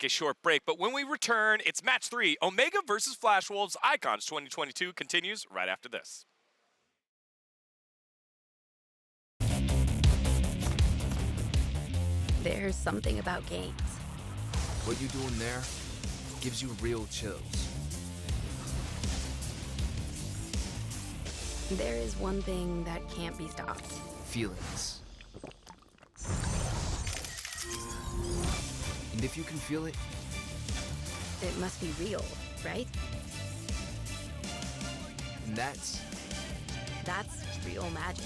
a short break. But when we return, it's match 3. Omegha versus Flash Wolves. Icons 2022 continues right after this. There's something about games. What you're doing there gives you real chills. There is one thing that can't be stopped. Feelings. And if you can feel it, It must be real, right? and that's That's real magic.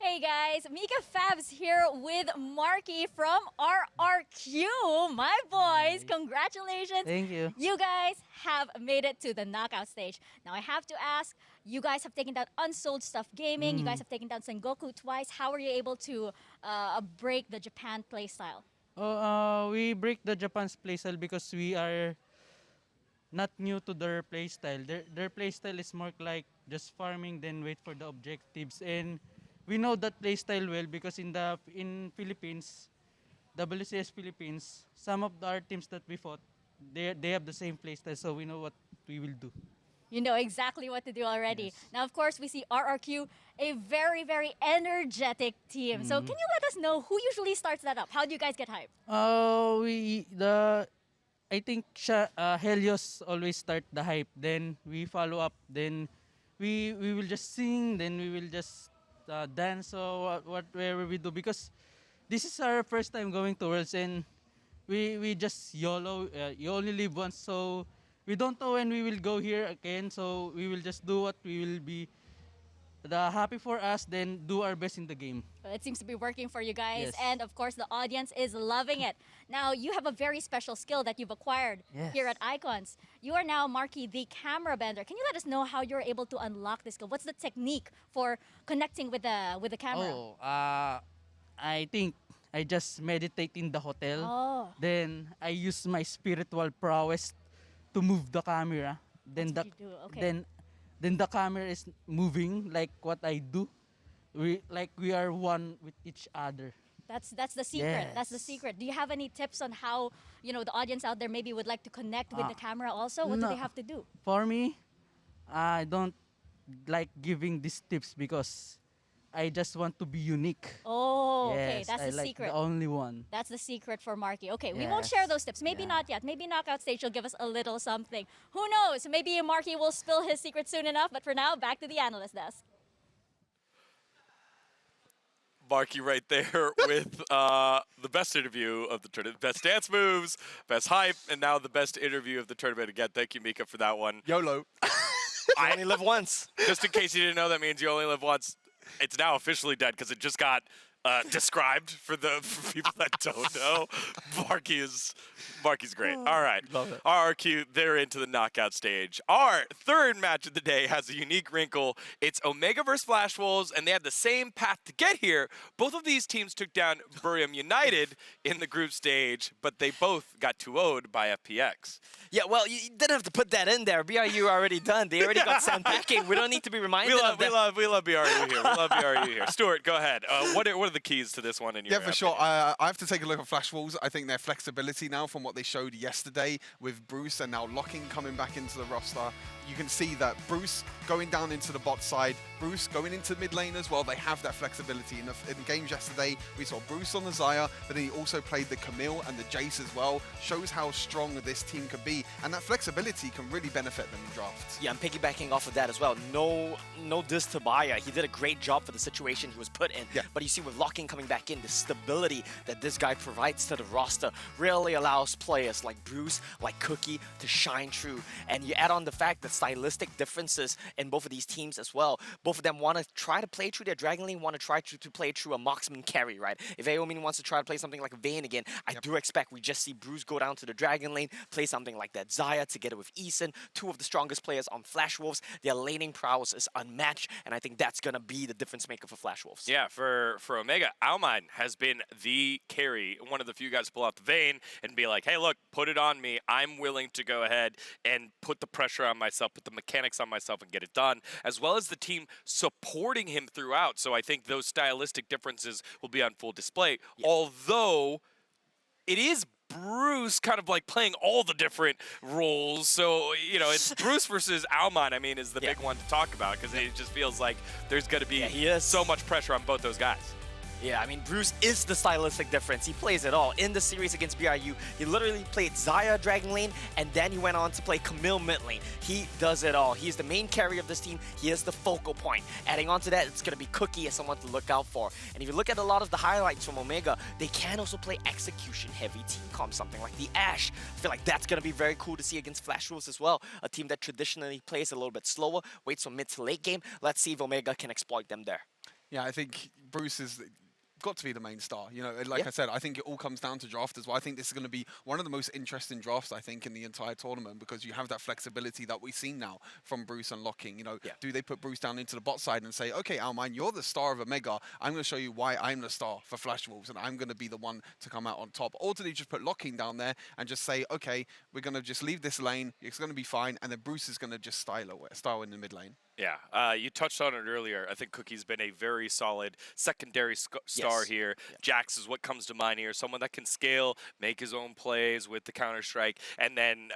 Hey guys, Mika Fabs here with Marky from RRQ. My boys, congratulations. Thank you. You guys have made it to the knockout stage. Now I have to ask, you guys have taken down Unsold Stuff Gaming, you guys have taken down Sengoku twice. How were you able to break the Japan playstyle? We break the Japan's playstyle because we are not new to their playstyle. Their playstyle is more like just farming, then wait for the objectives. And we know that playstyle well because in Philippines, WCS Philippines, some of our teams that we fought, they have the same playstyle, so we know what we will do. You know exactly what to do already. Yes. Now, of course, we see RRQ, a very, very energetic team. So can you let us know who usually starts that up? How do you guys get hyped? I think Helios always start the hype. Then we follow up. Then we will just sing. Then we will just dance or whatever we do because this is our first time going to Worlds and we just YOLO. You only live once, so we don't know when we will go here again. So we will just do what we will be happy for us. Then do our best in the game. Well, it seems to be working for you guys. Yes. And of course, the audience is loving it. Now, you have a very special skill that you've acquired Yes. here at Icons. You are now, Marky, the camera bender. Can you let us know how you're able to unlock this skill? What's the technique for connecting with the camera? I think I just meditate in the hotel. Oh. Then I use my spiritual prowess to move the camera. Then That's what you do, okay. then the camera is moving like what I do. We are one with each other. That's the secret. That's the Yes. secret. Do you have any tips on how, the audience out there maybe would like to connect with the camera also? What do no. they have to do? For me, I don't like giving these tips because I just want to be unique. Oh, okay. Yes, That's I the like secret. the only one. That's the secret for Marky. Okay, we won't share those tips. Maybe not yet. Maybe knockout stage will give us a little something. Who knows? Maybe Marky will spill his secret soon enough. But for now, back to the analyst desk. Marky right there with the best interview of the tournament. Best dance moves, best hype, and now the best interview of the tournament. Again, thank you, Mika, for that one. YOLO. I only live once. Just in case you didn't know, that means you only live once. It's now officially dead because it just got described for people that don't know. Marky's great. All right. Love it. RRQ, they're into the knockout stage. Our third match of the day has a unique wrinkle. It's Omegha versus Flash Wolves, and they had the same path to get here. Both of these teams took down Burium United in the group stage, but they both got 2-0'd by FPX. Yeah, well, you didn't have to put that in there. BRU already done. They already got sent packing. We don't need to be reminded of that. We love BRU here. We love BRU here. Stuart, go ahead. What are the keys to this one in your Yeah, for sure. opinion? I have to take a look at Flash Wolves. I think their flexibility now from what they showed yesterday with Bruce and now Locking coming back into the roster. You can see that Bruce going down into the bot side, Bruce going into mid lane as well. They have that flexibility. In the games yesterday, we saw Bruce on the Xayah, but then he also played the Camille and the Jace as well. Shows how strong this team can be, and that flexibility can really benefit them in drafts. Yeah, I'm piggybacking off of that as well. No diss to Baya. He did a great job for the situation he was put in. Yeah. But you see with Locking coming back in, the stability that this guy provides to the roster really allows players like Bruce, like Cookie to shine through. And you add on the fact that stylistic differences in both of these teams as well. Both of them want to try to play through their Dragon Lane, want to try to play through a marksman carry, right? If Aomin wants to try to play something like Vayne again, I do expect we just see Bruce go down to the Dragon Lane, play something like that Xayah together with Eason, two of the strongest players on Flash Wolves. Their laning prowess is unmatched, and I think that's going to be the difference maker for Flash Wolves. Yeah, for Omegha, Almine has been the carry, one of the few guys to pull out the vein and be like, hey, look, put it on me. I'm willing to go ahead and put the pressure on myself, put the mechanics on myself and get it done, as well as the team supporting him throughout. So I think those stylistic differences will be on full display, although it is Bruce kind of like playing all the different roles. So, you know, it's Bruce versus Almine, I mean, is the big one to talk about, because it just feels like there's going to be so much pressure on both those guys. Yeah, I mean, Bruce is the stylistic difference. He plays it all. In the series against BRU, he literally played Xayah Dragon Lane, and then he went on to play Camille mid lane. He does it all. He's the main carry of this team. He is the focal point. Adding on to that, it's going to be Cookie as someone to look out for. And if you look at a lot of the highlights from Omegha, they can also play execution-heavy team comp, something like the Ashe. I feel like that's going to be very cool to see against Flash Wolves as well. A team that traditionally plays a little bit slower, waits for mid to late game. Let's see if Omegha can exploit them there. Yeah, I think Bruce is got to be the main star. You know, like I said, I think it all comes down to draft as well. I think this is going to be one of the most interesting drafts, I think, in the entire tournament, because you have that flexibility that we've seen now from Bruce unlocking. You know, do they put Bruce down into the bot side and say, okay, Almine, you're the star of Omegha. I'm going to show you why I'm the star for Flash Wolves, and I'm going to be the one to come out on top. Or do they just put Locking down there and just say, okay, we're going to just leave this lane, it's going to be fine, and then Bruce is going to just style in the mid lane. Yeah, you touched on it earlier. I think Cookie's been a very solid secondary star here. Jax is what comes to mind here. Someone that can scale, make his own plays with the Counter-Strike, and then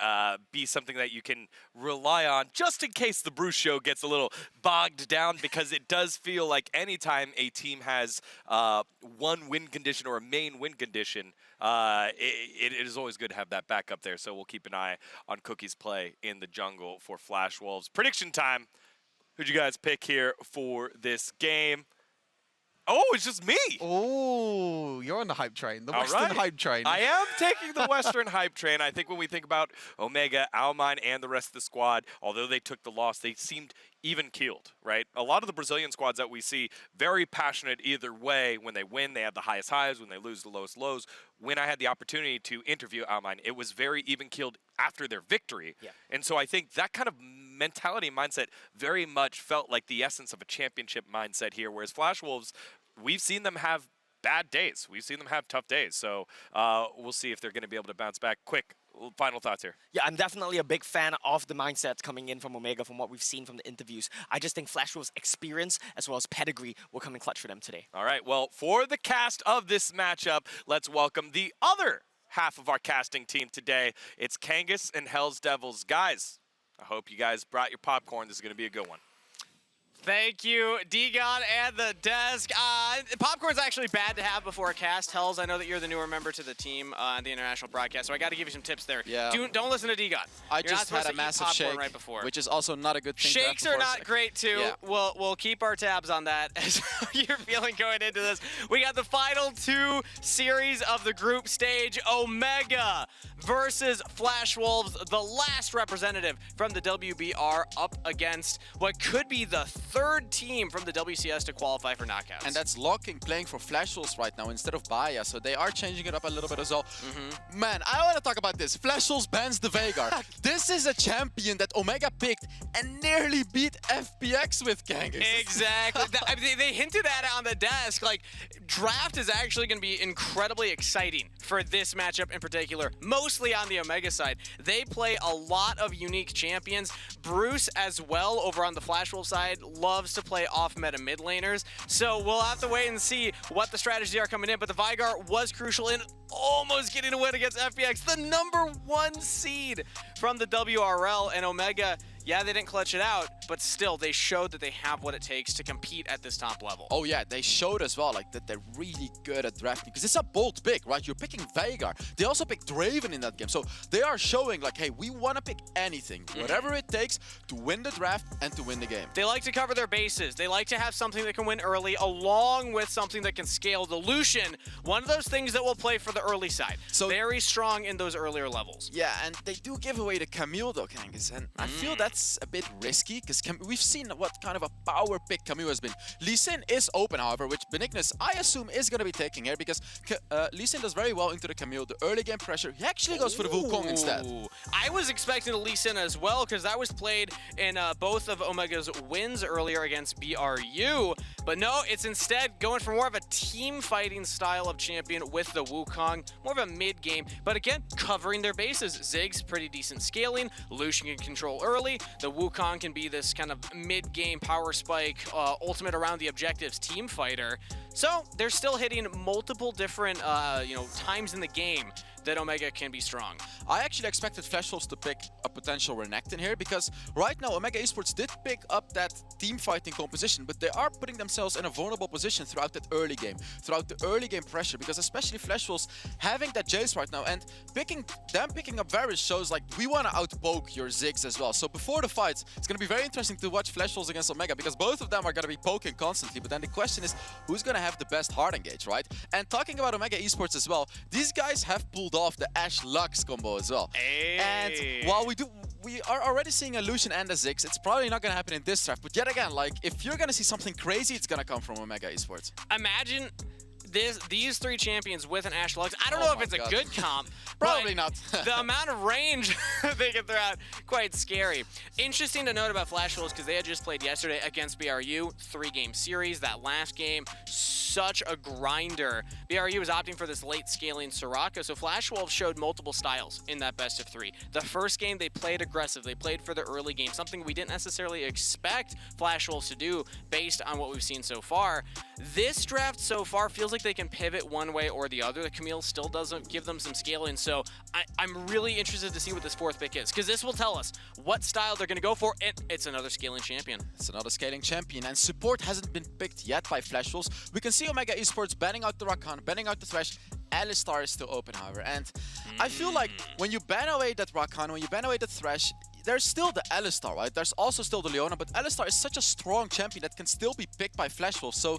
be something that you can rely on just in case the Bruce show gets a little bogged down, because it does feel like anytime a team has one win condition or a main win condition, it is always good to have that backup there. So we'll keep an eye on Cookie's play in the jungle for Flash Wolves. Prediction time. Who'd you guys pick here for this game? Oh, it's just me. Oh, you're on the hype train, the Western hype train. I am taking the Western hype train. I think when we think about Omegha, Almine, and the rest of the squad, although they took the loss, they seemed even-keeled, right? A lot of the Brazilian squads that we see, very passionate either way. When they win, they have the highest highs. When they lose, the lowest lows. When I had the opportunity to interview Almine, it was very even-keeled after their victory. And so I think that kind of mentality mindset very much felt like the essence of a championship mindset here, whereas Flash Wolves, we've seen them have bad days. We've seen them have tough days. So we'll see if they're going to be able to bounce back. Quick, final thoughts here. Yeah, I'm definitely a big fan of the mindsets coming in from Omegha, from what we've seen from the interviews. I just think Flash Wolves' experience as well as pedigree will come in clutch for them today. All right, well, for the cast of this matchup, let's welcome the other half of our casting team today. It's Kangas and Hells Devils. Guys, I hope you guys brought your popcorn. This is going to be a good one. Thank you, D-God and the desk. Popcorn's actually bad to have before a cast. Hells, I know that you're the newer member to the team on the international broadcast, so I got to give you some tips there. Yeah. Don't listen to D-God. I just had a massive shake, right before. which is also not a good thing. Shakes are not great, too. Yeah. We'll keep our tabs on that as you're feeling going into this. We got the final two series of the group stage. Omegha versus Flash Wolves, the last representative from the WBR up against what could be the third team from the WCS to qualify for knockouts. And that's Locking playing for Flash Wolves right now instead of Baya, so they are changing it up a little bit as well. Man, I want to talk about this. Flash Wolves bans the Veigar. This is a champion that Omegha picked and nearly beat FPX with Kangas. Exactly. I mean, they hinted at it on the desk. Like, draft is actually going to be incredibly exciting for this matchup in particular, mostly on the Omegha side. They play a lot of unique champions. Bruce as well over on the Flash Wolf side loves to play off-meta mid laners. So we'll have to wait and see what the strategies are coming in. But the Veigar was crucial in almost getting a win against FPX, the #1 seed from the WRL. And Omegha, Yeah, they didn't clutch it out, but still, they showed that they have what it takes to compete at this top level. Oh yeah, they showed as well like that they're really good at drafting because it's a bold pick, right? You're picking Veigar. They also picked Draven in that game, so they are showing like, hey, we want to pick anything, whatever it takes to win the draft and to win the game. They like to cover their bases. They like to have something that can win early, along with something that can scale. The Lucian, one of those things that will play for the early side. So very strong in those earlier levels. Yeah, and they do give away the Camille though, Kangas, and I feel that's a bit risky because we've seen what kind of a power pick Camille has been. Lee Sin is open, however, which Benignus, I assume, is going to be taking here because Lee Sin does very well into the Camille. The early game pressure, he actually goes for the Wukong instead. I was expecting the Lee Sin as well because that was played in both of Omegha's wins earlier against BRU. But no, it's instead going for more of a team fighting style of champion with the Wukong, more of a mid game, but again, covering their bases. Ziggs, pretty decent scaling. Lucian can control early. The Wukong can be this kind of mid game power spike, ultimate around the objectives team fighter. So they're still hitting multiple different, times in the game that Omegha can be strong. I actually expected Flashwolves to pick a potential Renekton here because right now Omegha Esports did pick up that team fighting composition, but they are putting themselves in a vulnerable position throughout that early game, throughout the early game pressure, because especially Flashwolves having that Jace right now and picking up Varus shows like we want to outpoke your Ziggs as well. So before the fights, it's going to be very interesting to watch Flashwolves against Omegha because both of them are going to be poking constantly, but then the question is who's going to have the best hard engage, right? And talking about Omegha Esports as well, these guys have pulled off the Ashe Lux combo as well. Hey. And while we are already seeing a Lucian and a Ziggs, it's probably not going to happen in this draft, but yet again, like if you're going to see something crazy, it's going to come from Omegha Esports. Imagine these three champions with an Ashe Lux. I don't know if it's a good comp. Probably not. The amount of range they can throw out, quite scary. Interesting to note about Flashwolves because they had just played yesterday against BRU, 3-game series. That last game, such a grinder. BRU was opting for this late scaling Soraka, so Flashwolves showed multiple styles in that best of 3. The first game they played aggressive, they played for the early game, something we didn't necessarily expect Flashwolves to do based on what we've seen so far. This draft so far feels like they can pivot one way or the other. The Camille still doesn't give them some scaling, so I'm really interested to see what this 4th pick is, because this will tell us what style they're going to go for, and it's another scaling champion. It's another scaling champion, and support hasn't been picked yet by Flashwolves. We can see Omegha Esports banning out the Rakan, banning out the Thresh. Alistar is still open, however, and I feel like when you ban away that Rakan, when you ban away the Thresh, there's still the Alistar, right? There's also still the Leona, but Alistar is such a strong champion that can still be picked by Flashwolves. So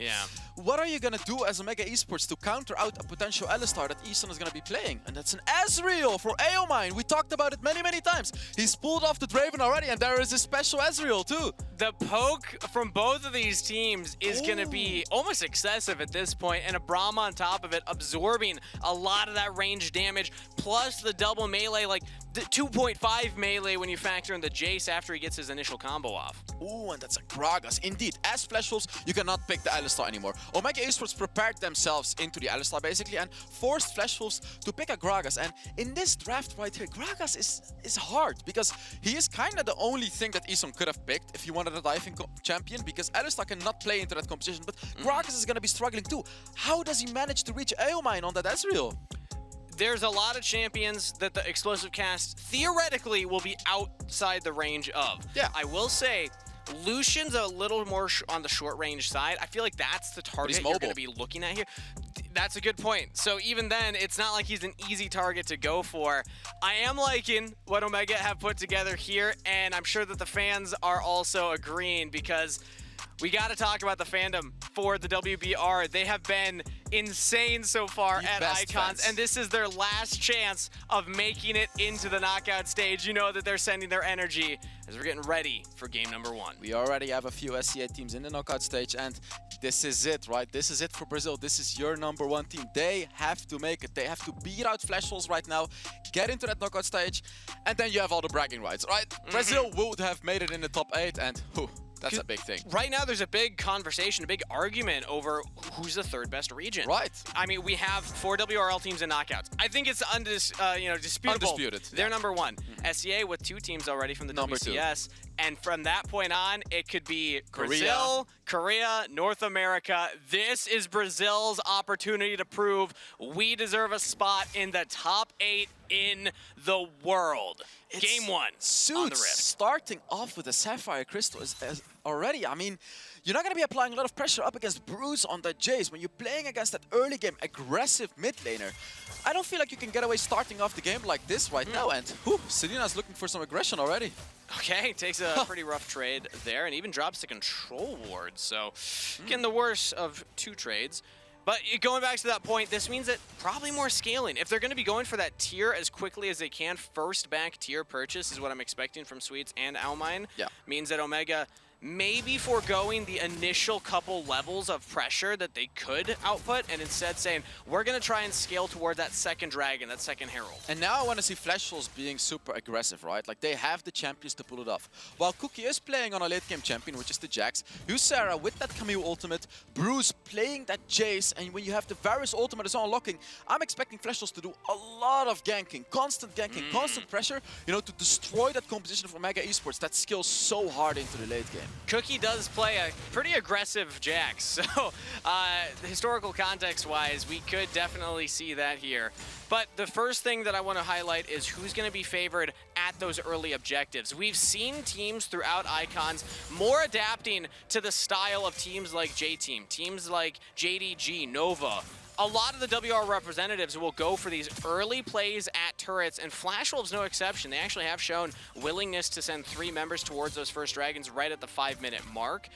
what are you going to do as Omegha Esports to counter out a potential Alistar that Easton is going to be playing? And that's an Ezreal for Aomine. We talked about it many, many times. He's pulled off the Draven already, and there is a special Ezreal too. The poke from both of these teams is going to be almost excessive at this point, and a Braum on top of it absorbing a lot of that range damage, plus the double melee, like the 2.5 melee when you factor in the Jace after he gets his initial combo off. Ooh, and that's a Gragas. Indeed, as Flashwolves, you cannot pick the Alistar anymore. Omegha Esports prepared themselves into the Alistar basically and forced Flashwolves to pick a Gragas. And in this draft right here, Gragas is hard because he is kind of the only thing that Eson could have picked if he wanted a diving champion, because Alistar cannot play into that composition, but Gragas is going to be struggling too. How does he manage to reach Aomine on that Ezreal? There's a lot of champions that the explosive cast theoretically will be outside the range of. Yeah. I will say, Lucian's a little more on the short range side. I feel like that's the target you're going to be looking at here. That's a good point. So even then, it's not like he's an easy target to go for. I am liking what Omegha have put together here, and I'm sure that the fans are also agreeing, because we got to talk about the fandom for the WBR. They have been insane so far at Icons, and this is their last chance of making it into the knockout stage. You know that they're sending their energy as we're getting ready for game number 1. We already have a few SCA teams in the knockout stage, and this is it, right? This is it for Brazil. This is your number 1 team. They have to make it. They have to beat out Flashwolves right now, get into that knockout stage, and then you have all the bragging rights, right? Brazil would have made it in the top 8, and that's a big thing. Right now, there's a big conversation, a big argument over who's the 3rd best region. Right. I mean, we have 4 WRL teams in knockouts. I think it's disputable. Undisputed. They're number 1. SCA with 2 teams already from the Number WCS. And from that point on, it could be Brazil, Korea, North America. This is Brazil's opportunity to prove we deserve a spot in the top 8 in the world. It's Game 1 on the Suits Rift. starting off with a Sapphire Crystal is already, I mean, you're not going to be applying a lot of pressure up against Bruce on the Jace when you're playing against that early game aggressive mid laner. I don't feel like you can get away starting off the game like this right now, and Selena's looking for some aggression already. Okay, takes a pretty rough trade there and even drops the control ward. So, getting the worst of 2 trades. But going back to that point, this means that probably more scaling. If they're going to be going for that tier as quickly as they can, first back tier purchase is what I'm expecting from Sweets and Almine. Yeah. Means that Omegha maybe foregoing the initial couple levels of pressure that they could output and instead saying, we're going to try and scale toward that second dragon, that second herald. And now I want to see Flashfuls being super aggressive, right? Like, they have the champions to pull it off. While Cookie is playing on a late game champion, which is the Jax, Ysera with that Camille ultimate, Bruce playing that Jace, and when you have the Varus ultimate is unlocking, I'm expecting Flashfuls to do a lot of ganking, constant pressure, you know, to destroy that composition for Omegha Esports that skills so hard into the late game. Cookie does play a pretty aggressive Jax, so historical context-wise, we could definitely see that here. But the first thing that I want to highlight is who's going to be favored at those early objectives. We've seen teams throughout Icons more adapting to the style of teams like J-Team, teams like JDG, Nova. A lot of the WR representatives will go for these early plays at turrets, and Flashwolves no exception. They actually have shown willingness to send 3 members towards those first dragons right at the 5-minute mark.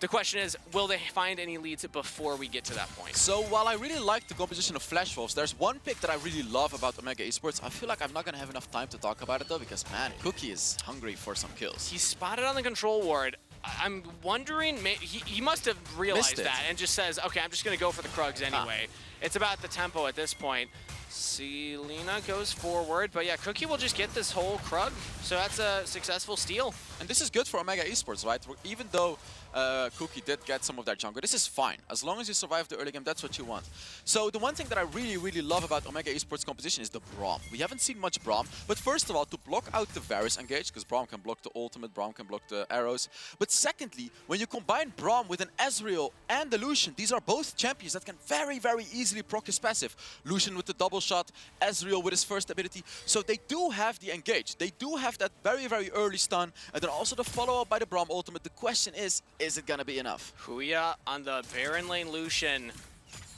The question is, will they find any leads before we get to that point? So while I really like the composition of Flashwolves, there's one pick that I really love about Omegha Esports. I feel like I'm not going to have enough time to talk about it though, because man, Cookie is hungry for some kills. He's spotted on the control ward. I'm wondering, he must have realized that and just says, okay, I'm just going to go for the Krugs anyway. It's about the tempo at this point. Selena goes forward, but yeah, Cookie will just get this whole Krug, so that's a successful steal. And this is good for Omegha Esports, right? Even though Cookie did get some of their jungle, this is fine. As long as you survive the early game, that's what you want. So the one thing that I really love about Omegha Esports composition is the Braum. We haven't seen much Braum, but first of all, to block out the Varus engage, because Braum can block the ultimate, Braum can block the arrows. But secondly, when you combine Braum with an Ezreal and the Lucian, these are both champions that can very easily proc his passive. Lucian with the double shot, Ezreal with his first ability. So they do have the engage. They do have that very early stun, and then also the follow-up by the Braum ultimate. The question is it gonna be enough? Huya on the Baron lane Lucian.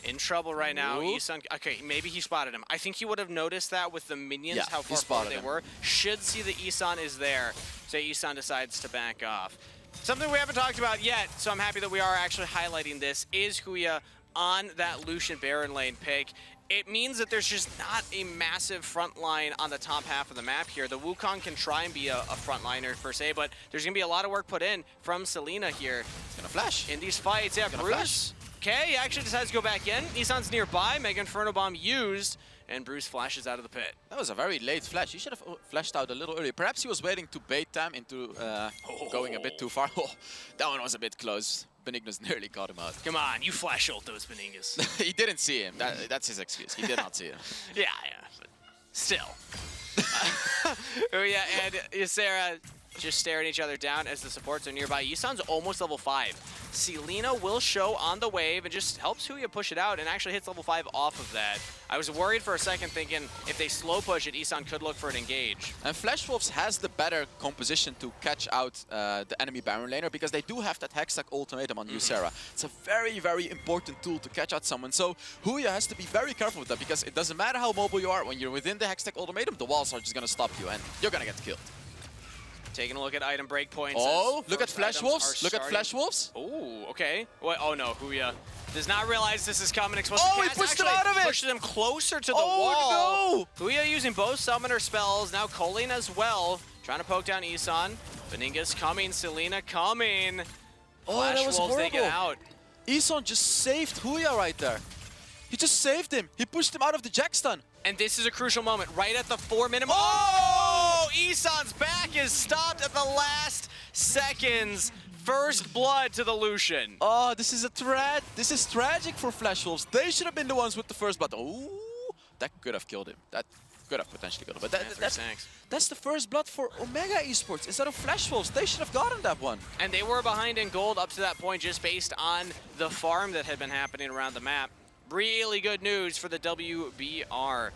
In trouble right now. Isan, okay, maybe he spotted him. I think he would have noticed that with the minions, how far they were. Should see that Isan is there. So Isan decides to back off. Something we haven't talked about yet, so I'm happy that we are actually highlighting this, is Huya on that Lucian Baron lane pick. It means that there's just not a massive front line on the top half of the map here. The Wukong can try and be a front liner per se, but there's going to be a lot of work put in from Selena here. It's going to flash. In these fights, yeah, Bruce. Okay, he actually decides to go back in. Isan's nearby, Mega Inferno Bomb used, and Bruce flashes out of the pit. That was a very late flash. He should have flashed out a little earlier. Perhaps he was waiting to bait them into going a bit too far. Oh, that one was a bit close. Benigno's nearly got him out. Come on, you flash ult those Benignos. He didn't see him. That's his excuse. He did not see him. Yeah, but still. Oh yeah, and Ysera just staring each other down as the supports are nearby. Yusan's almost level 5. Selena will show on the wave and just helps Huya push it out and actually hits level 5 off of that. I was worried for a second thinking if they slow push it, Isan could look for an engage. And Flashwolves has the better composition to catch out the enemy Baron laner because they do have that Hextech ultimatum on Ysera. It's a very important tool to catch out someone. So Huya has to be very careful with that because it doesn't matter how mobile you are. When you're within the Hextech ultimatum, the walls are just going to stop you and you're going to get killed. Taking a look at item breakpoints. Oh, look at Flashwolves. Look at Flashwolves. Oh, okay. What? Oh no, Huya does not realize this is coming. Oh, he pushed him out of it. Pushes him closer to the wall. Oh no! Huya using both summoner spells. Now Colleen as well. Trying to poke down Isan. Beninga's coming. Selena coming. Oh, that was horrible. They get out. Isan just saved Huya right there. He just saved him. He pushed him out of the Jack stun. And this is a crucial moment, right at the 4-minute mark. Oh! Isan's back is stopped at the last seconds. First blood to the Lucian. Oh, this is tragic for Flashwolves. They should have been the ones with the first blood. Oh, that could have killed him. That could have potentially killed him. But that's the first blood for Omegha Esports instead of Flashwolves. They should have gotten that one. And they were behind in gold up to that point just based on the farm that had been happening around the map. Really good news for the WBR.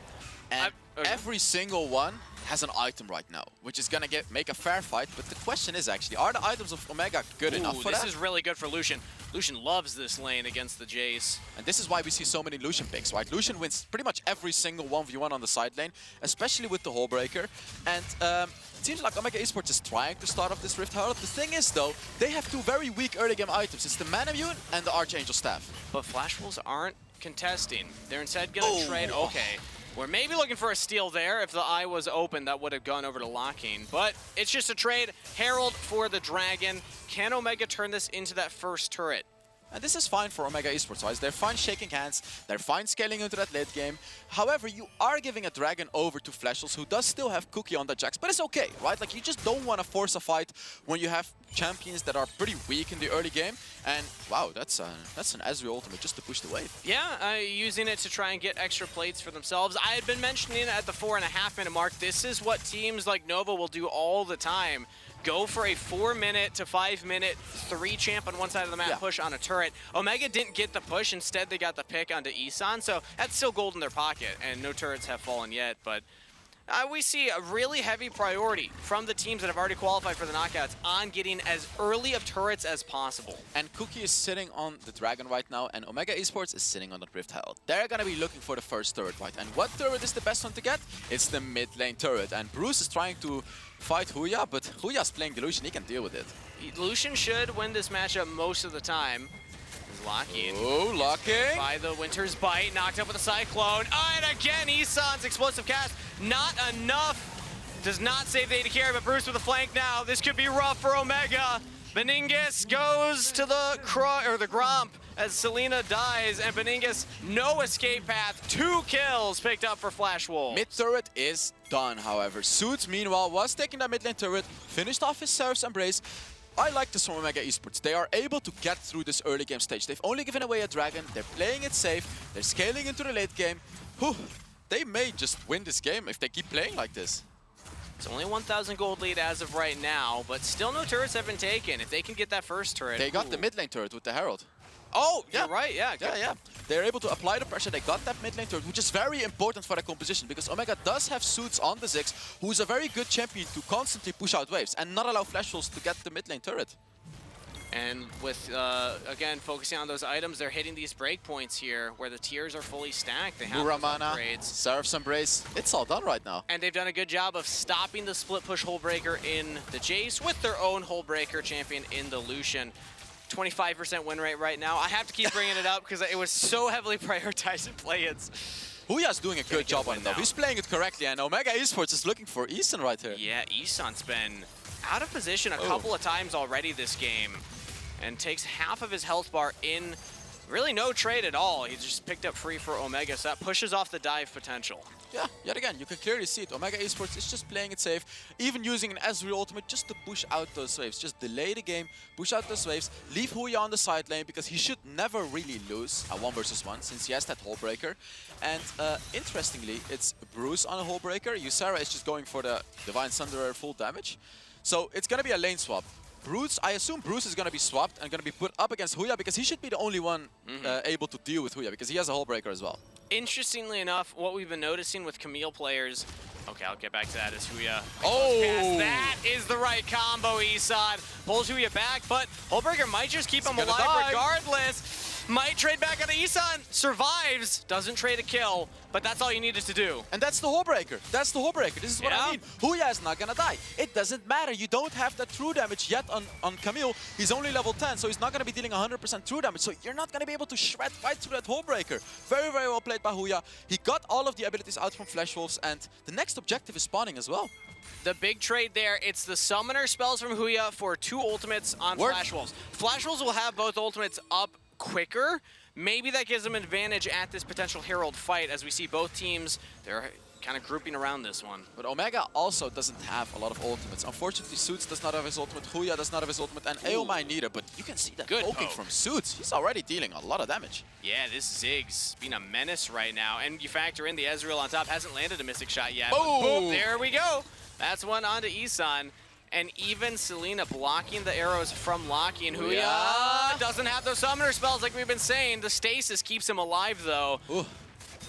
And okay. every single one has an item right now, which is gonna make a fair fight. But the question is actually, are the items of Omegha good enough for this that? is really good for Lucian. Lucian loves this lane against the Jace. And this is why we see so many Lucian picks, right? Lucian wins pretty much every single 1v1 on the side lane, especially with the Hullbreaker. And it seems like Omegha Esports is trying to start off this Rift Herald. The thing is, though, they have two very weak early game items. It's the Manamune and the Archangel Staff. But Flash Wolves aren't contesting. They're instead gonna trade. Okay. We're maybe looking for a steal there. If the eye was open, that would have gone over to Locking. But it's just a trade. Herald for the Dragon. Can Omegha turn this into that first turret? And this is fine for Omegha Esports, right? They're fine shaking hands, they're fine scaling into that late game. However, you are giving a Dragon over to Fleshels, who does still have Cookie on the Jax, but it's okay, right? Like, you just don't want to force a fight when you have champions that are pretty weak in the early game. And wow, that's an Ezreal ultimate just to push the wave. Yeah, using it to try and get extra plates for themselves. I had been mentioning at the 4.5 minute mark, this is what teams like Nova will do all the time. Go for a 4-minute to 5-minute 3-champ on one side of the map push on a turret. Omegha didn't get the push, instead they got the pick onto Isan, so that's still gold in their pocket, and no turrets have fallen yet, but we see a really heavy priority from the teams that have already qualified for the knockouts on getting as early of turrets as possible. And Cookie is sitting on the Dragon right now, and Omegha Esports is sitting on the Rift Herald. They're gonna be looking for the first turret, right? And what turret is the best one to get? It's the mid lane turret, and Bruce is trying to fight Huya, but Huya's playing the Lucian, he can deal with it. Lucian should win this matchup most of the time. Locking. Oh, Locking. By the Winter's Bite, knocked up with a Cyclone. And again, Isan's explosive cast, not enough. Does not save the AD carry, but Bruce with a flank now. This could be rough for Omegha. Beningus goes to the Gromp as Selena dies, and Beningus, no escape path. 2 kills picked up for Flash Wolves. Mid turret is done, however. Suits, meanwhile, was taking that mid lane turret, finished off his Seraph's Embrace. I like this from Omegha Esports. They are able to get through this early game stage. They've only given away a Dragon, they're playing it safe, they're scaling into the late game. Whew, they may just win this game if they keep playing like this. It's only 1,000 gold lead as of right now, but still no turrets have been taken. If they can get that first turret. They got the mid lane turret with the Herald. Oh, yeah, you're right, yeah. Yeah. They're able to apply the pressure. They got that mid lane turret, which is very important for the composition because Omegha does have Suits on the Ziggs, who is a very good champion to constantly push out waves and not allow Flash Wolves to get the mid lane turret. And with, again, focusing on those items, they're hitting these breakpoints here where the tiers are fully stacked. They have Muramana, upgrades. Seraph's Embrace, it's all done right now. And they've done a good job of stopping the split push Hullbreaker in the Jace with their own Hullbreaker champion in the Lucian. 25% win rate right now. I have to keep bringing it up because it was so heavily prioritized in play-ins. Huya's doing a good job on it though. He's playing it correctly, and Omegha Esports is looking for Isan right here. Yeah, Isan's been out of position a couple of times already this game and takes half of his health bar in really no trade at all. He's just picked up free for Omegha, so that pushes off the dive potential. Yeah, yet again, you can clearly see it. Omegha Esports is just playing it safe, even using an Ezreal ultimate just to push out those waves. Just delay the game, push out those waves, leave Huya on the side lane because he should never really lose a 1v1 since he has that Hullbreaker. And interestingly, it's Bruce on a Hullbreaker. Ysera is just going for the Divine Sunderer full damage. So it's going to be a lane swap. Bruce, I assume Bruce is going to be swapped and going to be put up against Huya because he should be the only one able to deal with Huya because he has a Hullbreaker as well. Interestingly enough, what we've been noticing with Camille players, okay, I'll get back to that as Huya. Oh! That is the right combo, Isan. Pulls Huya back, but Hullbreaker might just keep him alive regardless. Might trade back on Isan, survives, doesn't trade a kill, but that's all you needed to do. And that's the Hullbreaker. That's the Hullbreaker. This is what I mean. Huya is not gonna die. It doesn't matter. You don't have that true damage yet on Camille. He's only level 10, so he's not gonna be dealing 100% true damage. So you're not gonna be able to shred right through that Hullbreaker. Very, very well played by Huya. He got all of the abilities out from Flash Wolves, and the next objective is spawning as well. The big trade there, it's the summoner spells from Huya for 2 ultimates on Flash Wolves. Flash Wolves will have both ultimates up quicker. Maybe that gives them an advantage at this potential Herald fight as we see both teams, they're kind of grouping around this one. But Omegha also doesn't have a lot of ultimates. Unfortunately, Suits does not have his ultimate, Huya does not have his ultimate, and Aomai neither, but you can see that poking from Suits. He's already dealing a lot of damage. Yeah, this Ziggs being a menace right now, and you factor in the Ezreal on top, hasn't landed a Mystic shot yet. Boom! Boom, there we go. That's one onto Isan. And even Selena blocking the arrows from Locking. Huya doesn't have those summoner spells like we've been saying. The stasis keeps him alive, though. Ooh.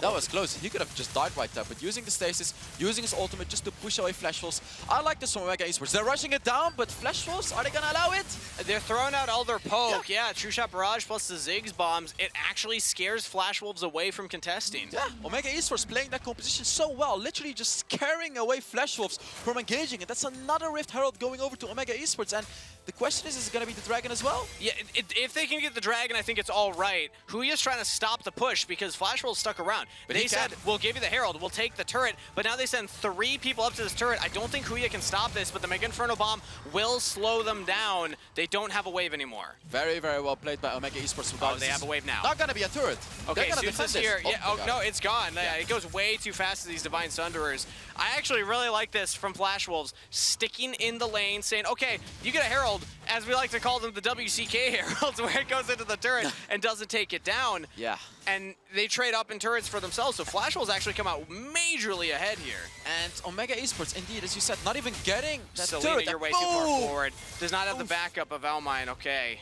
That was close. He could have just died right there, but using the stasis, using his ultimate just to push away Flash Wolves. I like this from Omegha Esports. They're rushing it down, but Flash Wolves, are they gonna allow it? They're throwing out all their poke. Yeah, True Shot Barrage plus the Ziggs bombs. It actually scares Flash Wolves away from contesting. Yeah, Omegha Esports playing that composition so well, literally just scaring away Flash Wolves from engaging. And that's another Rift Herald going over to Omegha Esports. And the question is it gonna be the Dragon as well? Yeah, if they can get the Dragon, I think it's all right. Huya's trying to stop the push because Flash Wolves stuck around. But They said, we'll give you the Herald, we'll take the turret, but now they send 3 people up to this turret. I don't think Huya can stop this, but the Mega Inferno Bomb will slow them down. They don't have a wave anymore. Very, very well played by Omegha Esports. Oh, they have a wave now. Not gonna be a turret. Okay, They're gonna Suits defend is this. here. Yeah, they got no, it. it's gone. Yeah. It goes way too fast to these Divine Sunderers. I actually really like this from Flash Wolves, sticking in the lane, saying, okay, you get a Herald, as we like to call them, the WCK Heralds, where it goes into the turret and doesn't take it down. Yeah. And they trade up in turrets for themselves, so Flash Wolves actually come out majorly ahead here. And Omegha Esports, indeed, as you said, not even getting that Selena, turret. you're and way too far boom! forward. Does not have the backup of Almine, okay.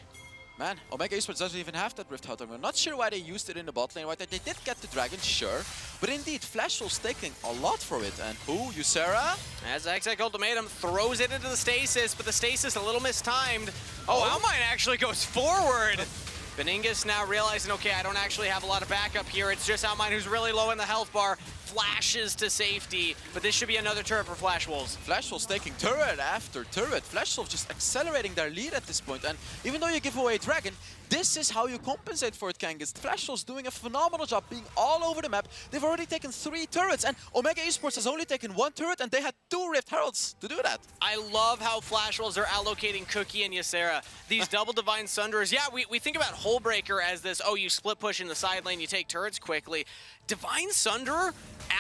Man, Omegha Esports doesn't even have that Rift Herald. I'm not sure why they used it in the bot lane. Right? They did get the Dragon, sure. But indeed, Flash Wolves taking a lot for it. And who? Ysera? As XX Ultimatum throws it into the stasis, but the stasis a little mistimed. Oh, Almine actually goes forward. Beningus now realizing, okay, I don't actually have a lot of backup here. It's just Almine who's really low in the health bar. Flashes to safety, but this should be another turret for Flash Wolves. Flash Wolves taking turret after turret. Flash Wolves just accelerating their lead at this point. And even though you give away Dragon, this is how you compensate for it, Kangas. Flash Wolves doing a phenomenal job being all over the map. They've already taken 3 turrets, and Omegha Esports has only taken 1 turret, and they had 2 Rift Heralds to do that. I love how Flash Wolves are allocating Cookie and Ysera. These double Divine Sunderers. Yeah, we think about Hullbreaker as this, oh, you split push in the side lane, you take turrets quickly. Divine Sunderer,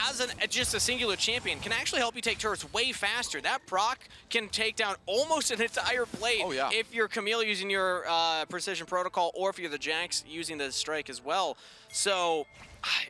as just a singular champion, can actually help you take turrets way faster. That proc can take down almost an entire plate if you're Camille using your Precision Protocol, or if you're the Jax using the Strike as well. So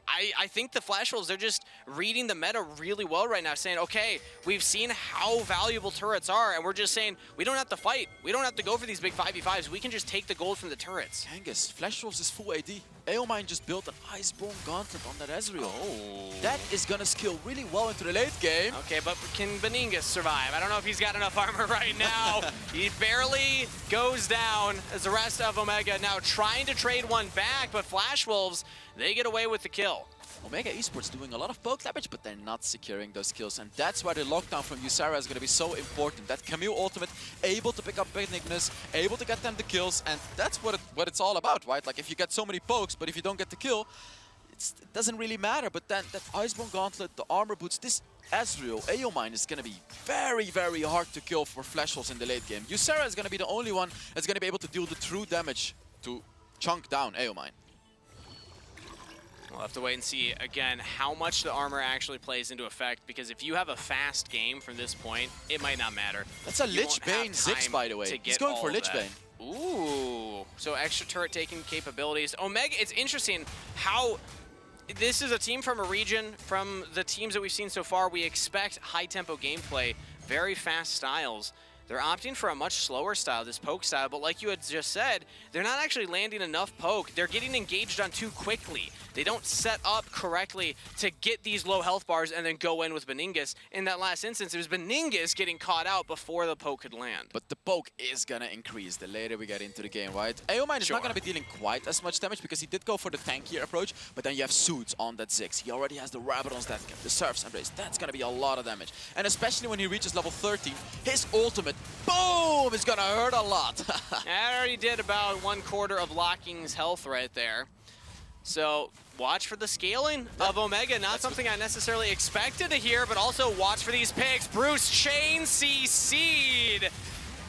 I think the Flash Wolves, they're just reading the meta really well right now, saying, okay, we've seen how valuable turrets are, and we're just saying, we don't have to fight. We don't have to go for these big 5v5s. We can just take the gold from the turrets. Kangas, Flash Wolves is full AD. Aomine just built an Iceborne Gauntlet on that Ezreal. Oh. That is gonna skill really well into the late game. Okay, but can Beningus survive? I don't know if he's got enough armor right now. He barely goes down as the rest of Omegha now trying to trade one back, but Flash Wolves, they get away with the kill. Omegha Esports doing a lot of poke damage, but they're not securing those kills. And that's why the lockdown from Ysera is going to be so important. That Camille ultimate, able to pick up Benigmus, able to get them the kills. And that's what it's all about, right? Like, if you get so many pokes, but if you don't get the kill, it doesn't really matter. But then that Iceborne Gauntlet, the armor boots, this Ezreal, Aomine is going to be very, very hard to kill for Flash Wolves in the late game. Ysera is going to be the only one that's going to be able to deal the true damage to chunk down Aomine. We'll have to wait and see, again, how much the armor actually plays into effect, because if you have a fast game from this point, it might not matter. That's a You Lich won't have Bane Ziggs, time by the way. to He's get going all for of Lich that. Bane. Ooh, so extra turret taking capabilities. Omegha, it's interesting how this is a team from a region, from the teams that we've seen so far, we expect high-tempo gameplay, very fast styles. They're opting for a much slower style, this poke style, but like you had just said, they're not actually landing enough poke. They're getting engaged on too quickly. They don't set up correctly to get these low health bars and then go in with Beningus. In that last instance, it was Beningus getting caught out before the poke could land. But the poke is gonna increase the later we get into the game, right? Aomine is not gonna be dealing quite as much damage because he did go for the tankier approach, but then you have Suits on that Ziggs. He already has the Rabbit on that cap, the Surf's Embrace. That's gonna be a lot of damage. And especially when he reaches level 13, his ultimate, boom, is gonna hurt a lot. I already did about 1/4 of Locking's health right there. So watch for the scaling of Omegha. Not something I necessarily expected to hear, but also watch for these picks. Bruce Chain CC'd.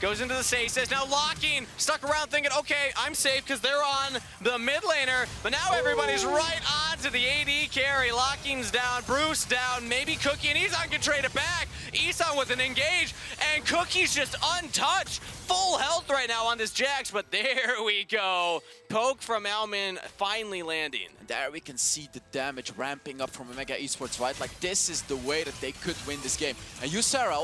Goes into the stasis. Now Locking stuck around thinking, okay, I'm safe because they're on the mid laner. But now everybody's right on to the AD carry. Locking's down, Bruce down, maybe Cookie, and he's not going to trade it back. Isan with an engage, and Cookie's just untouched. Full health right now on this Jax, but there we go. Poke from Almin finally landing. And there we can see the damage ramping up from Omegha Esports, right? Like, this is the way that they could win this game. And Ysera,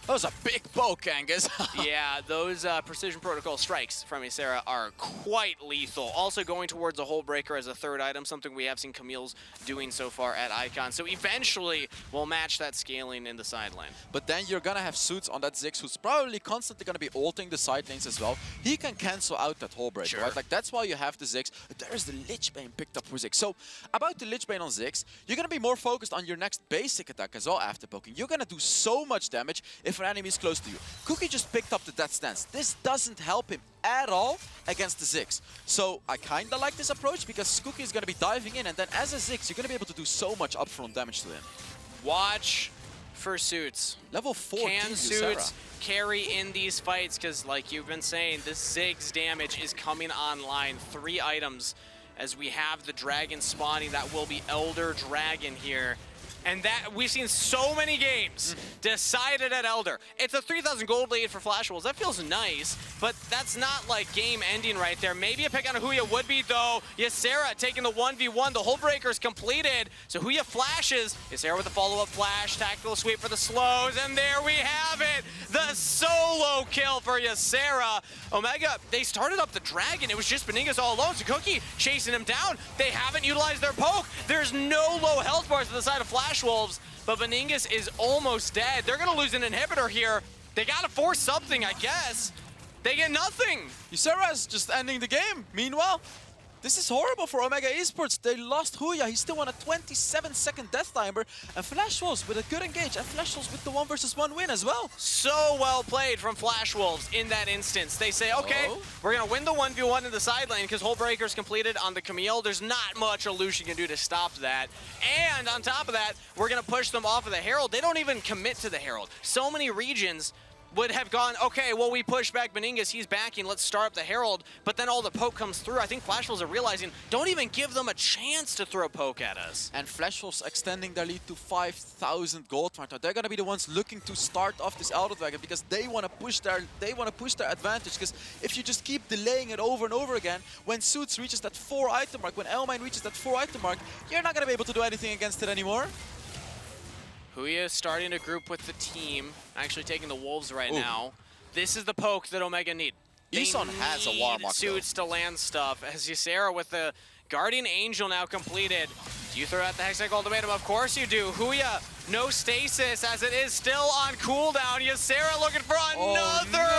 that was a big poke, Angus. Yeah, those precision protocol strikes from Ysera are quite lethal. Also going towards a hole breaker as a third item, something we have seen Camille's doing so far at Icon. So eventually we'll match that scaling in the side lane. But then you're gonna have Suits on that Ziggs, who's probably constantly gonna be ulting the side lanes as well. He can cancel out that hole breaker, right? Like, that's why you have the Ziggs. There's the Lich Bane picked up for Ziggs. So about the Lich Bane on Ziggs, you're gonna be more focused on your next basic attack as well after poking. You're gonna do so much damage if an enemy is close to you. Cookie just picked up the Death Stance. This doesn't help him at all against the Ziggs. So I kinda like this approach because Cookie is gonna be diving in, and then as a Ziggs, you're gonna be able to do so much upfront damage to him. Watch for Suits. Level 14 Can Suits carry in these fights? Because like you've been saying, this Ziggs damage is coming online. 3 items as we have the dragon spawning. That will be Elder Dragon here. And that we've seen so many games decided at Elder. It's a 3,000 gold lead for Flash Wolves. That feels nice, but that's not like game ending right there. Maybe a pick on Huya would be though. Ysera taking the 1v1. The Hull Breaker is completed. So Huya flashes. Ysera with a follow-up flash. Tactical sweep for the slows. And there we have it. The solo kill for Ysera. Omegha, they started up the dragon. It was just Beningas all alone. So Cookie chasing him down. They haven't utilized their poke. There's no low health bars to the side of Flash Wolves, but Beningas is almost dead. They're gonna lose an inhibitor here. They gotta force something, I guess. They get nothing. Ysera is just ending the game. Meanwhile, this is horrible for Omegha Esports. They lost Huya. He still won a 27-second death timer. And Flash Wolves with a good engage. And Flash Wolves with the 1 versus 1 win as well. So well played from Flash Wolves in that instance. They say, okay, we're going to win the 1v1 in the side lane because Hull Breaker's completed on the Camille. There's not much Illusion can do to stop that. And on top of that, we're going to push them off of the Herald. They don't even commit to the Herald. So many regions would have gone, okay, well, we push back Beningas, he's backing, let's start up the Herald, but then all the poke comes through. I think Flash Wolves are realizing, don't even give them a chance to throw poke at us. And Flash Wolves extending their lead to 5,000 gold right now. They're gonna be the ones looking to start off this Elder Dragon because they want to push their advantage. Because if you just keep delaying it over and over again, when Suits reaches that 4 item mark, when Elmine reaches that 4 item mark, you're not gonna be able to do anything against it anymore. Huya starting to group with the team, actually taking the Wolves right now. This is the poke that Omegha need. Isan has a Warmark Suits to land stuff. As Ysera with the Guardian Angel now completed. Do you throw out the Hextech Ultimatum? Of course you do. Huya, no stasis as it is still on cooldown. Ysera looking for another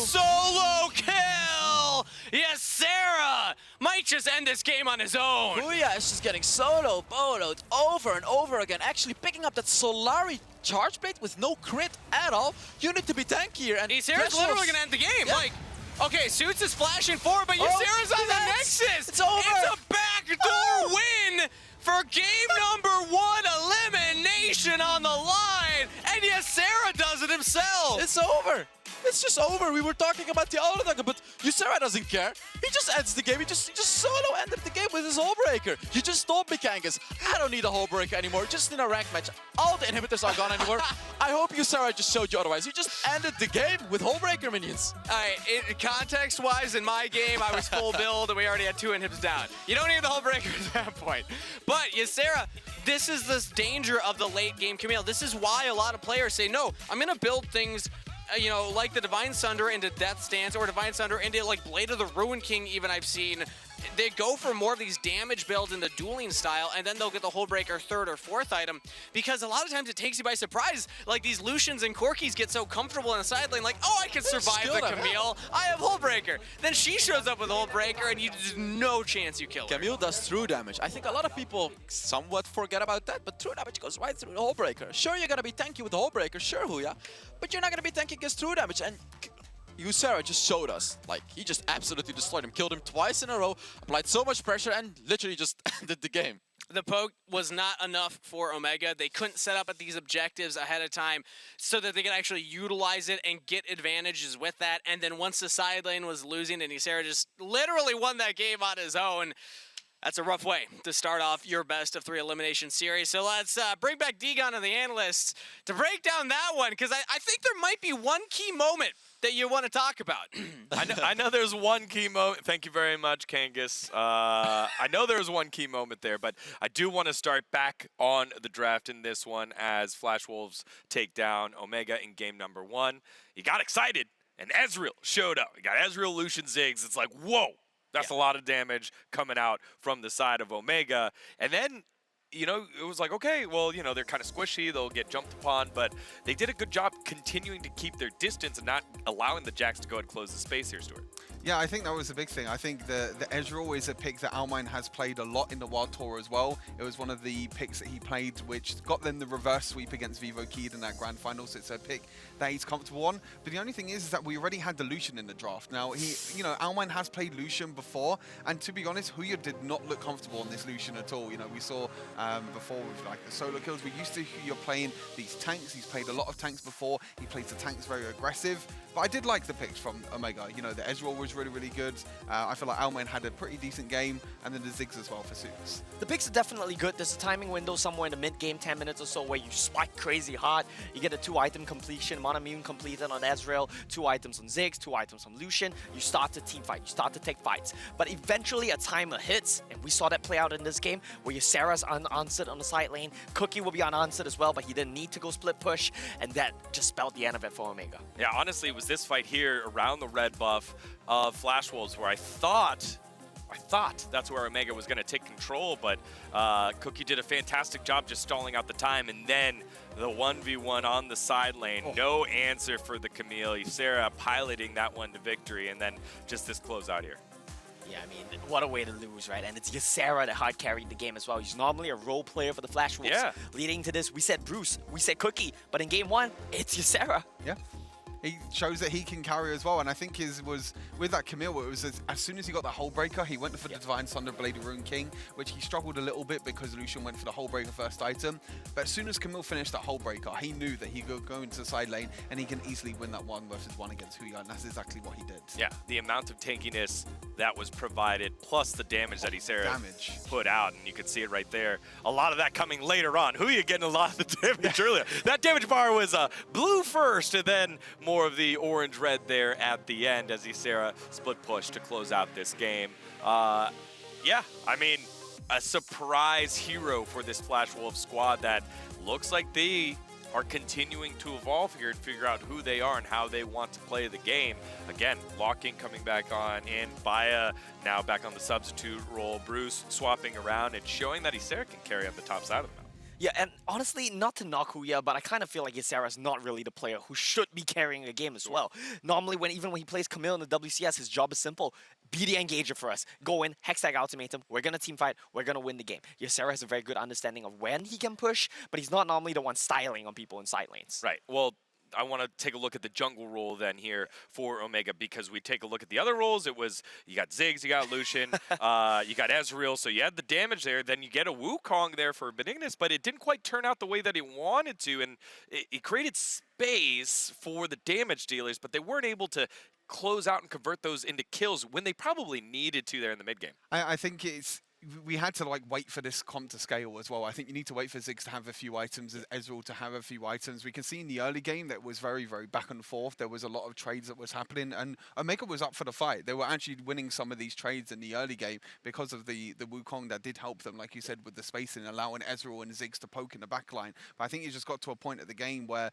solo kill. Ysera might just end this game on his own. Huya is just getting solo boloed over and over again, actually picking up that Solari charge plate with no crit at all. You need to be tanky here. And Ysera's literally going to end the game. Like, okay, Suits is flashing forward, but Ysera's on the Nexus. It's over. It's a backdoor win for game number 1 elimination on the line. And Ysera does it himself. It's over. It's just over. We were talking about the Elder Dragon, but Ysera doesn't care. He just ends the game. He just solo ended the game with his Hull Breaker. You just told me, Kangas, I don't need a Hull Breaker anymore. Just in a ranked match. All the inhibitors are gone anymore. I hope Ysera just showed you otherwise. You just ended the game with Hull Breaker minions. All right, context-wise, in my game, I was full build, and we already had 2 inhibs down. You don't need the Hull Breaker at that point. But Ysera, this is the danger of the late game Camille. This is why a lot of players say, no, I'm going to build things you know, like the Divine Sunder into Death Stance or Divine Sunder into like Blade of the Ruin King even I've seen. They go for more of these damage builds in the dueling style, and then they'll get the Hull Breaker 3rd or 4th item, because a lot of times it takes you by surprise. Like these Lucians and Corkis get so comfortable in the side lane, like, oh, I can survive the Camille. I have Hull Breaker. Then she shows up with Hull Breaker, and there's no chance you kill her. Camille does true damage. I think a lot of people somewhat forget about that, but true damage goes right through the Hull Breaker. Sure, you're gonna be tanky with the Hull Breaker, sure, Huya, but you're not gonna be tanky against true damage. And Ysera just showed us, like, he just absolutely destroyed him, killed him twice in a row, applied so much pressure, and literally just ended the game. The poke was not enough for Omegha. They couldn't set up at these objectives ahead of time so that they could actually utilize it and get advantages with that. And then once the side lane was losing and Ysera just literally won that game on his own, That's a rough way to start off your best of 3 elimination series. So let's bring back Degon and the analysts to break down that one, because I think there might be one key moment that you want to talk about. I know there's one key moment. Thank you very much, Kangas. I know there was one key moment there, but I do want to start back on the draft in this one as Flash Wolves take down Omegha in game number 1. You got excited, and Ezreal showed up. You got Ezreal, Lucian, Ziggs. It's like, whoa. That's a lot of damage coming out from the side of Omegha. And then, you know, it was like, okay, well, you know, they're kind of squishy. They'll get jumped upon. But they did a good job continuing to keep their distance and not allowing the Jacks to go and close the space here, Stuart. Yeah, I think that was a big thing. I think the Ezreal is a pick that Almine has played a lot in the Wild Tour as well. It was one of the picks that he played, which got them the reverse sweep against Vivo Keed in that grand final. So it's a pick that he's comfortable on. But the only thing is that we already had the Lucian in the draft. Now, Almine has played Lucian before. And to be honest, Huya did not look comfortable on this Lucian at all. You know, we saw before with like the solo kills, we used to Huya playing these tanks. He's played a lot of tanks before. He plays the tanks very aggressive. But I did like the picks from Omegha. You know, the Ezreal was really, really good. I feel like Almine had a pretty decent game, and then the Ziggs as well for Suits. The picks are definitely good. There's a timing window somewhere in the mid-game, 10 minutes or so, where you spike crazy hard. You get a 2-item completion, Monomune completed on Ezreal, 2 items on Ziggs, 2 items on Lucian. You start to team fight, you start to take fights. But eventually a timer hits, and we saw that play out in this game, where Ysera's unanswered on the side lane. Cookie will be unanswered as well, but he didn't need to go split push, and that just spelled the end of it for Omegha. Yeah, honestly, it was this fight here around the red buff of Flash Wolves where I thought that's where Omegha was going to take control, but Cookie did a fantastic job just stalling out the time, and then the 1v1 on the side lane. No answer for the Camille. Ysera piloting that one to victory, and then just this closeout here. Yeah, I mean, what a way to lose, right? And it's Ysera that hard carried the game as well. He's normally a role player for the Flash Wolves. Yeah. Leading to this, we said Bruce, we said Cookie, but in game 1, it's Ysera. Yeah. He shows that he can carry as well, and I think was with that Camille, it was as soon as he got the Hull Breaker, he went for the Divine Thunderblade Rune King, which he struggled a little bit because Lucian went for the Hull Breaker first item. But as soon as Camille finished that Hull Breaker, he knew that he could go into the side lane and he can easily win that 1v1 against Huya, and that's exactly what he did. Yeah, the amount of tankiness that was provided, plus the damage that Ysera put out, and you could see it right there. A lot of that coming later on. Huya getting a lot of the damage earlier. That damage bar was blue first, and then more of the orange-red there at the end as Ysera split push to close out this game. Yeah, I mean, a surprise hero for this Flash Wolves squad that looks like they are continuing to evolve here and figure out who they are and how they want to play the game. Again, Locking coming back on in, Baya now back on the substitute role, Bruce swapping around and showing that Ysera can carry on the top side of the map. Yeah, and honestly, not to knock Huya, but I kind of feel like Ysera's not really the player who should be carrying a game as well. Normally, even when he plays Camille in the WCS, his job is simple. Be the engager for us. Go in, Hextag ultimatum, we're going to team fight, we're going to win the game. Ysera has a very good understanding of when he can push, but he's not normally the one styling on people in side lanes. Right, well, I want to take a look at the jungle role then here for Omegha, because we take a look at the other roles. It was, you got Ziggs, you got Lucian, you got Ezreal, so you had the damage there. Then you get a Wukong there for Benignus, but it didn't quite turn out the way that it wanted to, and it created space for the damage dealers, but they weren't able to close out and convert those into kills when they probably needed to there in the mid game. I think we had to wait for this comp to scale as well. I think you need to wait for Ziggs to have a few items, Ezreal to have a few items. We can see in the early game that was very, very back and forth. There was a lot of trades that was happening, and Omegha was up for the fight. They were actually winning some of these trades in the early game because of the Wukong that did help them, like you said, with the spacing, allowing Ezreal and Ziggs to poke in the back line. But I think it just got to a point at the game where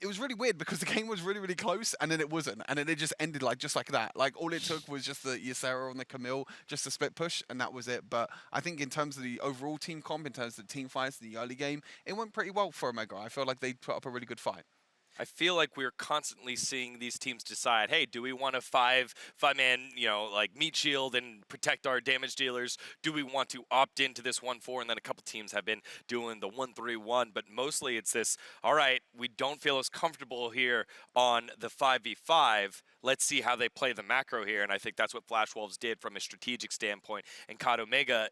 it was really weird because the game was really, really close, and then it wasn't, and then it just ended just like that. All it took was just the Ysera on the Camille, just a split push, and that was it. But I think in terms of the overall team comp, in terms of the team fights in the early game, it went pretty well for Omegha. I feel like they put up a really good fight. I feel like we're constantly seeing these teams decide, hey, do we want a five-man, meat shield and protect our damage dealers? Do we want to opt into this 1-4? And then a couple teams have been doing the 1-3-1, but mostly it's this, all right, we don't feel as comfortable here on the 5v5. Let's see how they play the macro here, and I think that's what Flash Wolves did from a strategic standpoint, and caught Omegha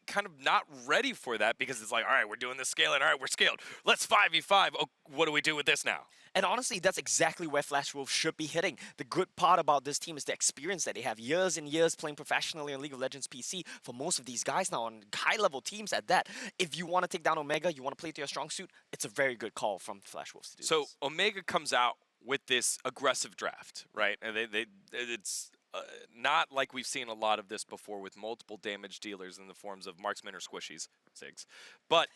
kind of not ready for that because it's like, all right, we're doing this scaling. All right, we're scaled. Let's 5v5. Oh, what do we do with this now? And honestly, that's exactly where Flash Wolves should be hitting. The good part about this team is the experience that they have. Years and years playing professionally on League of Legends PC for most of these guys now on high-level teams at that. If you want to take down Omegha, you want to play to your strong suit, it's a very good call from Flash Wolves to do So this. Omegha comes out with this aggressive draft, right? And it's not like we've seen a lot of this before with multiple damage dealers in the forms of marksmen or squishies, Ziggs. But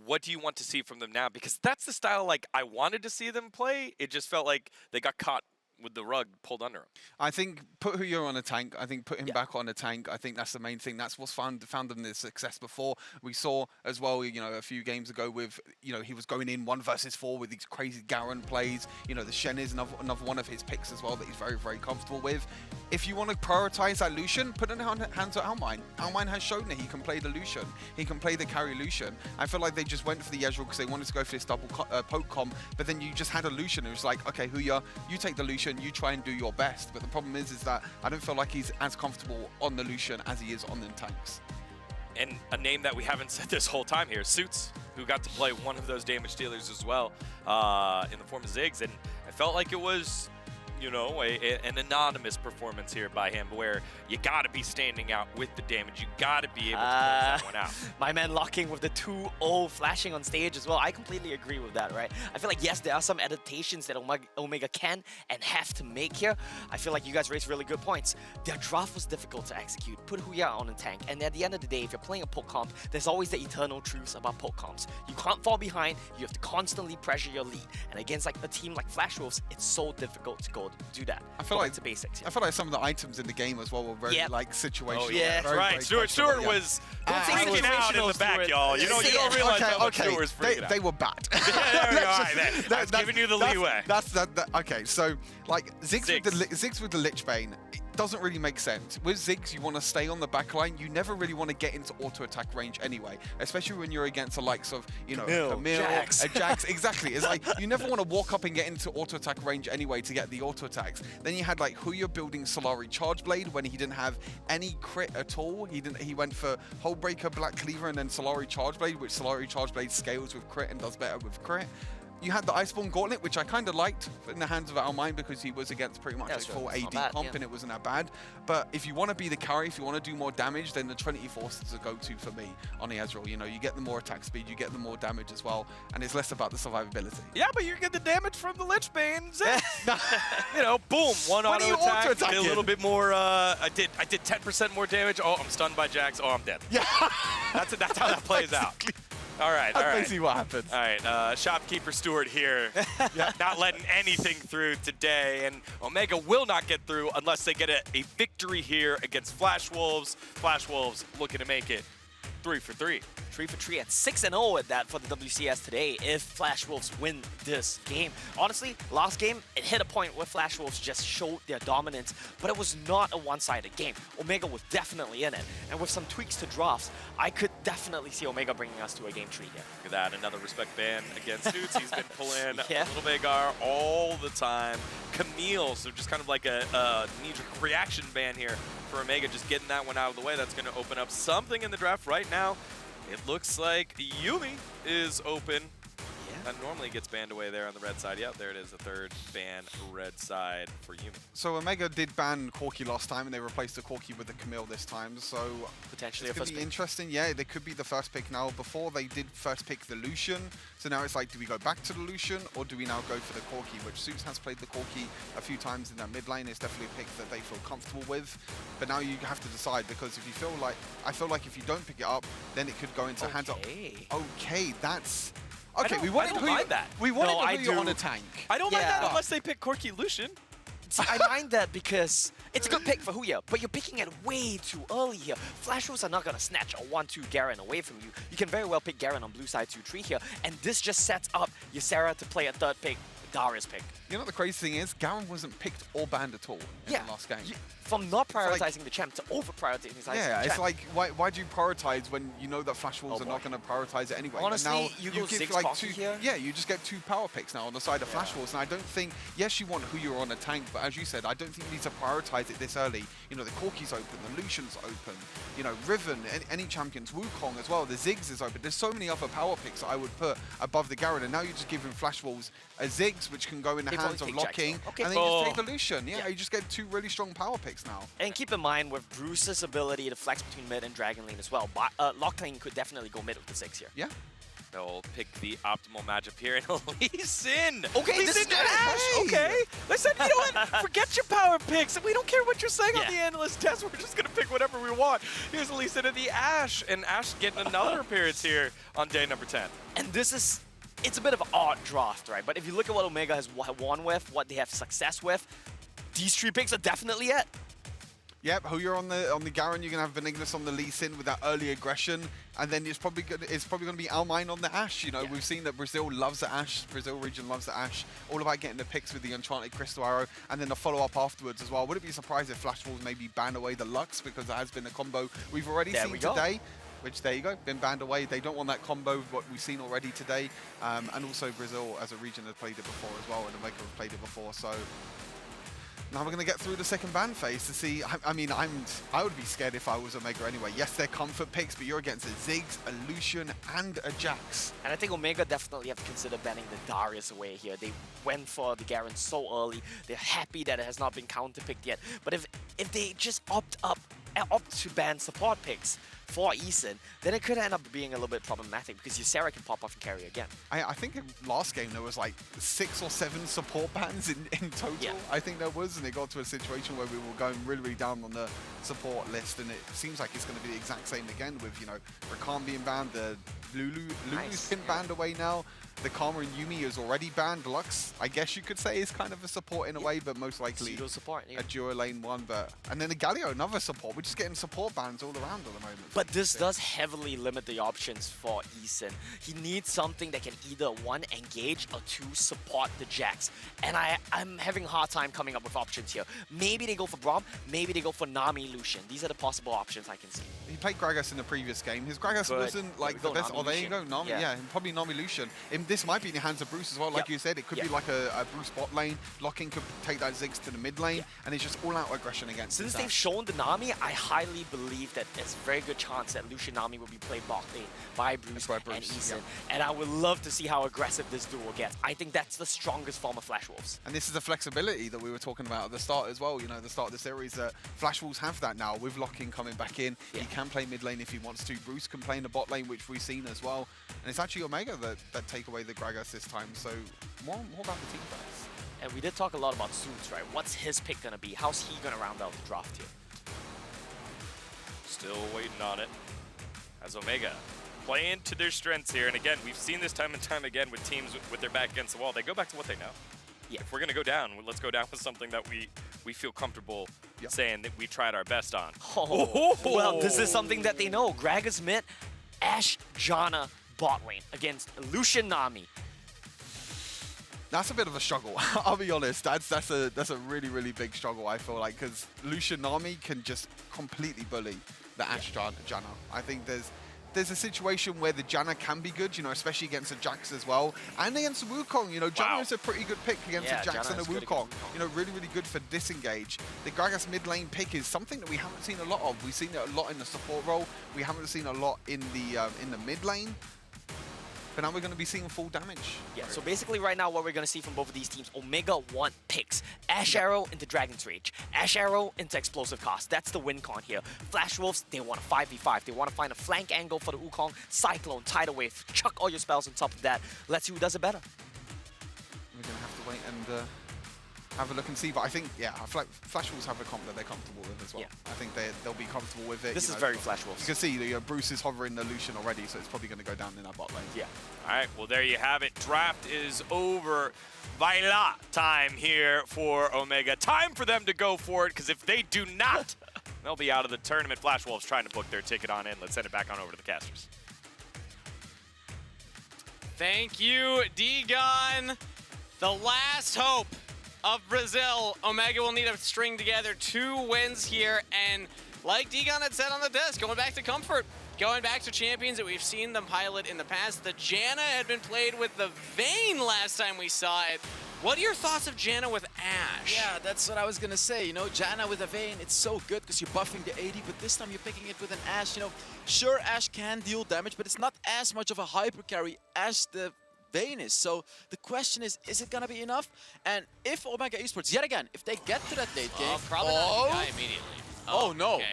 what do you want to see from them now? Because that's the style like I wanted to see them play. It just felt like they got caught with the rug pulled under them. I think put Huyo on a tank. I think put him back on a tank. I think that's the main thing. That's what's found them the success before. We saw as well, you know, a few games ago with, you know, he was going in 1 versus 4 with these crazy Garen plays. You know, the Shen is another one of his picks as well that he's very, very comfortable with. If you want to prioritize that Lucian, put it in the hands of Almine. Almine has shown that he can play the Lucian. He can play the carry Lucian. I feel like they just went for the Ezreal because they wanted to go for this double poke comp, but then you just had a Lucian who was like, okay, Huya, you take the Lucian, you try and do your best. But the problem is that I don't feel like he's as comfortable on the Lucian as he is on the tanks. And a name that we haven't said this whole time here, Suits, who got to play one of those damage dealers as well in the form of Ziggs. And I felt like it was, you know, an anonymous performance here by him where you got to be standing out with the damage. You got to be able to close that one out. My man locking with the 2-0 flashing on stage as well. I completely agree with that, right? I feel like, yes, there are some adaptations that Omegha can and have to make here. I feel like you guys raised really good points. Their draft was difficult to execute. Put Huya on a tank. And at the end of the day, if you're playing a poke comp, there's always the eternal truths about poke comps. You can't fall behind. You have to constantly pressure your lead. And against like a team like Flash Wolves, it's so difficult to go do that. I feel like it's the basics. I feel like some of the items in the game as well were very like situational. Oh, yeah, very, right. very Stuart comfortable, was Don't say freaking out in the back, situational, y'all. You don't realize how much okay, Stuart was freaking out. they were bad. Yeah, there we go. All right, that's giving you the leeway. Okay, so like Ziggs with the Lich Bane, it doesn't really make sense. With Ziggs, you want to stay on the back line. You never really want to get into auto attack range anyway, especially when you're against the likes of, you know, Camille, Jax. Exactly. It's like you never want to walk up and get into auto attack range anyway to get the auto attacks. Then you had like Huya building Solari Charge Blade when he didn't have any crit at all. He went for Hullbreaker, Black Cleaver, and then Solari Charge Blade, which Solari Charge Blade scales with crit and does better with crit. You had the Iceborne Gauntlet, which I kind of liked in the hands of Almine because he was against pretty much like full AD comp and it wasn't that bad. But if you want to be the carry, if you want to do more damage, then the Trinity Force is a go-to for me on the Ezreal. You know, you get the more attack speed, you get the more damage as well, and it's less about the survivability. Yeah, but you get the damage from the Lich Bane. You know, boom, one auto attack, a little bit more. I did 10% more damage. Oh, I'm stunned by Jax. Oh, I'm dead. Yeah, that's how that plays out. All right, all right. Let's see what happens. All right, shopkeeper Stuart here, not letting anything through today, and Omegha will not get through unless they get a victory here against Flash Wolves. Flash Wolves looking to make it 3 for 3. 3 for 3 at 6-0 at that for the WCS today if Flash Wolves win this game. Honestly, last game, it hit a point where Flash Wolves just showed their dominance, but it was not a one-sided game. Omegha was definitely in it, and with some tweaks to drafts, I could definitely see Omegha bringing us to a game 3 here. Look at that, another respect ban against Suits. He's been pulling Yeah. Little Vagar all the time. Camille, so just kind of like a knee-jerk reaction ban here for Omegha, just getting that one out of the way. That's going to open up something in the draft right now. It looks like Yumi is open. That normally gets banned away there on the red side. Yep, there it is, the third ban red side for Yumi. So Omegha did ban Corki last time, and they replaced the Corki with the Camille this time. So potentially it's going to be interesting. Yeah, they could be the first pick now. Before they did first pick the Lucian, so now it's like, do we go back to the Lucian, or do we now go for the Corki? Which Suits has played the Corki a few times in that mid lane. It's definitely a pick that they feel comfortable with. But now you have to decide, because if you feel like, I feel like if you don't pick it up, then it could go into hands up. Okay, that's. Okay, we wanted that. We wanted Huya on a tank. I don't mind that unless they pick Corki Lucian. See, I mind that because it's a good pick for Huya, but you're picking it way too early here. Flash Wolves are not going to snatch a 1-2 Garen away from you. You can very well pick Garen on blue side 2-3 here, and this just sets up Ysera to play a third pick, Darius pick. You know what the crazy thing is? Garen wasn't picked or banned at all in the last game. From not prioritizing the champ to over-prioritizing the champ. Yeah, it's like, why do you prioritize when you know that Flash Wolves are not going to prioritize it anyway? Honestly, and now you go give 6 like Pocky 2, here. Yeah, you just get 2 power picks now on the side of Flash Wolves. And I don't think, yes, you want who you're on a tank, but as you said, I don't think you need to prioritize it this early. You know, the Corki's open, the Lucian's open, you know, Riven, any champions, Wukong as well, the Ziggs is open. There's so many other power picks that I would put above the Garen, and now you're just giving Flash Wolves a Ziggs, which can go in the They hands probably of take Locking, Jax, though. Okay. and then you just take the Lucian. Yeah, you just get 2 really strong power picks now. And keep in mind with Bruce's ability to flex between mid and Dragon Lane as well, Locking could definitely go mid with the 6 here. Yeah. They'll pick the optimal matchup here, and Lee Sin. Okay, Lee this Sin is good. Ash. Hey. Okay. Listen, you know what? Forget your power picks. We don't care what you're saying on Yeah. the analyst test. We're just going to pick whatever we want. Here's Lee Sin and the Ash, and Ash getting another appearance here on day number 10. And this is, it's a bit of an odd draft, right? But if you look at what Omegha has won with, what they have success with, these 3 picks are definitely it. Yep, who you're on the Garen, you're gonna have Benignus on the Lee Sin with that early aggression, and then it's probably gonna be Almine on the Ash. You know, we've seen that Brazil loves the Ash, Brazil region loves the Ash. All about getting the picks with the Enchanted Crystal Arrow, and then the follow-up afterwards as well. Wouldn't be surprised if Flash Wolves maybe ban away the Lux, because that has been a combo we've already seen today. Which, there you go, been banned away. They don't want that combo of what we've seen already today. And also Brazil as a region has played it before as well, and Omegha have played it before. So now we're going to get through the second ban phase to see. I mean, I would be scared if I was Omegha anyway. Yes, they're comfort picks, but you're against a Ziggs, a Lucian, and a Jax. And I think Omegha definitely have to consider banning the Darius away here. They went for the Garen so early. They're happy that it has not been counterpicked yet. But if they just opt to ban support picks for Eason, then it could end up being a little bit problematic because your Sarah can pop off and carry again. I think in last game there was like 6 or 7 support bans in total. Yeah. I think there was, and it got to a situation where we were going really, really down on the support list, and it seems like it's going to be the exact same again with, you know, Rakan being banned, the Lulu's been banned away now. The Karma and Yumi is already banned. Lux, I guess you could say, is kind of a support in a way, but most likely Pseudo support, a duo lane one. And then the Galio, another support. We're just getting support bans all around at the moment. But this does heavily limit the options for Eason. He needs something that can either 1, engage, or 2, support the Jax. And I'm having a hard time coming up with options here. Maybe they go for Braum, maybe they go for Nami Lucian. These are the possible options I can see. He played Gragas in the previous game. His Gragas wasn't like the best. Oh, there you go, Nami. Yeah, probably Nami Lucian. This might be in the hands of Bruce as well. Like you said, it could be like a Bruce bot lane. Locking could take that Ziggs to the mid lane, and it's just all-out aggression against Since they've shown the Nami, I highly believe that there's a very good chance that Lucian Nami will be played bot lane by Bruce and Eason. And I would love to see how aggressive this duo gets. I think that's the strongest form of Flash Wolves. And this is the flexibility that we were talking about at the start as well. You know, the start of the series, Flash Wolves have that now with Locking coming back in. He can play mid lane if he wants to. Bruce can play in the bot lane, which we've seen as well. And it's actually Omegha that take away the Gragas this time. So more about the team fights. And we did talk a lot about Suits, right? What's his pick going to be? How's he going to round out the draft here? Still waiting on it. As Omegha playing to their strengths here. And again, we've seen this time and time again with teams with their back against the wall. They go back to what they know. Yeah. If we're going to go down, let's go down with something that we feel comfortable saying that we tried our best on. Well, this is something that they know. Gragas mid, Ash, Janna, bot lane against Lucian Nami. That's a bit of a struggle. I'll be honest. That's a really, really big struggle, I feel like, because Lucian Nami can just completely bully the Ash Janna. I think there's a situation where the Janna can be good, you know, especially against a Jax as well. And against a Wukong, you know, Janna is a pretty good pick against a Jax and a Wukong. You know, really, really good for disengage. The Gragas mid lane pick is something that we haven't seen a lot of. We've seen it a lot in the support role. We haven't seen a lot in the mid lane. But now we're going to be seeing full damage. Yeah, so basically right now what we're going to see from both of these teams, Omegha want picks. Ash Arrow into Dragon's Rage. Ash Arrow into Explosive Cast. That's the win con here. Flash Wolves, they want a 5v5. They want to find a flank angle for the Wukong. Cyclone, Tidal Wave, chuck all your spells on top of that. Let's see who does it better. We're going to have to wait and have a look and see. But I think, Flash Wolves have a comp that they're comfortable with as well. Yeah. I think they'll be comfortable with it. This is very Flash Wolves. You can see Bruce is hovering the Lucian already, so it's probably going to go down in that bot lane. Yeah. All right, well, there you have it. Draft is over. Vaila time here for Omegha. Time for them to go for it, because if they do not, they'll be out of the tournament. Flash Wolves trying to book their ticket on in. Let's send it back on over to the casters. Thank you, D-Gun. The last hope of Brazil. Omegha will need to string together 2 wins here, and like Degon had said on the desk, going back to comfort, going back to champions that we've seen them pilot in the past. The Janna had been played with the Vayne last time we saw it. What are your thoughts of Janna with Ashe? Yeah, that's what I was gonna say. You know, Janna with a Vayne, it's so good because you're buffing the AD, but this time you're picking it with an Ashe. You know, sure, Ashe can deal damage, but it's not as much of a hyper carry as the Vayne is. So the question is it gonna be enough? And if Omegha Esports, yet again, if they get to that late game, probably not die immediately. Oh, no. Okay.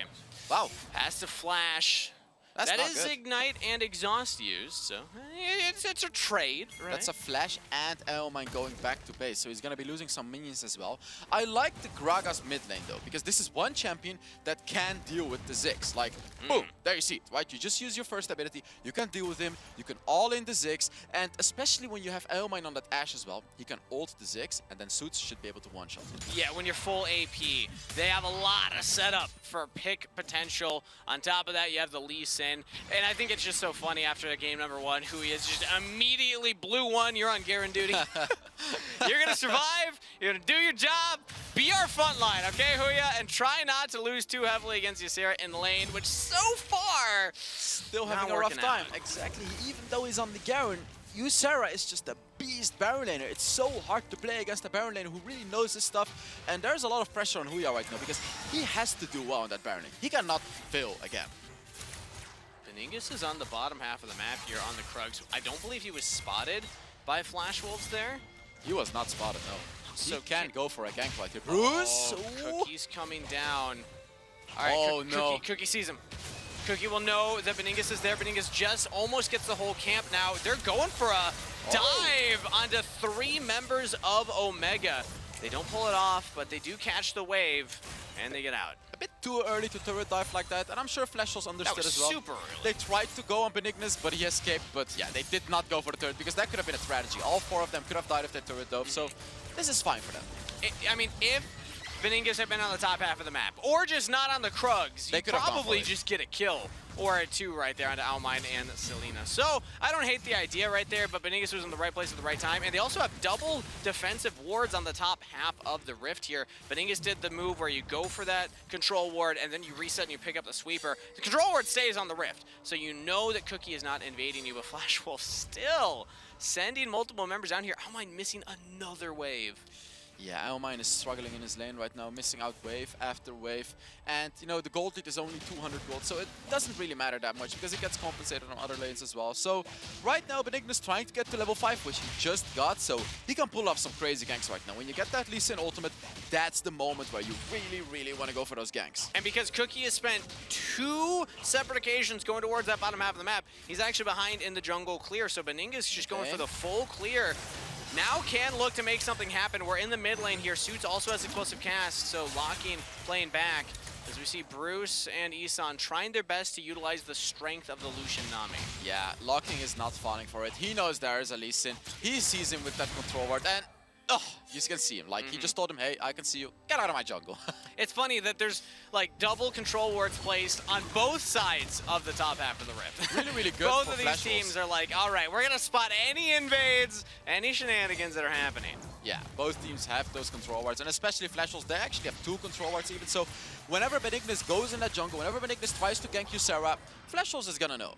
Wow. Has to flash. That's That not is good. Ignite and Exhaust used, so it's a trade, right? That's a flash and Elmine going back to base, so he's gonna be losing some minions as well. I like the Gragas mid lane though, because this is one champion that can deal with the Ziggs. Like, boom, there you see it, right? You just use your first ability, you can deal with him, you can all in the Ziggs, and especially when you have Elmine on that Ashe as well, he can ult the Ziggs, and then Suits should be able to one-shot him. Yeah, when you're full AP, they have a lot of setup for pick potential. On top of that, you have the Lee Sin. And I think it's just so funny after game number 1, who he is just immediately blue 1, you're on Garen duty. You're gonna survive, you're gonna do your job, be our front line, okay, Huya? And try not to lose too heavily against Ysera in lane, which so far, Still not having a rough working time. out. Exactly, even though he's on the Garen, Ysera is just a beast Baron laner. It's so hard to play against a Baron laner who really knows his stuff, and there's a lot of pressure on Huya right now because he has to do well on that Baron lane. He cannot fail again. Beningus is on the bottom half of the map here on the Krugs. I don't believe he was spotted by Flash Wolves there. He was not spotted, no. So He can go for a gank right here. Bruce! Ooh. Cookie's coming down. All right, Oh, no. Cookie sees him. Cookie will know that Beningus is there. Beningus just almost gets the whole camp now. They're going for a dive onto 3 members of Omegha. They don't pull it off, but they do catch the wave, and they get out. A bit too early to turret dive like that, and I'm sure Flashos understood was as well. super early. They tried to go on Benignus, but he escaped. But yeah, they did not go for the turret because that could have been a strategy. All 4 of them could have died if they turret dove, so this is fine for them. I mean, if Beningus had been on the top half of the map, or just not on the Krugs, They you could have gone for probably it. just get a kill. Or a 2 right there onto Almine and Selena. So, I don't hate the idea right there, but Beningus was in the right place at the right time. And they also have double defensive wards on the top half of the Rift here. Beningus did the move where you go for that control ward, and then you reset and you pick up the sweeper. The control ward stays on the Rift, so you know that Cookie is not invading you, but Flash Wolf still sending multiple members down here. Almine missing another wave. Yeah, Elmine is struggling in his lane right now, missing out wave after wave. And, you know, the gold lead is only 200 gold, so it doesn't really matter that much because it gets compensated on other lanes as well. So, right now, Benignus trying to get to level 5, which he just got, so he can pull off some crazy ganks right now. When you get that Lee Sin ultimate, that's the moment where you really, really want to go for those ganks. And because Cookie has spent 2 separate occasions going towards that bottom half of the map, he's actually behind in the jungle clear, so Beningus is just going for the full clear. Now can look to make something happen. We're in the mid lane here. Suits also has explosive cast, so locking, playing back. As we see Bruce and Isan trying their best to utilize the strength of the Lucian Nami. Yeah, locking is not falling for it. He knows there is a Lee Sin. He sees him with that control ward, and you can see him. Like, he just told him, hey, I can see you. Get out of my jungle. It's funny that there's like double control wards placed on both sides of the top half of the Rift. Really, really good Both for of these Flash Wolves. teams are like, all right, we're going to spot any invades, any shenanigans that are happening. Yeah, both teams have those control wards, and especially Flash Wolves, they actually have 2 control wards even. So whenever Benignus goes in that jungle, whenever Benignus tries to gank Ysera, Flash Wolves is gonna know.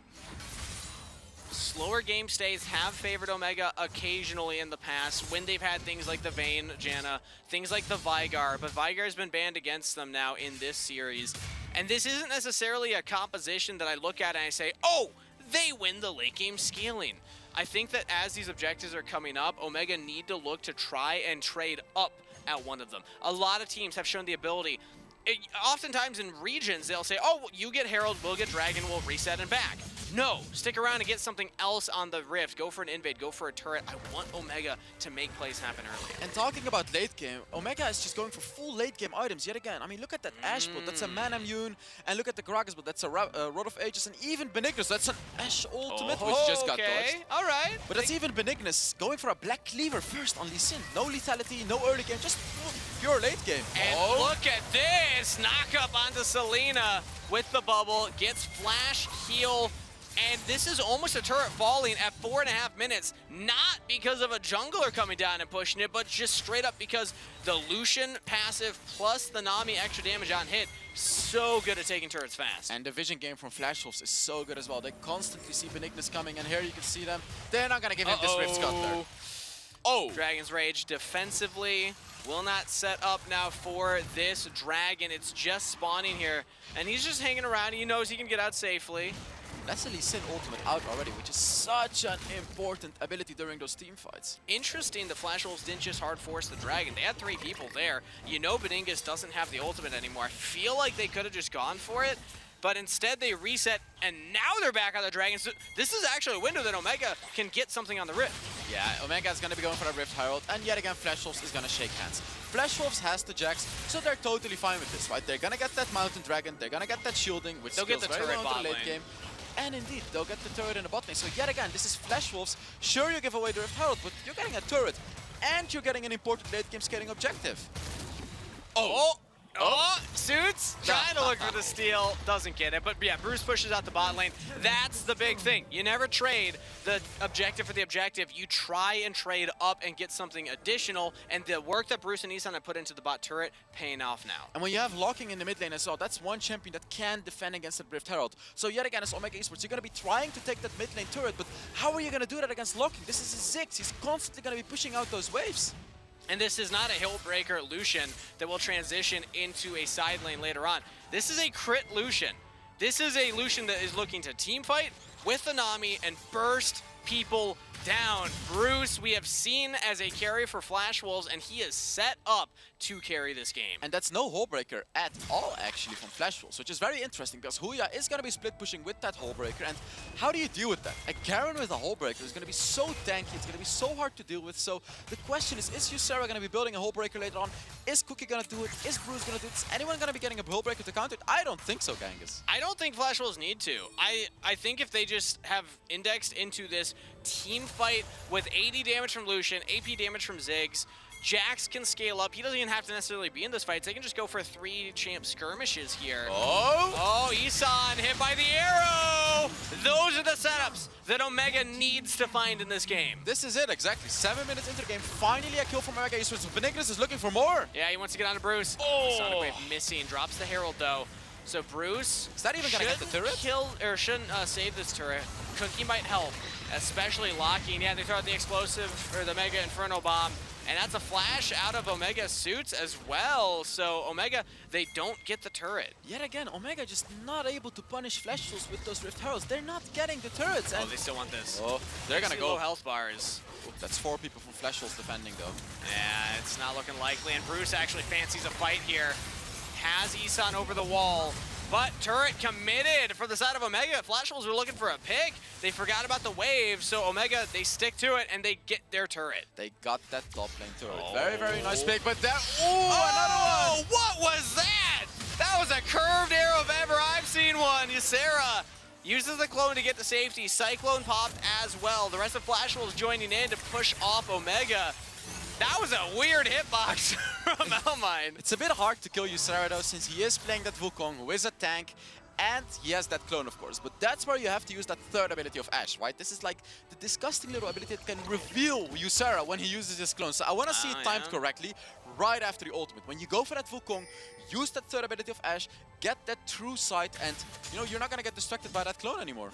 Slower game states have favored Omegha occasionally in the past when they've had things like the Vayne, Janna, things like the Veigar, but Veigar has been banned against them now in this series. And this isn't necessarily a composition that I look at and I say, oh, they win the late game scaling. I think that as these objectives are coming up, Omegha need to look to try and trade up at one of them. A lot of teams have shown the ability. Oftentimes in regions, they'll say, oh, you get Herald, we'll get Dragon, we'll reset and back. No, stick around and get something else on the Rift. Go for an invade, go for a turret. I want Omegha to make plays happen early. And talking about late game, Omegha is just going for full late game items yet again. I mean, look at that Ashe build, that's a Mana Immune, and look at the Gragas build, that's a Rod of Ages, and even Benignus, that's an Ashe ultimate, which just got dodged. All right. But that's even Benignus going for a Black Cleaver first on Lee Sin. No lethality, no early game, just pure late game. And look at this! Knock up onto Selena with the bubble, gets flash, heal, And this is almost a turret falling at 4.5 minutes, not because of a jungler coming down and pushing it, but just straight up because the Lucian passive plus the Nami extra damage on hit, so good at taking turrets fast. And the vision game from Flash Wolves is so good as well. They constantly see Benignus coming, and here you can see them. They're not gonna give him this Rift Scuttler. Oh! Dragon's Rage defensively will not set up now for this Dragon. It's just spawning here, and he's just hanging around. He knows he can get out safely. That's a Lee Sin ultimate out already, which is such an important ability during those team fights. Interesting, the Flash Wolves didn't just hard force the Dragon. They had 3 people there. You know Benignus doesn't have the ultimate anymore. I feel like they could have just gone for it, but instead they reset, and now they're back on the Dragon. So this is actually a window that Omegha can get something on the Rift. Yeah, Omegha is going to be going for a Rift Herald, and yet again Flash Wolves is going to shake hands. Flash Wolves has the Jax, so they're totally fine with this, right? They're going to get that Mountain Dragon, they're going to get that shielding, which They'll skills get the very turret well into the bot late lane. game. And indeed, they'll get the turret in the bot lane. So yet again, this is Flash Wolves. Sure, you give away the Rift Herald, but you're getting a turret, and you're getting an important late game scaling objective. Suits trying to look for the steal, doesn't get it, but yeah, Bruce pushes out the bot lane. That's the big thing. You never trade the objective for the objective. You try and trade up and get something additional, and the work that Bruce and Isan have put into the bot turret paying off now. And when you have locking in the mid lane as well, that's one champion that can defend against the Rift Herald. So yet again, as Omegha Esports, you're going to be trying to take that mid lane turret, but how are you going to do that against locking? This is a Ziggs. He's constantly going to be pushing out those waves. And this is not a Hillbreaker Lucian that will transition into a side lane later on. This is a crit Lucian. This is a Lucian that is looking to team fight with the Nami and burst people down. Bruce, we have seen as a carry for Flash Wolves, and he is set up to carry this game. And that's no hole breaker at all, actually, from Flash Wolves, which is very interesting because Huya is going to be split pushing with that hole breaker. And how do you deal with that? A Garen with a hole breaker is going to be so tanky, it's going to be so hard to deal with. So the question is Ysera going to be building a hole breaker later on? Is Cookie going to do it? Is Bruce going to do it? Is anyone going to be getting a hole breaker to counter it? I don't think so, Genghis. I don't think Flash Wolves need to. I think if they just have indexed into this team fight with 80 damage from Lucian, AP damage from Ziggs, Jax can scale up. He doesn't even have to necessarily be in this fight. They can just go for 3 champ skirmishes here. Oh, Isan hit by the arrow! Those are the setups that Omegha needs to find in this game. This is it, exactly. 7 minutes into the game, finally a kill from Omegha Esports. Benignus is looking for more. Yeah, he wants to get on to Bruce. Sonic Wave missing, drops the Herald though. So Bruce is that even gonna get the turret? Shouldn't save this turret. Cookie might help, especially locking. Yeah, they throw out the explosive or the Mega Inferno Bomb. And that's a flash out of Omegha Suits as well. So Omegha, they don't get the turret. Yet again, Omegha just not able to punish Flash Wolves with those Rift Heralds. They're not getting the turrets. And they still want this. They're gonna go low health bars. That's 4 people from Flash Wolves defending though. Yeah, it's not looking likely. And Bruce actually fancies a fight here. Has Isan over the wall. But turret committed for the side of Omegha. Flash Wolves are looking for a pick. They forgot about the wave, so Omegha, they stick to it and they get their turret. They got that top lane turret. Very, very nice pick, but that... Oh, another one! What was that? That was a curved arrow if ever I've seen one. Ysera uses the clone to get the safety. Cyclone popped as well. The rest of Flash Wolves joining in to push off Omegha. That was a weird hitbox from Elmine. It's a bit hard to kill Ysera though, since he is playing that Wukong, who is a tank, and he has that clone, of course. But that's where you have to use that third ability of Ashe, right? This is like the disgusting little ability that can reveal Ysera when he uses his clone. So I want to see it timed correctly right after the ultimate. When you go for that Wukong, use that third ability of Ashe, get that true sight, and you know, you're not going to get distracted by that clone anymore.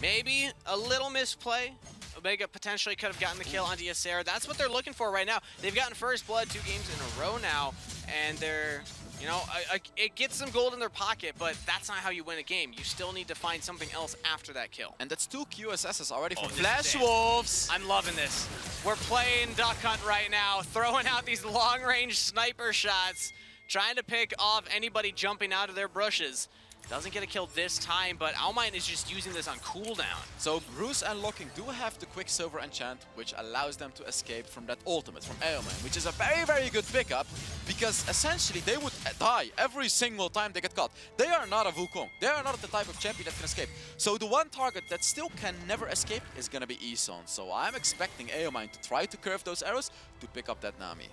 Maybe a little misplay. Omegha potentially could have gotten the kill onto Ysera. That's what they're looking for right now. They've gotten first blood 2 games in a row now, and they're, you know, it gets some gold in their pocket, but that's not how you win a game. You still need to find something else after that kill. And that's 2 QSSs already from Flash Wolves. I'm loving this. We're playing Duck Hunt right now, throwing out these long-range sniper shots, trying to pick off anybody jumping out of their bushes. Doesn't get a kill this time, but Almine is just using this on cooldown. So Bruce and Locking do have the Quicksilver enchant, which allows them to escape from that ultimate from Eoman, which is a very, very good pickup, because essentially they would die every single time they get caught. They are not a Wukong. They are not the type of champion that can escape. So the one target that still can never escape is going to be Isan. So I'm expecting Eoman to try to curve those arrows to pick up that Nami.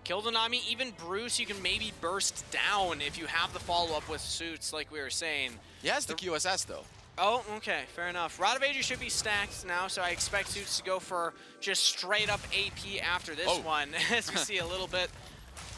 Kill the Nami, even Bruce, you can maybe burst down if you have the follow-up with Suits, like we were saying. He has the QSS, though. Oh, okay, fair enough. Rod of Ages should be stacked now, so I expect Suits to go for just straight up AP after this one, as we see a little bit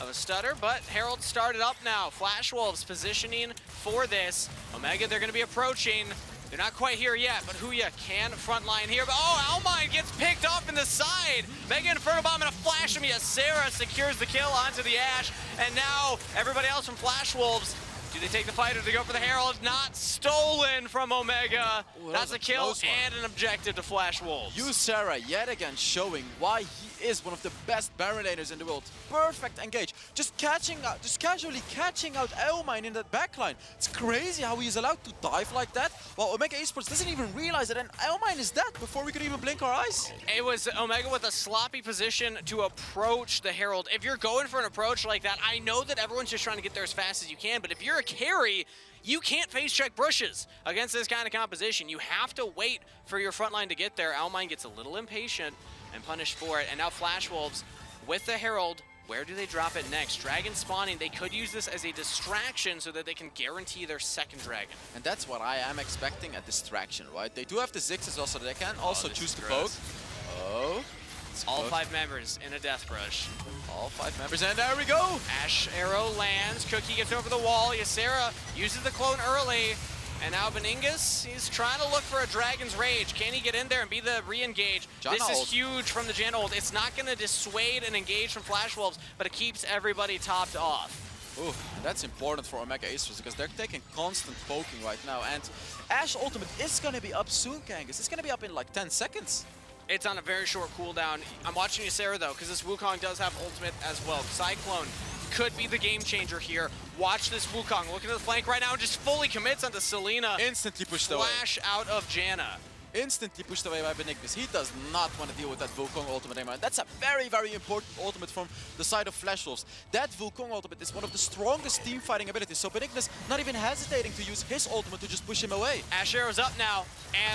of a stutter, but Herald started up now. Flash Wolves positioning for this. Omegha, they're going to be approaching. They're not quite here yet, but Huya can frontline here. But oh, Almine gets picked off in the side. Mega Inferno Bomb and a flash from Ysera secures the kill onto the Ashe. And now everybody else from Flash Wolves. Do they take the fight or do they go for the Herald? Not stolen from Omegha. Ooh, That's a kill close one. and an objective to Flash Wolves. Ysera yet again showing why he is one of the best Baronators in the world. Perfect engage. Just casually catching out Elmine in that backline. It's crazy how he is allowed to dive like that, while Omegha Esports doesn't even realize it, and Elmine is dead before we could even blink our eyes. It was Omegha with a sloppy position to approach the Herald. If you're going for an approach like that, I know that everyone's just trying to get there as fast as you can, but if you're a carry, you can't face check bushes against this kind of composition. You have to wait for your front line to get there. Almine gets a little impatient and punished for it. And now Flash Wolves with the Herald. Where do they drop it next? Dragon spawning. They could use this as a distraction so that they can guarantee their second dragon. And that's what I am expecting, a distraction, right? They do have the Ziggs as well, so they can also this choose is to gross. poke. Oh. All 5 members in a death brush. All 5 members, and there we go! Ashe arrow lands, Cookie gets over the wall, Ysera uses the clone early, and now Beningus, he's trying to look for a Dragon's Rage. Can he get in there and be the re-engage? This is huge from the Janna ult. It's not going to dissuade an engage from Flash Wolves, but it keeps everybody topped off. Ooh, that's important for Omegha Esports because they're taking constant poking right now, and Ashe ultimate is going to be up soon, Kangas. It's going to be up in like 10 seconds. It's on a very short cooldown. I'm watching Ysera though, because this Wukong does have ultimate as well. Cyclone could be the game changer here. Watch this Wukong. Look at the flank right now, just fully commits onto Selena. Instantly pushed away. Flash out of Janna. Instantly pushed away by Beningus. He does not want to deal with that Wukong ultimate anymore. That's a very, very important ultimate from the side of Flash Wolves. That Wukong ultimate is one of the strongest team fighting abilities, so Beningus not even hesitating to use his ultimate to just push him away. Ashe arrow's up now,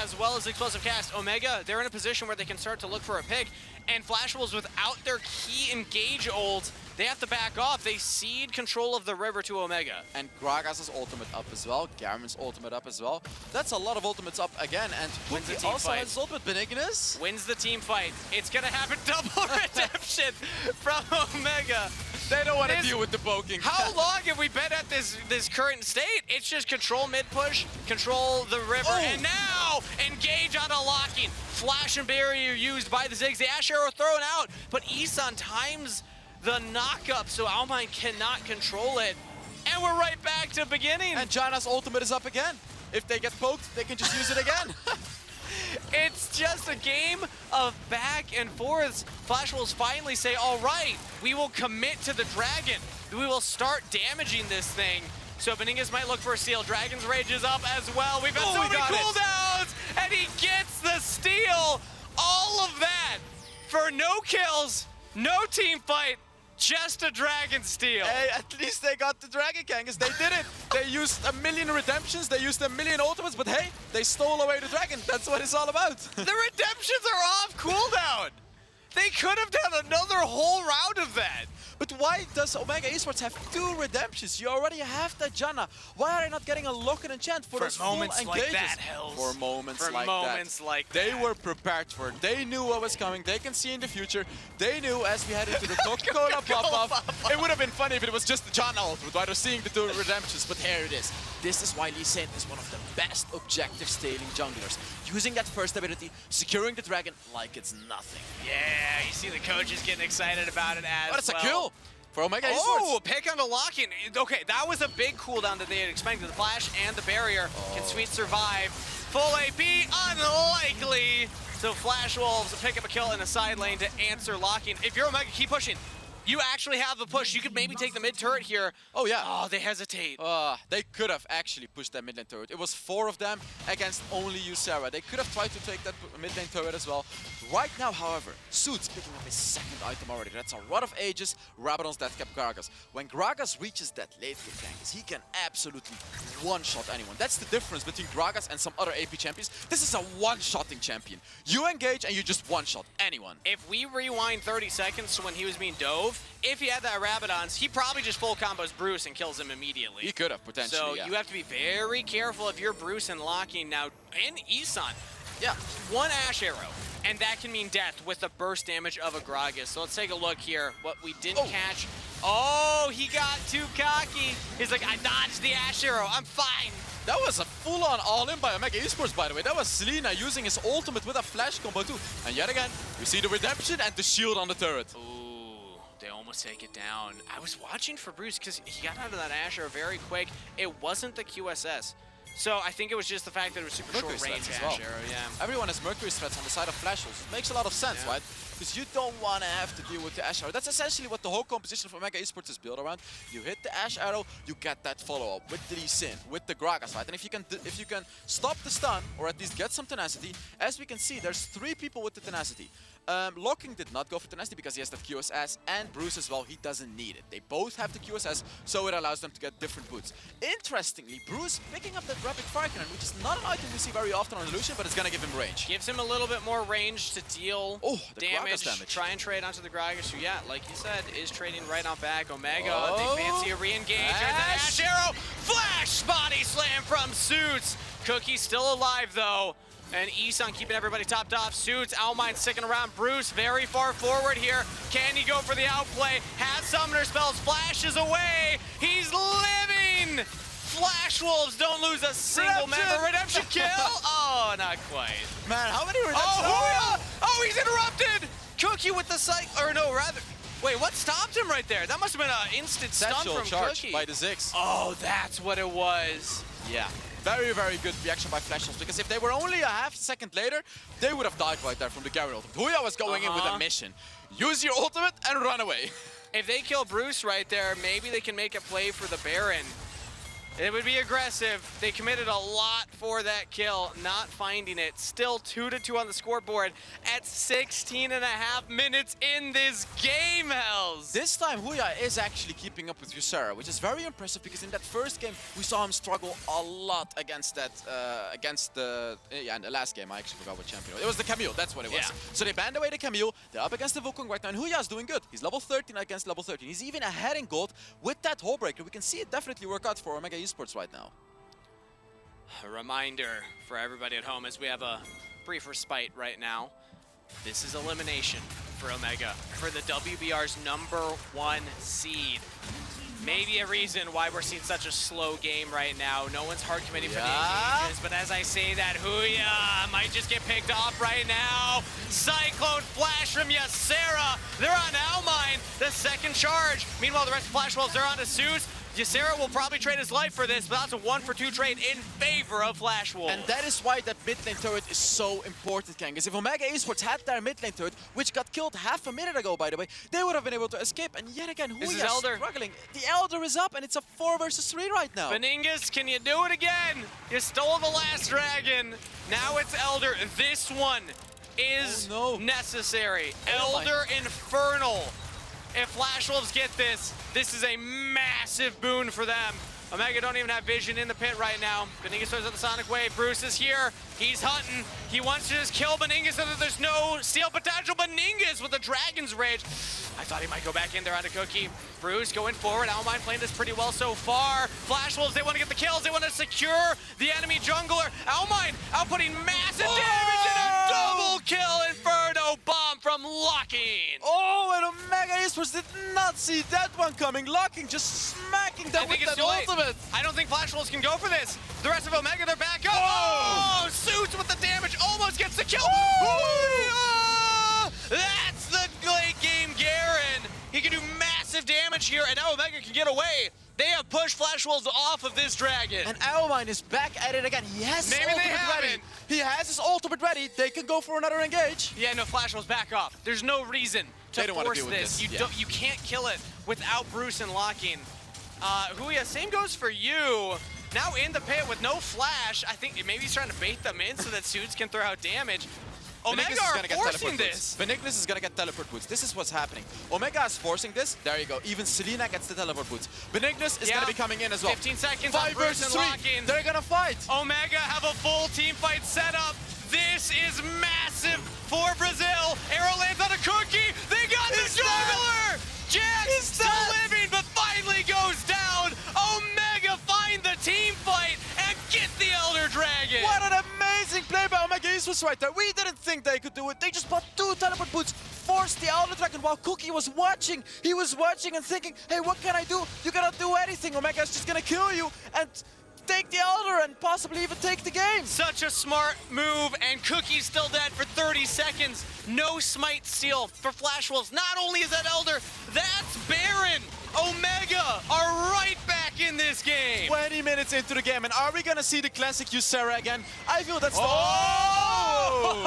as well as explosive cast. Omegha, they're in a position where they can start to look for a pick, and Flash Wolves without their key engage ult, they have to back off. They cede control of the river to Omegha. And Gragas' ultimate up as well. Garen's ultimate up as well. That's a lot of ultimates up again. And Wins the he team also fight. has his ultimate. Beningus. Wins the team fight. It's gonna happen. Double redemption from Omegha. They don't want to deal with the poking. How long have we been at this current state? It's just control mid push, control the river, and now engage on a locking. Flash and barrier used by the Ziggs. The Ashe arrow thrown out, but Isan times the knock-up, so Almine cannot control it. And we're right back to beginning. And Janna's ultimate is up again. If they get poked, they can just use it again. It's just a game of back and forths. Flash Wolves finally say, all right, we will commit to the dragon. We will start damaging this thing. So Beningus might look for a steal. Dragon's Rage is up as well. We've got so many cooldowns, and he gets the steal. All of that for no kills, no team fight, just a dragon steal. Hey, at least they got the Dragon Kangas. They did it. They used a million redemptions. They used a million ultimates. But hey, they stole away the dragon. That's what it's all about. The redemptions are off cooldown. They could have done another whole round of that. But why does Omegha Esports have 2 redemptions? You already have that Janna. Why are they not getting a lock and enchant for those full engages? like that, Hells. For moments like that. They They were prepared for it. They knew what was coming. They can see in the future. They knew as we head into the Coca-Cola pop-off. It would have been funny if it was just the Janna ultimate, right? Or seeing the 2 redemptions, but here it is. This is why Lee Sin is one of the best objective stealing junglers. Using that first ability, securing the dragon like it's nothing. Yeah, you see the coaches getting excited about it as But it's well. a kill for Omegha Esports. Oh, pick on the lock-in. Okay, that was a big cooldown that they had expected. The flash and the barrier. Can Sweet survive? Full AP, unlikely. So Flash Wolves pick up a kill in the side lane to answer lock-in. If you're Omegha, keep pushing. You actually have the push. You could maybe take the mid turret here. Oh, yeah. Oh, they hesitate. They could have actually pushed that mid lane turret. It was 4 of them against only Ysera. They could have tried to take that mid lane turret as well. Right now, however, Suits picking up his 2nd item already. That's a Rod of Ages, Rabadon's Deathcap Gragas. When Gragas reaches that late game Kangas, he can absolutely one-shot anyone. That's the difference between Gragas and some other AP champions. This is a one-shotting champion. You engage and you just one-shot anyone. If we rewind 30 seconds to when he was being dove, move, if he had that Rabadons, he probably just full combos Bruce and kills him immediately. He could have, potentially, So yeah. you have to be very careful if you're Bruce and locking now. And Isan, Yeah. one Ash Arrow, and that can mean death with the burst damage of a Gragas. So let's take a look here. What we didn't catch. Oh, he got too cocky. He's like, I dodged the Ash Arrow. I'm fine. That was a full-on all-in by Omegha Esports, by the way. That was Selena using his ultimate with a flash combo too. And yet again, we see the redemption and the shield on the turret. Ooh, they almost take it down. I was watching for Bruce because he got out of that Ash Arrow very quick. It wasn't the QSS. So I think it was just the fact that it was super Mercury short range threats as Ash well. Arrow, yeah. Everyone has Mercury threats on the side of Flashholes. Makes a lot of sense, Yeah. right? Because you don't want to have to deal with the Ash Arrow. That's essentially what the whole composition of Omegha Esports is built around. You hit the Ash Arrow, you get that follow-up with the Lee Sin, with the Gragas, right? And if you can stop the stun, or at least get some tenacity, as we can see, there's 3 people with the tenacity. Locking did not go for tenacity because he has that QSS, and Bruce as well, he doesn't need it. They both have the QSS, so it allows them to get different boots. Interestingly, Bruce picking up that rapid fire cannon, which is not an item we see very often on Illusion, but it's gonna give him range. Gives him a little bit more range to deal the damage. Gragas damage. Try and trade onto the Gragas, who, yeah, like you said, is trading right on back. Omegha, Oh. they fancy a re-engage. Here's the Ash Arrow! Flash body slam from Suits! Cookie's still alive, though. And Isan keeping everybody topped off. Suits, Almine sticking around. Bruce very far forward here. Can he go for the outplay? Has summoner spells, flashes away. He's living! Flash Wolves don't lose a single member. Redemption kill? Oh, not quite. Man, how many redemptions? Oh, he's interrupted! Cookie with the psych, or no, rather. Wait, what stopped him right there? That must have been an instant stun Satchel from charge Cookie. by the Ziggs. Oh, that's what it was. Yeah. Very, very good reaction by Flashholes, because if they were only a half second later, they would have died right there from the Gary ultimate. Huya was going in with a mission. Use your ultimate and run away. If they kill Bruce right there, maybe they can make a play for the Baron. It would be aggressive. They committed a lot for that kill, not finding it. Still 2-2 on the scoreboard at 16.5 minutes in this game, Hells. This time, Huya is actually keeping up with Ysera, which is very impressive because in that first game, we saw him struggle a lot against that, in the last game, I actually forgot what champion. It was the Camille, that's what it was. Yeah. So they banned away the Camille, they're up against the Wukong right now, and Huya is doing good. He's level 13 against level 13. He's even ahead in gold with that Hull Breaker. We can see it definitely work out for Omegha Esports right now. A reminder for everybody at home as we have a brief respite right now. This is elimination for Omegha for the WBR's #1 seed. Maybe a reason why we're seeing such a slow game right now. No one's hard committing for the engages, but as I say that, Huya might just get picked off right now. Cyclone Flash from Ysera. They're on Almine, the second charge. Meanwhile, the rest of Flash Wolves, they're on to Zeus. Ysera will probably trade his life for this, but that's a 1-for-2 trade in favor of Flash Wolves. And that is why that mid lane turret is so important, Kang. Because if Omegha Esports had their mid lane turret, which got killed half a minute ago, by the way, they would have been able to escape. And yet again, This is Huya Elder. struggling. The Elder is up, and it's a 4 versus 3 right now. Beningus, can you do it again? You stole the last dragon. Now it's Elder. This one is necessary. Oh Elder Infernal. If Flash Wolves get this, this is a massive boon for them. Omegha don't even have vision in the pit right now. Beningus throws out the Sonic Wave. Bruce is here. He's hunting. He wants to just kill Beningus so that there's no steal potential. Beningus with the Dragon's Rage. I thought he might go back in there on a Cookie. Bruce going forward. Almine playing this pretty well so far. Flash Wolves, they want to get the kills. They want to secure the enemy jungler. Almine outputting massive damage and a double kill. Inferno bomb from Locking. Oh, and Omegha Esports did not see that one coming. Locking just smacking them with that ultimate. I don't think Flash Wolves can go for this. The rest of Omegha, they're back up. Oh, Suits with the damage, almost gets the kill. That's the late game Garen. He can do massive damage here, and now Omegha can get away. They have pushed Flash Wolves off of this dragon. And Almine is back at it again. He has his Maybe they ultimate ready. haven't. He has his ultimate ready. They can go for another engage. Yeah, no, Flash Wolves back up. There's no reason They to don't wanna force deal with this. this. You can't kill it without Bruce and Locking. Huya, same goes for you. Now in the pit with no flash, I think maybe he's trying to bait them in so that Suits can throw out damage. Beningus is Omegha gonna are get forcing teleport this. boots. Beningus is gonna get teleport boots. This is what's happening. Omegha is forcing this. There you go. Even Selena gets the teleport boots. Beningus is gonna be coming in as well. 15 seconds 5 on Bruce versus and 3. Locking. They're gonna fight. Omegha have a full team fight set up. This is massive for Brazil. Arrow lands on a Cookie. They got the juggler. Jam this was right there. We didn't think they could do it. They just bought 2 teleport boots, forced the Elder Dragon while Cookie was watching. He was watching and thinking, hey, what can I do? You cannot do anything. Omega is just gonna kill you and take the Elder and possibly even take the game. Such a smart move, and Cookie's still dead for 30 seconds. No smite steal for Flash Wolves. Not only is that Elder, that's Baron. Omega are right back in this game. 20 minutes into the game, and are we gonna see the classic Ysera again? I feel that's the... Oh!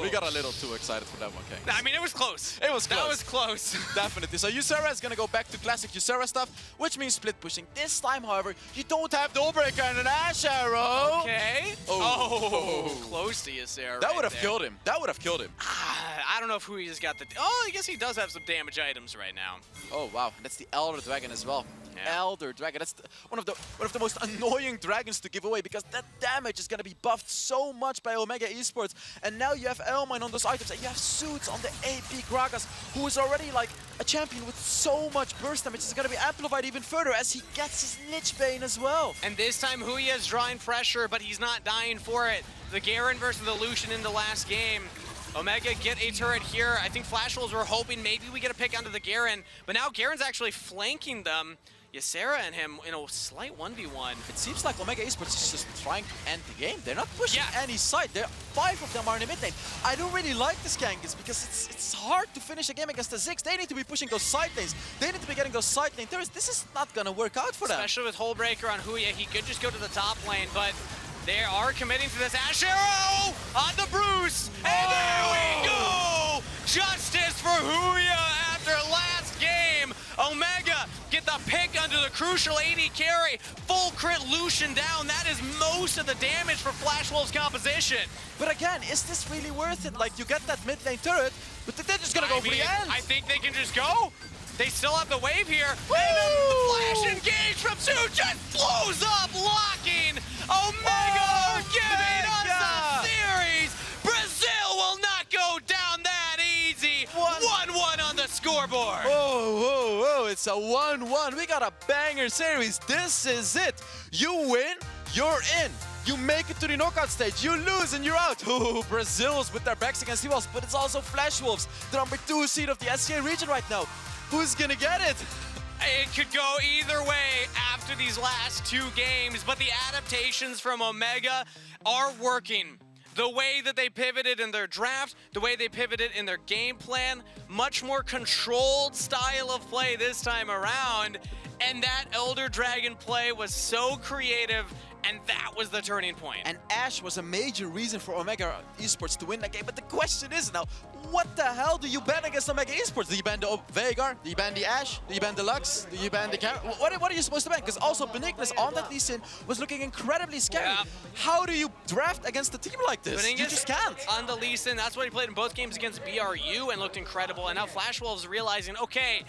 We got a little too excited for that one, King. I mean, it was close. It was close. That was close. Definitely. So Ysera is gonna go back to classic Ysera stuff, which means split pushing. This time, however, you don't have Breaker and an Ash Arrow. Okay. Oh. Close to Ysera. That would have killed him. That would have killed him. I don't know if Hui's got the... Oh, I guess he does have some damage items right now. Oh wow, that's the Elder Dragon as well. Yeah. Elder Dragon. That's one of the most annoying dragons to give away because that damage is gonna be buffed so much by Omegha Esports. And now you have Elmine on those items, and you have Suits on the AP Gragas, who is already like a champion with so much burst damage. It's gonna be amplified even further as he gets his Lich Bane as well. And this time Hui is drawing pressure, but he's not dying for it. The Garen versus the Lucian in the last game. Omega get a turret here. I think Flash Wolves were hoping maybe we get a pick onto the Garen, but now Garen's actually flanking them. Ysera and him in a slight 1v1. It seems like Omegha Esports is just trying to end the game. They're not pushing Yeah. any side. 5 of them are in the mid lane. I don't really like this Kangas because it's hard to finish a game against the Ziggs. They need to be pushing those side lanes. They need to be getting those side lane turrets. This is not gonna work out for them. Especially with Hullbreaker on Huya, he could just go to the top lane, but they are committing to this Ash Arrow on the Bruce. And there we go! Justice for Huya after last game. Omega get the pick under the crucial 80 carry. Full crit Lucian down. That is most of the damage for Flash Wolves composition. But again, is this really worth it? Like, you get that mid lane turret, but they're just gonna go for the end. I think they can just go. They still have the wave here. And then the flash engage from Sue just blows up, locking. Omega are giving us a series. Brazil will not go down that easy. 1-1 on the scoreboard. Oh, it's a 1-1. We got a banger series. This is it. You win, you're in. You make it to the knockout stage, you lose and you're out. Oh, Brazil's with their backs against the walls, but it's also Flash Wolves, the number 2 seed of the SCA region right now. Who's gonna get it? It could go either way after these last 2 games, but the adaptations from Omega are working. The way that they pivoted in their draft, the way they pivoted in their game plan, much more controlled style of play this time around. And that Elder Dragon play was so creative, and that was the turning point. And Ashe was a major reason for Omegha Esports to win that game. But the question is now, what the hell do you ban against Omegha Esports? Do you ban the Veigar? Do you ban the Ashe? Do you ban the Lux? Do you ban the Karen? What are you supposed to ban? Because also Benignis on that Lee Sin was looking incredibly scary. Yeah. How do you draft against a team like this? You just can't. On the Lee Sin, that's what he played in both games against BRU and looked incredible. And now Flash Wolves realizing, okay,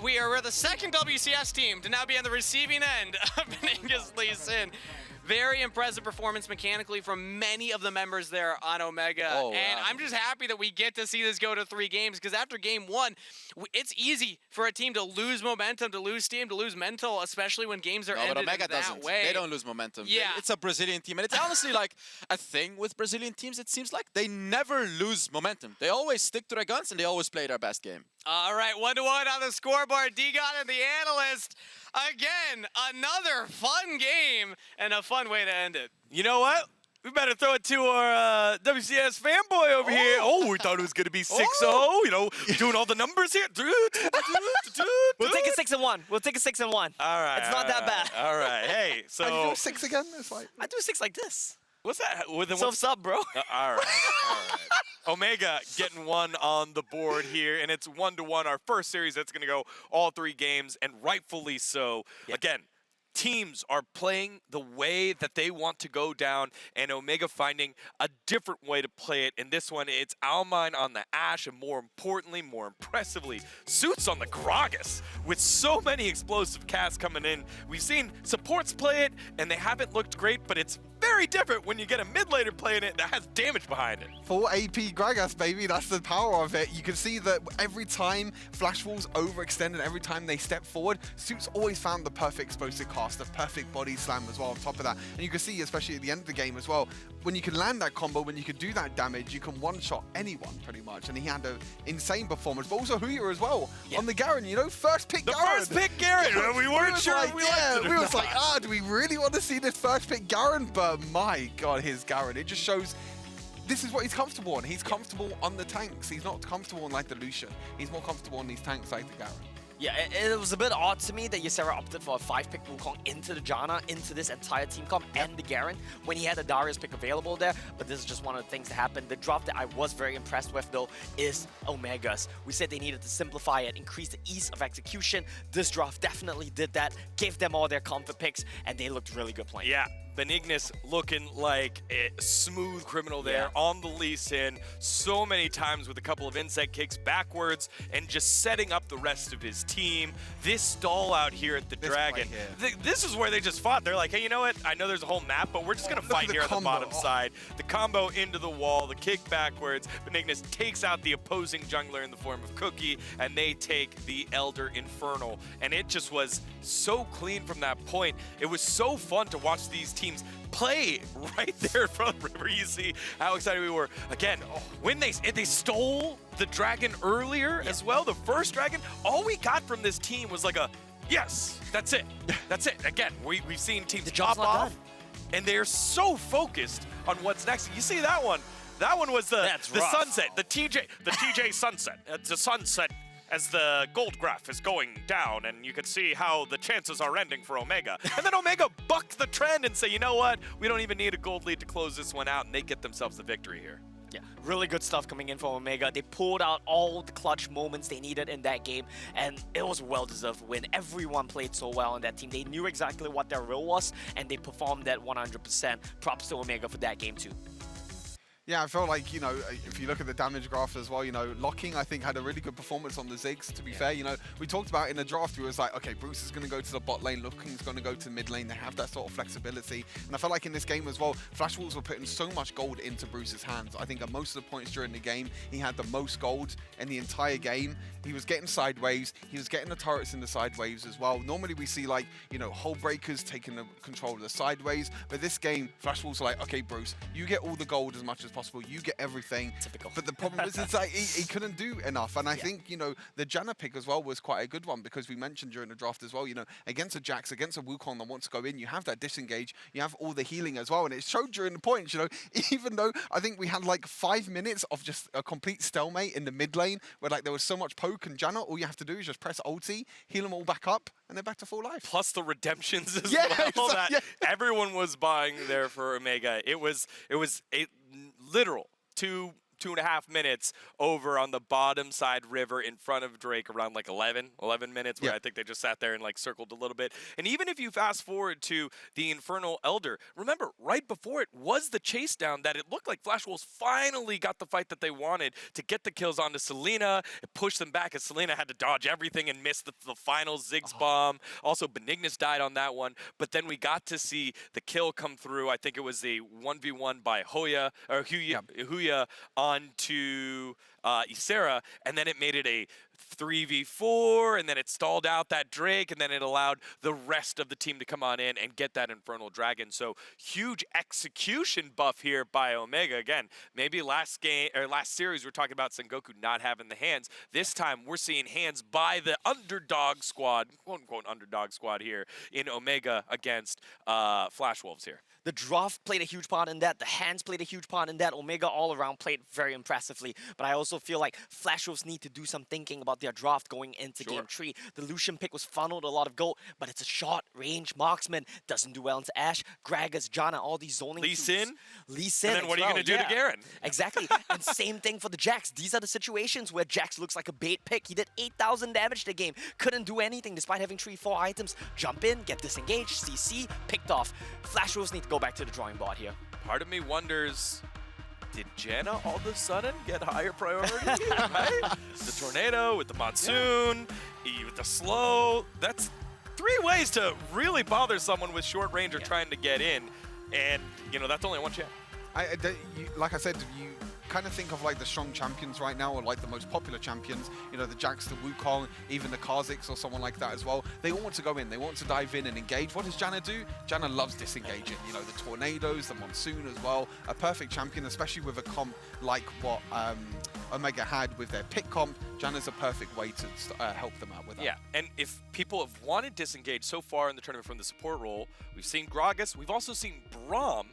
we're the second WCS team to now be on the receiving end of Benignis Lee Sin. Very impressive performance mechanically from many of the members there on Omega. Oh, and wow. I'm just happy that we get to see this go to 3 games, because after game 1, it's easy for a team to lose momentum, to lose steam, to lose mental, especially when games are No, but ended Omega that doesn't. way. They don't lose momentum. Yeah. It's a Brazilian team. And it's honestly like a thing with Brazilian teams. It seems like they never lose momentum. They always stick to their guns and they always play their best game. All right, 1-1 on the scoreboard. D-Gon and the analyst. Again, another fun game and a fun way to end it. You know what? We better throw it to our WCS fanboy over here. Oh, we thought it was going to be 6-0. You know, doing all the numbers here. We'll take a 6-1. We'll take a 6-1. All right. It's not that bad. All right. Hey, And you so do 6 again? It's like... I do 6 like this. what's that? So what's up, bro? All right. All right. Omega getting 1 on the board here, and it's 1-1. Our first series that's going to go all 3 games, and rightfully so. Yeah. Again, teams are playing the way that they want to go down, and Omega finding a different way to play it. In this one, it's Almine on the Ashe, and more importantly, more impressively, Suits on the Gragas, with so many explosive casts coming in. We've seen supports play it, and they haven't looked great, but it's very different when you get a mid laner playing it that has damage behind it. Full AP Gragas, baby. That's the power of it. You can see that every time Flash Wolves overextend and every time they step forward, Suits always found the perfect explosive cast, the perfect body slam as well on top of that. And you can see, especially at the end of the game as well, when you can land that combo, when you can do that damage, you can one-shot anyone pretty much. And he had an insane performance, but also Huya as well on the Garen, you know, first pick Garen. First pick Garen. We weren't sure like, if we liked it or we was not. like, do we really want to see this first pick Garen? But my God, his Garen, it just shows this is what he's comfortable on. He's comfortable on the tanks. He's not comfortable on like the Lucian. He's more comfortable on these tanks like the Garen. Yeah, it was a bit odd to me that Ysera opted for a 5-pick Wukong into the Janna, into this entire team comp and the Garen when he had a Darius pick available there, but this is just one of the things that happened. The draft that I was very impressed with though is Omegha's. We said they needed to simplify it, increase the ease of execution. This draft definitely did that, gave them all their comfort picks, and they looked really good playing. Yeah, Benignis looking like a smooth criminal there on the Lee Sin so many times with a couple of insect kicks backwards and just setting up the rest of his team. This stall out here at the Dragon, this is where they just fought. They're like, hey, you know what? I know there's a whole map, but we're just going to fight here at the bottom side. The combo into the wall, the kick backwards. Benignis takes out the opposing jungler in the form of Cookie, and they take the Elder Infernal. And it just was so clean from that point. It was so fun to watch these teams play right there in front of the river. You see how excited we were. Again, when they stole the dragon earlier as well, the first dragon, all we got from this team was like a, yes, that's it. That's it. Again, we've seen teams drop off, and they're so focused on what's next. You see that one? That one was the sunset, the TJ sunset. It's a sunset as the gold graph is going down, and you can see how the chances are ending for Omegha. And then Omegha bucked the trend and say, you know what? We don't even need a gold lead to close this one out, and they get themselves the victory here. Yeah, really good stuff coming in from Omegha. They pulled out all the clutch moments they needed in that game, and it was a well-deserved win. Everyone played so well on that team. They knew exactly what their role was, and they performed that 100%. Props to Omegha for that game too. Yeah, I felt like, you know, if you look at the damage graph as well, you know, Locking, I think, had a really good performance on the Ziggs, to be fair. You know, we talked about in the draft, we was like, okay, Bruce is going to go to the bot lane, Locking's going to go to the mid lane. They have that sort of flexibility. And I felt like in this game as well, Flash Wolves were putting so much gold into Bruce's hands. I think at most of the points during the game, he had the most gold in the entire game. He was getting sideways. He was getting the turrets in the sideways as well. Normally we see like, you know, Hull Breakers taking the control of the sideways. But this game, Flash Wolves were like, okay, Bruce, you get all the gold as much as possible. You get everything. Typical. But the problem is, it's like he couldn't do enough. And I think, you know, the Janna pick as well was quite a good one because we mentioned during the draft as well, you know, against a Jax, against a Wukong that wants to go in, you have that disengage, you have all the healing as well. And it showed during the points, you know, even though I think we had like 5 minutes of just a complete stalemate in the mid lane where like there was so much poke and Janna, all you have to do is just press ulti, heal them all back up, and they're back to full life. Plus the redemptions as exactly, well that everyone was buying there for Omegha. It was a literal 2.5 minutes over on the bottom side river in front of Drake around like 11 minutes where I think they just sat there and like circled a little bit. And even if you fast forward to the Infernal Elder, remember right before it was the chase down that it looked like Flash Wolves finally got the fight that they wanted to get the kills onto Selena. It pushed them back as Selena had to dodge everything and miss the final Ziggs bomb. Also Benignis died on that one, but then we got to see the kill come through. I think it was a 1v1 by Huya onto Ysera, and then it made it a 3v4, and then it stalled out that Drake, and then it allowed the rest of the team to come on in and get that Infernal Dragon. So huge execution buff here by Omegha. Again, maybe last series we're talking about Sengoku not having the hands. This time we're seeing hands by the underdog squad, quote unquote underdog squad here in Omegha against Flash Wolves here. The draft played a huge part in that. The hands played a huge part in that. Omegha all around played very impressively. But I also feel like Flash Wolves need to do some thinking about their draft going into Game 3. The Lucian pick was funneled a lot of gold, but it's a short-range marksman. Doesn't do well into Ashe, Gragas, Janna, all these zoning Lee Sin? Lee Sin. And then what are you going to do to Garen? Exactly. And same thing for the Jax. These are the situations where Jax looks like a bait pick. He did 8,000 damage the game. Couldn't do anything despite having 3-4 items. Jump in, get disengaged, CC, picked off. Flash Wolves need to go back to the drawing board here. Part of me wonders, did Janna all of a sudden get higher priority? Right? The tornado with the monsoon, with the slow. That's 3 ways to really bother someone with short range or trying to get in. and that's only one champ. Like I said, you kind of think of like the strong champions right now, or like the most popular champions, the Jax, the Wukong, even the Kha'Zix or someone like that as well. They all want to go in, they want to dive in and engage. What does Janna do? Janna loves disengaging, the tornadoes, the monsoon as well. A perfect champion, especially with a comp like what Omegha had with their pick comp. Janna's a perfect way to help them out with that. Yeah, and if people have wanted disengage so far in the tournament from the support role, we've seen Gragas, we've also seen Braum,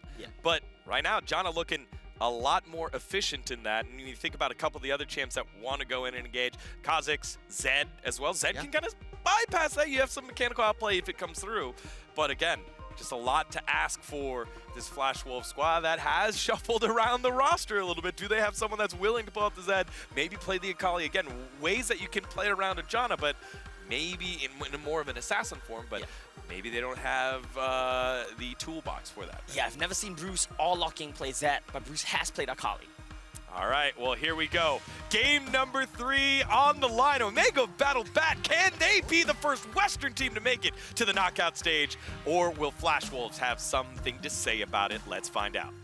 but right now Janna looking a lot more efficient in that. And when you think about a couple of the other champs that want to go in and engage, Kha'Zix, Zed as well. Zed can kind of bypass that. You have some mechanical outplay if it comes through. But again, just a lot to ask for this Flash Wolf squad that has shuffled around the roster a little bit. Do they have someone that's willing to pull out the Zed, maybe play the Akali? Again, ways that you can play around a Janna, but maybe in more of an assassin form, but maybe they don't have the toolbox for that. Yeah, I've never seen Bruce all locking play Zed, but Bruce has played Akali. All right, well, here we go. Game number 3 on the line. Omegha battle Bat. Can they be the first Western team to make it to the knockout stage? Or will Flash Wolves have something to say about it? Let's find out.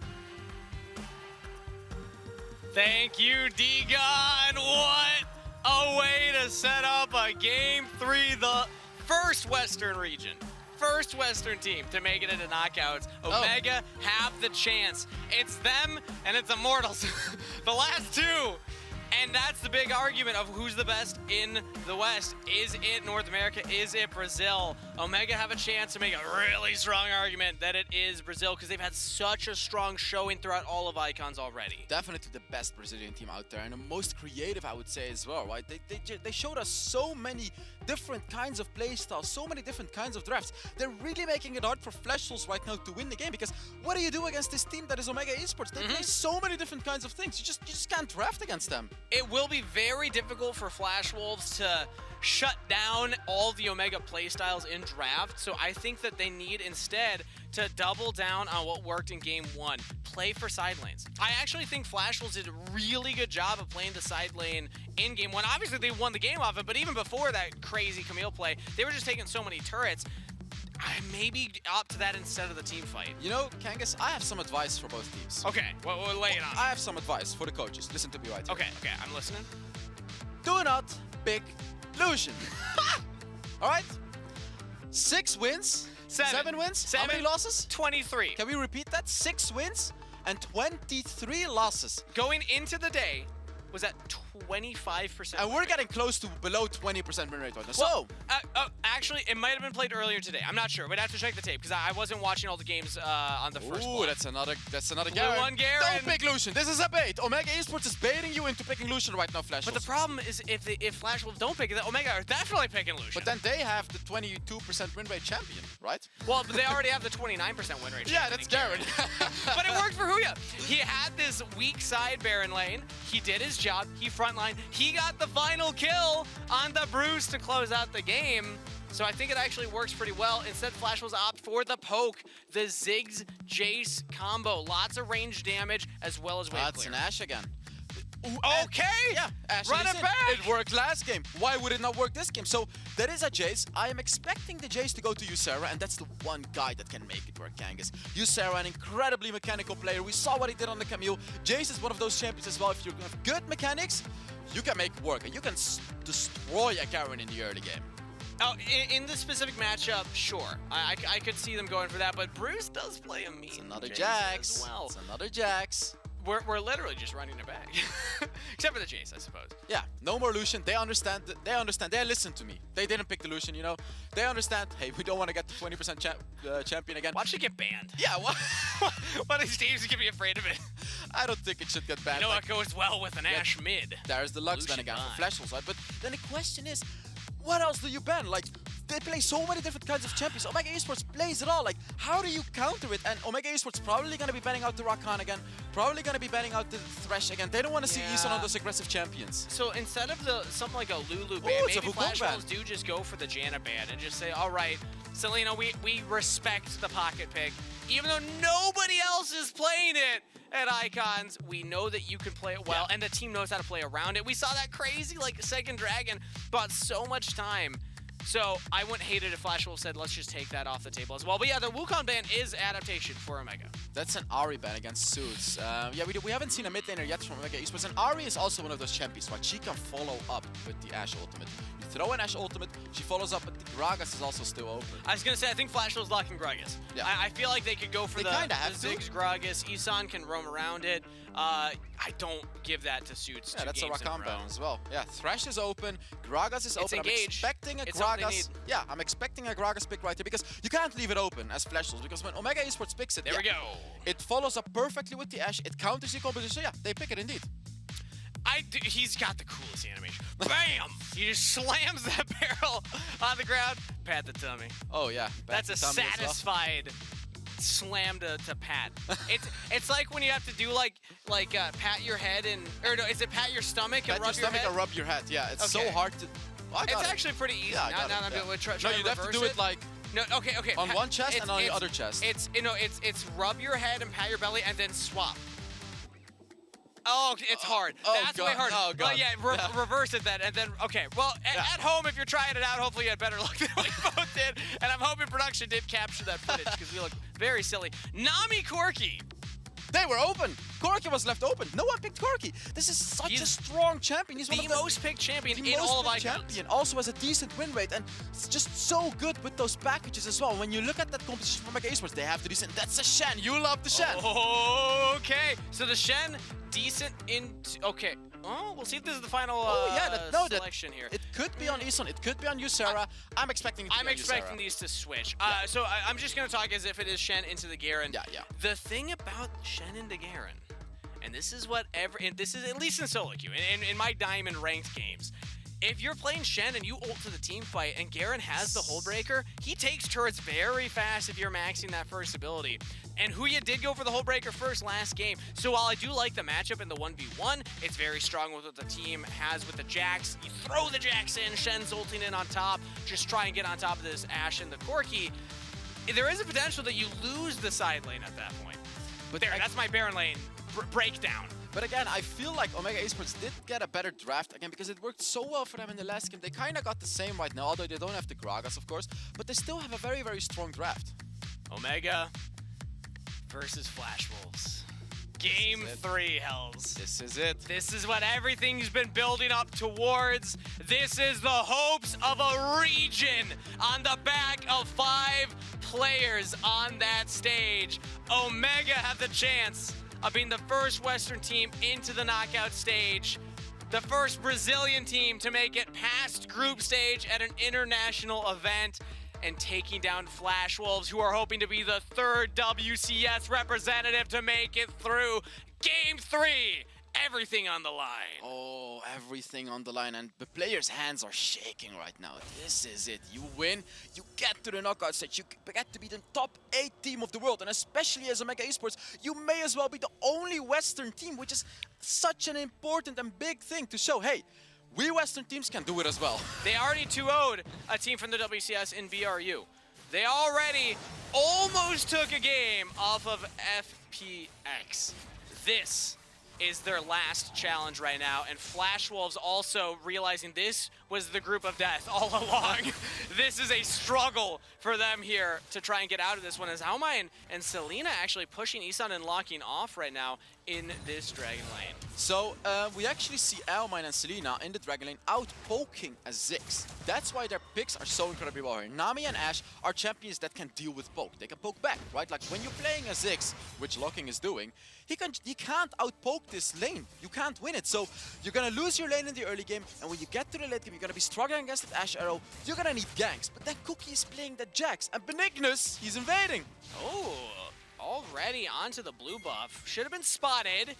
Thank you, D-Gon. What a way to set up a Game 3, the first Western region. First Western team to make it into knockouts. Omegha have the chance. It's them and it's Immortals. The last two. And that's the big argument of who's the best in the West. Is it North America? Is it Brazil? Omegha have a chance to make a really strong argument that it is Brazil because they've had such a strong showing throughout all of Icons already. Definitely the best Brazilian team out there and the most creative, I would say, as well, right? They showed us so many different kinds of play styles, so many different kinds of drafts. They're really making it hard for Flashfuls right now to win the game because what do you do against this team that is Omegha Esports? They play so many different kinds of things. You just can't draft against them. It will be very difficult for Flash Wolves to shut down all the Omegha playstyles in draft, so I think that they need instead to double down on what worked in Game 1. Play for side lanes. I actually think Flash Wolves did a really good job of playing the side lane in Game 1. Obviously, they won the game off it, but even before that crazy Camille play, they were just taking so many turrets. I maybe opt to that instead of the team fight. You know, Kangas, I have some advice for both teams. Okay, well, lay it on. I have some advice for the coaches. Listen to me right here. Okay, I'm listening. Do not pick Lucian. All right? 6 wins. 7 wins. How many losses? 23. Can we repeat that? 6 wins and 23 losses. Going into the day was at 25%. And we're getting close to below 20% win rate right now. So, actually, it might have been played earlier today. I'm not sure. We'd have to check the tape because I wasn't watching all the games on the first one. Ooh, that's another Blue Garen. one, Garen. Don't pick Lucian. This is a bait. Omegha Esports is baiting you into picking Lucian right now, Flash. But the problem is if Flash Wolves don't pick it, then Omegha are definitely picking Lucian. But then they have the 22% win rate champion, right? Well, but they already have the 29% win rate. Yeah, that's Garen. But it worked for Huya. He had this weak side Baron lane. He did his job. He frontline. He got the final kill on the Bruce to close out the game. So I think it actually works pretty well. Instead, Flash Wolves opt for the poke, the Ziggs Jace combo. Lots of range damage as well as wave That's clear. an Ashe again. Okay! Yeah, Ashe Run is it in. back! It worked last game. Why would it not work this game? So there is a Jace. I am expecting the Jace to go to Ysera, and that's the one guy that can make it work, Kangas. Ysera, an incredibly mechanical player. We saw what he did on the Camille. Jace is one of those champions as well. If you have good mechanics, you can make it work, and you can destroy a Garen in the early game. Oh, in this specific matchup, sure. I could see them going for that, but Bruce does play a mean It's another Jace Jax. as well. It's another Jax. We're literally just running it back. Except for the Jace, I suppose. Yeah, no more Lucian. They understand. They understand. They listen to me. They didn't pick the Lucian, you know. They understand, hey, we don't want to get the 20% champion again. Watch it get banned. Yeah, what? One of these teams can be afraid of it. I don't think it should get banned. You know what goes well with an Ashe mid? There's the Lux ban Lucian again banned. for Flash Wolves, right? But then the question is, what else do you ban? Like, they play so many different kinds of champions. Omegha Esports plays it all. Like, how do you counter it? And Omegha Esports probably going to be banning out the Rakan again. Probably going to be banning out the Thresh again. They don't want to see Eason on those aggressive champions. So instead of something like a Lulu ban, it's a maybe Wukong Flash ban. Wolves do just go for the Janna ban and just say, all right, Selena, we respect the pocket pick. Even though nobody else is playing it at Icons, we know that you can play it well, and the team knows how to play around it. We saw that crazy, like, second Dragon bought so much time So I wouldn't hate it if Flash Wolf said, let's just take that off the table as well. But yeah, the Wukong ban is adaptation for Omega. That's an Ari ban against Suits. Yeah, we haven't seen a mid laner yet from Omega Esports, and Ari is also one of those champions, right? She can follow up with the Ashe ultimate. You throw an Ashe ultimate, she follows up, but the Gragas is also still open. I was gonna say, I think Flash Wolf's locking Gragas. Yeah. I feel like they could go for They the kinda have to. Ziggs Gragas. Isan can roam around it. I don't give that to Suits. Yeah, two that's a games in Rakan row. ban as well. Yeah, Thresh is open, Gragas is open. engaged. I'm expecting a It's something they Gragas. need. Yeah, I'm expecting a Gragas pick right here because you can't leave it open as Flash Wolves, because when Omega Esports picks it, There yeah, we go. it follows up perfectly with the Ashe, it counters the composition, so yeah, they pick it indeed. He's got the coolest animation. Bam! He just slams that barrel on the ground. Pat the tummy. Oh yeah, That's a back to tummy as well. satisfied slam to pat. It's like when you have to do like pat your head and, or no, is it pat your stomach and Pat your rub your stomach head? and rub your head. Yeah, it's so Okay. hard to. Oh, I got It's it. actually pretty easy. Yeah, I now got now it, I'm yeah. doing try No, you'd have to reverse do it like no, okay. on one chest It's- and on the it's- other chest. It's it's rub your head and pat your belly and then swap. Oh, it's hard. oh, That's God. way hard. Oh, Well, God. yeah, Yeah. reverse it then, and then okay. Well, at home, if you're trying it out, hopefully you had better luck than we both did. And I'm hoping production did capture that footage because we look very silly. Nami Corki. They were open. Corki was left open. No one picked Corki. This is such a He's strong champion. He's one The of the most picked champion the in most all of picked Icons. champion. Also has a decent win rate, and it's just so good with those packages as well. When you look at that competition from Omega Esports, they have the decent. That's a Shen. You love the Shen. Okay, so the Shen, decent into. Okay. Oh, we'll see if this is the final selection here. It could be on Ison. It could be on Ysera. I'm expecting it to I'm be on expecting Ysera. these to switch. So I'm just going to talk as if it is Shen into the Garen. Yeah, yeah. The thing about Shen into Garen, and this is what this is at least in solo queue, in my diamond ranked games, if you're playing Shen and you ult to the team fight and Garen has the hold breaker, he takes turrets very fast if you're maxing that first ability. And Huya did go for the hold breaker first last game. So while I do like the matchup in the 1v1, it's very strong with what the team has with the Jax. You throw the Jax in, Shen's ulting in on top, just try and get on top of this Ashe and the Corki. There is a potential that you lose the side lane at that point. But there, that's my Baron lane breakdown. But again, I feel like Omega Esports did get a better draft again because it worked so well for them in the last game. They kind of got the same right now, although they don't have the Gragas, of course. But they still have a very, very strong draft. Omega versus Flash Wolves. Game 3, Hells. This is it. This is what everything's been building up towards. This is the hopes of a region on the back of 5 players on that stage. Omega have the chance of being the first Western team into the knockout stage, the first Brazilian team to make it past group stage at an international event, and taking down Flash Wolves, who are hoping to be the 3rd WCS representative to make it through. Game 3, everything on the line. Oh, everything on the line, and the players' hands are shaking right now. This is it. You win, you get to the knockout stage, you get to be the top 8 team of the world, and especially as Omega Esports, you may as well be the only Western team, which is such an important and big thing to show, hey, we Western teams can do it as well. They already 2-0'd a team from the WCS in VRU. They already almost took a game off of FPX. This is their last challenge right now, and Flash Wolves also realizing this was the group of death all along. This is a struggle for them here to try and get out of this one, as Aomai and Selena actually pushing Isan and locking off right now in this Dragon Lane. So we actually see Aomai and Selena in the Dragon Lane out poking a Ziggs. That's why their picks are so incredibly well here. Nami and Ashe are champions that can deal with poke. They can poke back, right? Like when you're playing a Ziggs, which Locking is doing, he can't outpoke this lane. You can't win it. So you're gonna lose your lane in the early game, and when you get to the late game, you're gonna be struggling against that Ashe arrow. You're gonna need ganks. But then Cookie is playing the Jax, and Benignus, he's invading. Oh, already onto the blue buff. Should have been spotted.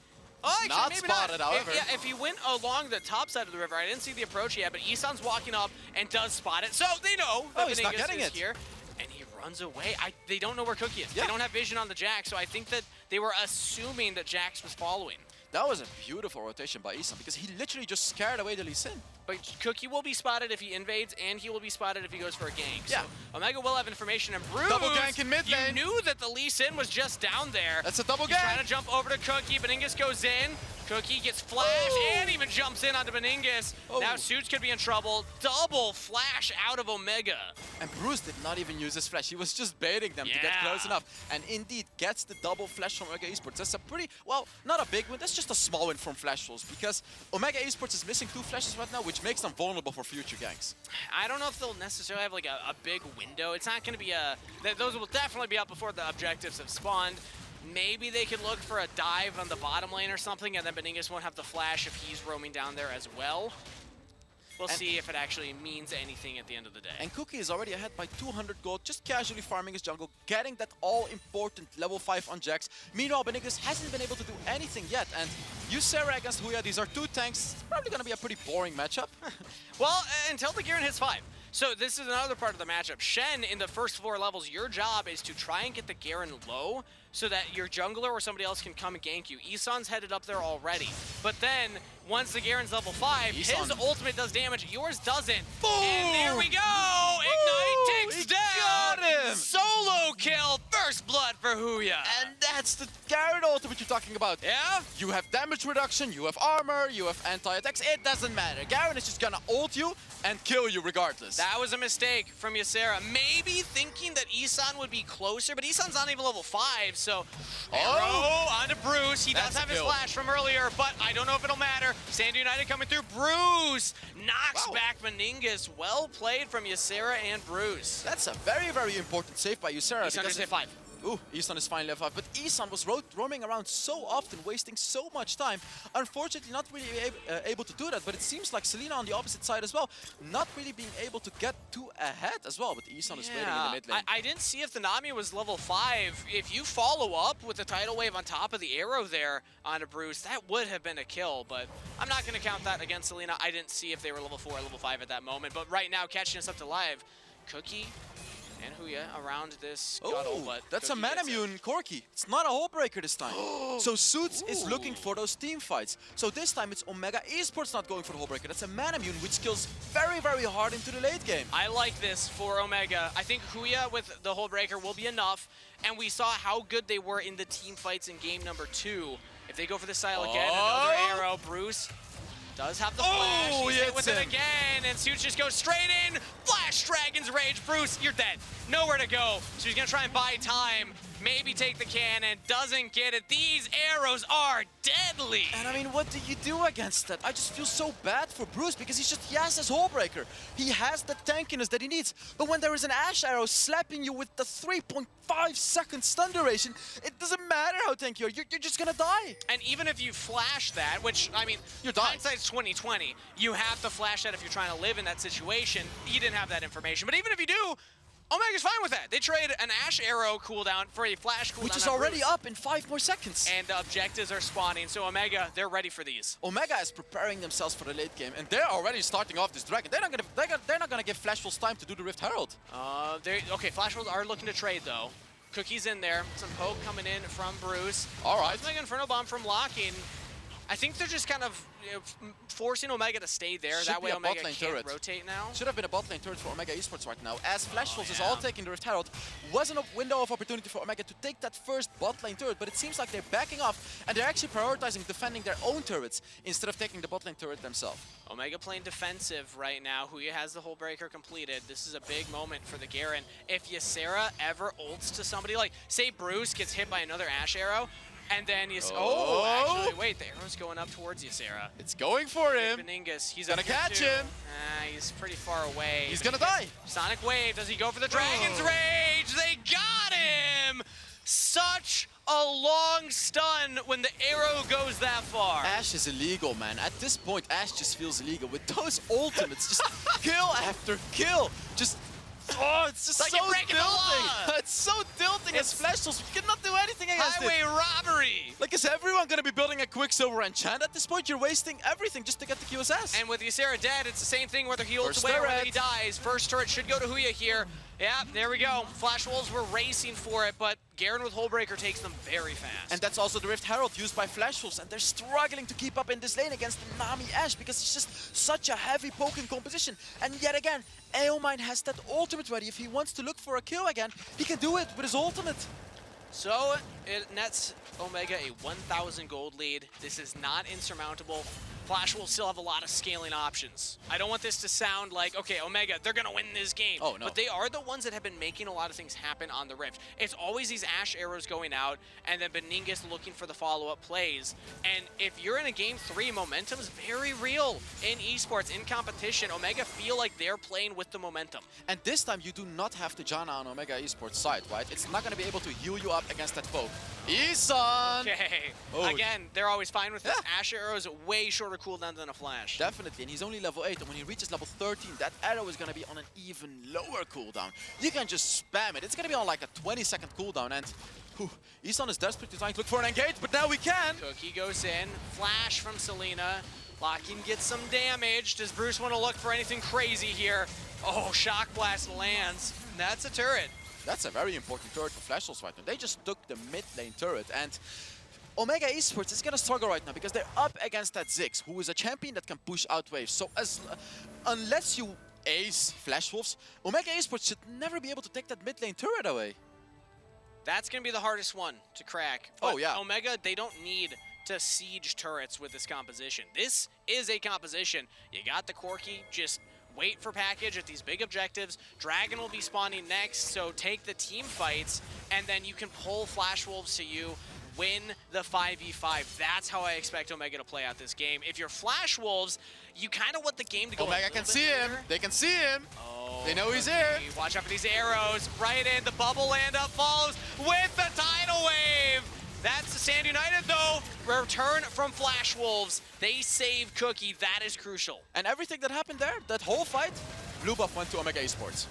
Oh, actually, Not maybe spotted, not. however. If he went along the top side of the river, I didn't see the approach yet, but Isan's walking up and does spot it. So they know that he's not Benignus getting is it. here. And he runs away. They don't know where Cookie is. Yeah. They don't have vision on the Jax, so I think that they were assuming that Jax was following. That was a beautiful rotation by Isan because he literally just scared away the Lee Sin. but Cookie will be spotted if he invades, and he will be spotted if he goes for a gank. Yeah. So Omegha will have information, and Bruce, Double gank in mid you lane. knew that the Lee Sin was just down there. That's a double He's gank. trying to jump over to Cookie. Beningus goes in. Cookie gets flash and even jumps in onto Beningus. Now Suits could be in trouble. Double flash out of Omegha. And Bruce did not even use his flash. He was just baiting them to get Yeah. close enough. And indeed gets the double flash from Omegha Esports. That's a pretty, well, not a big win. That's just a small win from Flash Wolves because Omegha Esports is missing 2 flashes right now, which makes them vulnerable for future ganks. I don't know if they'll necessarily have like a big window. It's not going to be a... Those will definitely be up before the objectives have spawned. Maybe they could look for a dive on the bottom lane or something, and then Beningus won't have the flash if he's roaming down there as well. We'll see if it actually means anything at the end of the day. And Cookie is already ahead by 200 gold, just casually farming his jungle, getting that all-important level 5 on Jax. Meanwhile, Beningus hasn't been able to do anything yet, and Ysera against Huya, these are 2 tanks. It's probably going to be a pretty boring matchup. Well, until the Garen hits 5. So this is another part of the matchup. Shen, in the first 4 levels, your job is to try and get the Garen low so that your jungler or somebody else can come and gank you. Isan's headed up there already. But then, once the Garen's level 5, his ultimate does damage, yours doesn't. Boom! And there we go! Ignite takes he down! got him! Solo kill! First blood for Huya! And that's the Garen ultimate you're talking about. Yeah? You have damage reduction, you have armor, you have anti-attacks, it doesn't matter. Garen is just gonna ult you and kill you regardless. That was a mistake from Ysera. Maybe thinking that Isan would be closer, but Isan's not even level 5, so... Arrow onto Bruce. He does That's a have his kill. flash from earlier, but I don't know if it'll matter. Stand United coming through. Bruce knocks back Beningus. Well played from Ysera and Bruce. That's a very, very important save by Ysera. Isan just hit 5. Ooh, Isan is finally level 5, but Isan was roaming around so often, wasting so much time. Unfortunately, not really able to do that, but it seems like Selena on the opposite side as well, not really being able to get too ahead as well, but Isan is waiting in the mid lane. I didn't see if the Nami was level 5. If you follow up with the tidal wave on top of the arrow there onto Bruce, that would have been a kill, but I'm not going to count that against Selena. I didn't see if they were level 4 or level 5 at that moment, but right now, catching us up to live, Cookie and Huya around this scuttle, but that's Cookie a mana gets it. immune Corki. It's not a hull breaker this time. So Suits is looking for those team fights. So this time it's Omegha Esports not going for the hull breaker. That's a mana immune, which kills very, very hard into the late game. I like this for Omegha. I think Huya with the hull breaker will be enough, and we saw how good they were in the team fights in game number 2. If they go for the style again, another arrow, Bruce does have the flash. He's hit with it again, and Suits just goes straight in. Flash Dragon's Rage. Bruce, you're dead. Nowhere to go. So he's going to try and buy time. Maybe take the cannon. Doesn't get it. These arrows are deadly. And I mean, what do you do against that? I just feel so bad for Bruce because he has his hull breaker. He has the tankiness that he needs. But when there is an Ash arrow slapping you with the 3.5 second stun duration, it doesn't matter how tanky you are. You're just gonna die. And even if you flash that, which, I mean, You're dying. hindsight's 20/20. You have to flash that if you're trying to live in that situation. He didn't have that information. But even if you do, Omegha's fine with that. They trade an Ash arrow cooldown for a flash cooldown. Which is on already Bruce. up in 5 more seconds. And the objectives are spawning, so Omegha, they're ready for these. Omegha is preparing themselves for the late game, and they're already starting off this dragon. They're not gonna give Flash Wolves time to do the Rift Herald. Okay, Flash Wolves are looking to trade, though. Cookie's in there. Some poke coming in from Bruce. All right. Cosmic Inferno Bomb from Locking. I think they're just kind of forcing Omegha to stay there. Should that be way a bot Omegha lane can't turret. rotate now. Should have been a bot lane turret for Omegha Esports right now, as Flash Wolves is yeah. all taking the Rift Herald. Wasn't a window of opportunity for Omegha to take that first bot lane turret, but it seems like they're backing off, and they're actually prioritizing defending their own turrets instead of taking the bot lane turret themselves. Omegha playing defensive right now. Huya has the hull breaker completed. This is a big moment for the Garen. If Ysera ever ults to somebody, like, say Bruce gets hit by another Ash arrow, and then actually, wait, the arrow's going up towards Ysera. It's going for him. Beningus, he's Gonna up here catch too. him. He's pretty far away. He's but gonna die. Sonic Wave, does he go for the Dragon's Rage? They got him! Such a long stun when the arrow goes that far. Ash is illegal, man. At this point, Ash just feels illegal. With those ultimates, just kill after kill. Just, it's just Like so you're breaking the tilting. law. It's so tilting as Flash Wolves. We cannot do anything against Highway it. robbery! Like, is everyone gonna be building a Quicksilver enchant at this point? You're wasting everything just to get the QSS. And with Ysera dead, it's the same thing whether he ults First away or whether turret. he dies. First turret should go to Huya here. Yeah, there we go. Flash Wolves were racing for it, but Garen with Hullbreaker takes them very fast. And that's also the Rift Herald used by Flash Wolves, and they're struggling to keep up in this lane against the Nami Ashe because it's just such a heavy poking composition. And yet again, Eomine has that ultimate ready. If he wants to look for a kill again, he can do it with his ultimate. So it nets Omegha a 1,000 gold lead. This is not insurmountable. Flash will still have a lot of scaling options. I don't want this to sound like, okay, Omegha, they're gonna win this game. Oh, no. But they are the ones that have been making a lot of things happen on the Rift. It's always these Ashe arrows going out, and then Beningus looking for the follow-up plays. And if you're in a game 3, momentum is very real in esports, in competition. Omegha feel like they're playing with the momentum. And this time you do not have to Janna on Omegha Esports side, right? It's not gonna be able to heal you up against that poke. Isan! Okay. Oh. Again, they're always fine with this. Ashe arrows way shorter cooldown than a flash. Definitely, and he's only level 8, and when he reaches level 13, that arrow is gonna be on an even lower cooldown. You can just spam it. It's gonna be on like a 20-second cooldown, and Isan is desperately trying to look for an engage, but now we can! Cookie goes in, flash from Selena. Locking gets some damage. Does Bruce want to look for anything crazy here? Oh, Shock Blast lands. That's a turret. That's a very important turret for Flash Wolves right now. They just took the mid lane turret, and Omegha Esports is gonna struggle right now because they're up against that Ziggs, who is a champion that can push out waves. So unless you ace Flash Wolves, Omegha Esports should never be able to take that mid lane turret away. That's going to be the hardest one to crack. Oh, But yeah. Omegha, they don't need to siege turrets with this composition. This is a composition. You got the Corki, just wait for package at these big objectives. Dragon will be spawning next, so take the team fights, and then you can pull Flash Wolves to you, win the 5v5. That's how I expect Omegha to play out this game. If you're Flash Wolves, you kind of want the game to go Omegha can see him. They can see him. Oh, They know he's here. watch out for these arrows. Right in, the bubble land up follows with the tidal wave. That's Sand United, though. Return from Flash Wolves. They save Cookie. That is crucial. And everything that happened there, that whole fight, blue buff went to Omegha Esports.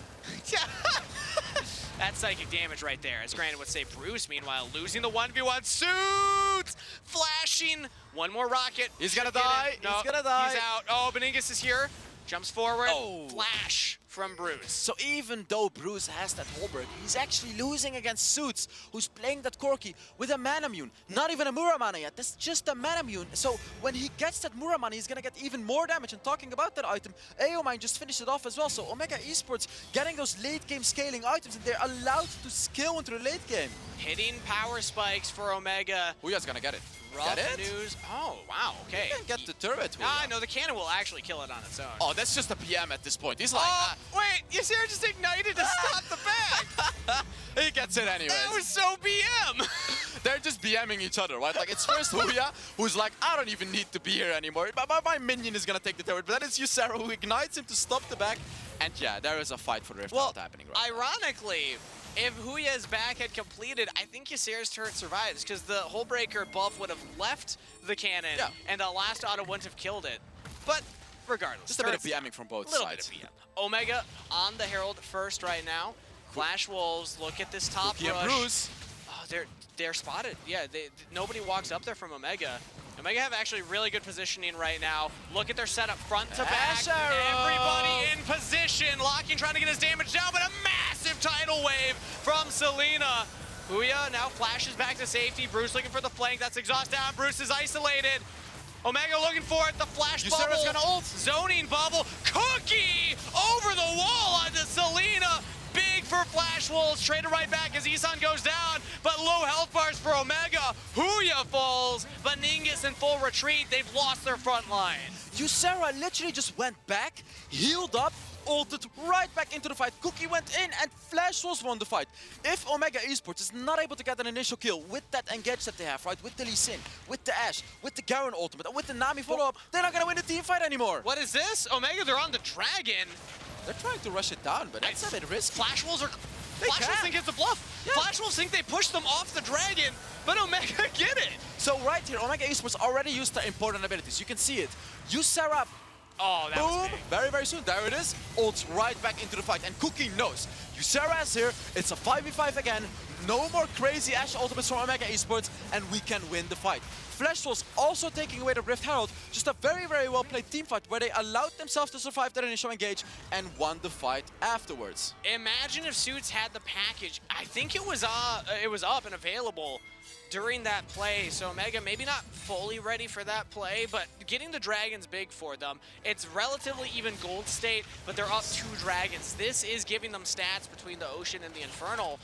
That's psychic damage right there, as Granted would say. Bruce, meanwhile, losing the 1v1. Suits! Flashing. One more rocket. He's gonna Should get die. it. No, He's gonna die. He's out. Oh, Beningus is here. Jumps forward. Oh. Flash from Bruce. So even though Bruce has that Holberg, he's actually losing against Suits, who's playing that Corki with a Manamune. Not even a Muramana yet, that's just a Manamune. So when he gets that Muramana, he's gonna get even more damage. And talking about that item, Eomine just finished it off as well. So Omegha Esports getting those late game scaling items, and they're allowed to scale into the late game. Hitting power spikes for Omegha. Huya's gonna get it. Rough Get it? news. Oh, wow, okay. You can get the turret, Huya. Ah, no, the cannon will actually kill it on its own. Oh, that's just a PM at this point. He's like, Oh, wait, Ysera just ignited to stop the back. he gets it anyways. That was so BM. They're just BMing each other, right? Like, it's first Huya, who's like, I don't even need to be here anymore. My minion is gonna take the turret. But then it's Ysera who ignites him to stop the back. And yeah, there is a fight for the Rift Herald happening right now. Ironically, if Huya's back had completed, I think Ysera's turret survives, because the Hullbreaker buff would have left the cannon, and the last auto wouldn't have killed it. But regardless, Just a bit of turret's BMing from both little sides. bit of BM. Omegha on the Herald first right now. Flash Wolves, look at this top Cookie and rush. Bruce. Oh, they're spotted. Yeah, nobody walks up there from Omegha. Omegha have actually really good positioning right now. Look at their setup front to back. Ash arrow. Everybody in position. Locking trying to get his damage down, but a massive tidal wave from Selena. Huya now flashes back to safety. Bruce looking for the flank. That's exhaust down. Bruce is isolated. Omegha looking for it. The flash Ysera's bubble. gonna ult. Zoning bubble. Cookie over the wall onto Selena. Big for Flash Wolves, traded right back as Isan goes down, but low health bars for Omegha. Huya falls, Beningus in full retreat. They've lost their front line. Ysera literally just went back, healed up, ulted right back into the fight. Cookie went in and Flash Wolves won the fight. If Omegha Esports is not able to get an initial kill with that engage that they have, right, with the Lee Sin, with the Ashe, with the Garen ultimate, and with the Nami follow-up, they're not gonna win the team fight anymore. What is this? Omegha, they're on the Dragon. They're trying to rush it down, but that's a bit risky. Flash Wolves They Flash Wolves can. think it's a bluff. Yeah. Flash Wolves think they pushed them off the Dragon, but Omegha get it. So right here, Omegha Esports already used their important abilities. You can see it. Ysera, Oh, that was boom, big. very, very soon. There it is. Ults right back into the fight. And Cookie knows Ysera is here. It's a 5v5 again. No more crazy Ashe ultimates from Omegha Esports, and we can win the fight. Flash was also taking away the Rift Herald. Just a very, very well played team fight where they allowed themselves to survive that initial engage and won the fight afterwards. Imagine if Suits had the package. I think it was up and available during that play. So Omegha maybe not fully ready for that play, but getting the dragons big for them. It's relatively even gold state, but they're up 2 dragons. This is giving them stats between the Ocean and the Infernal.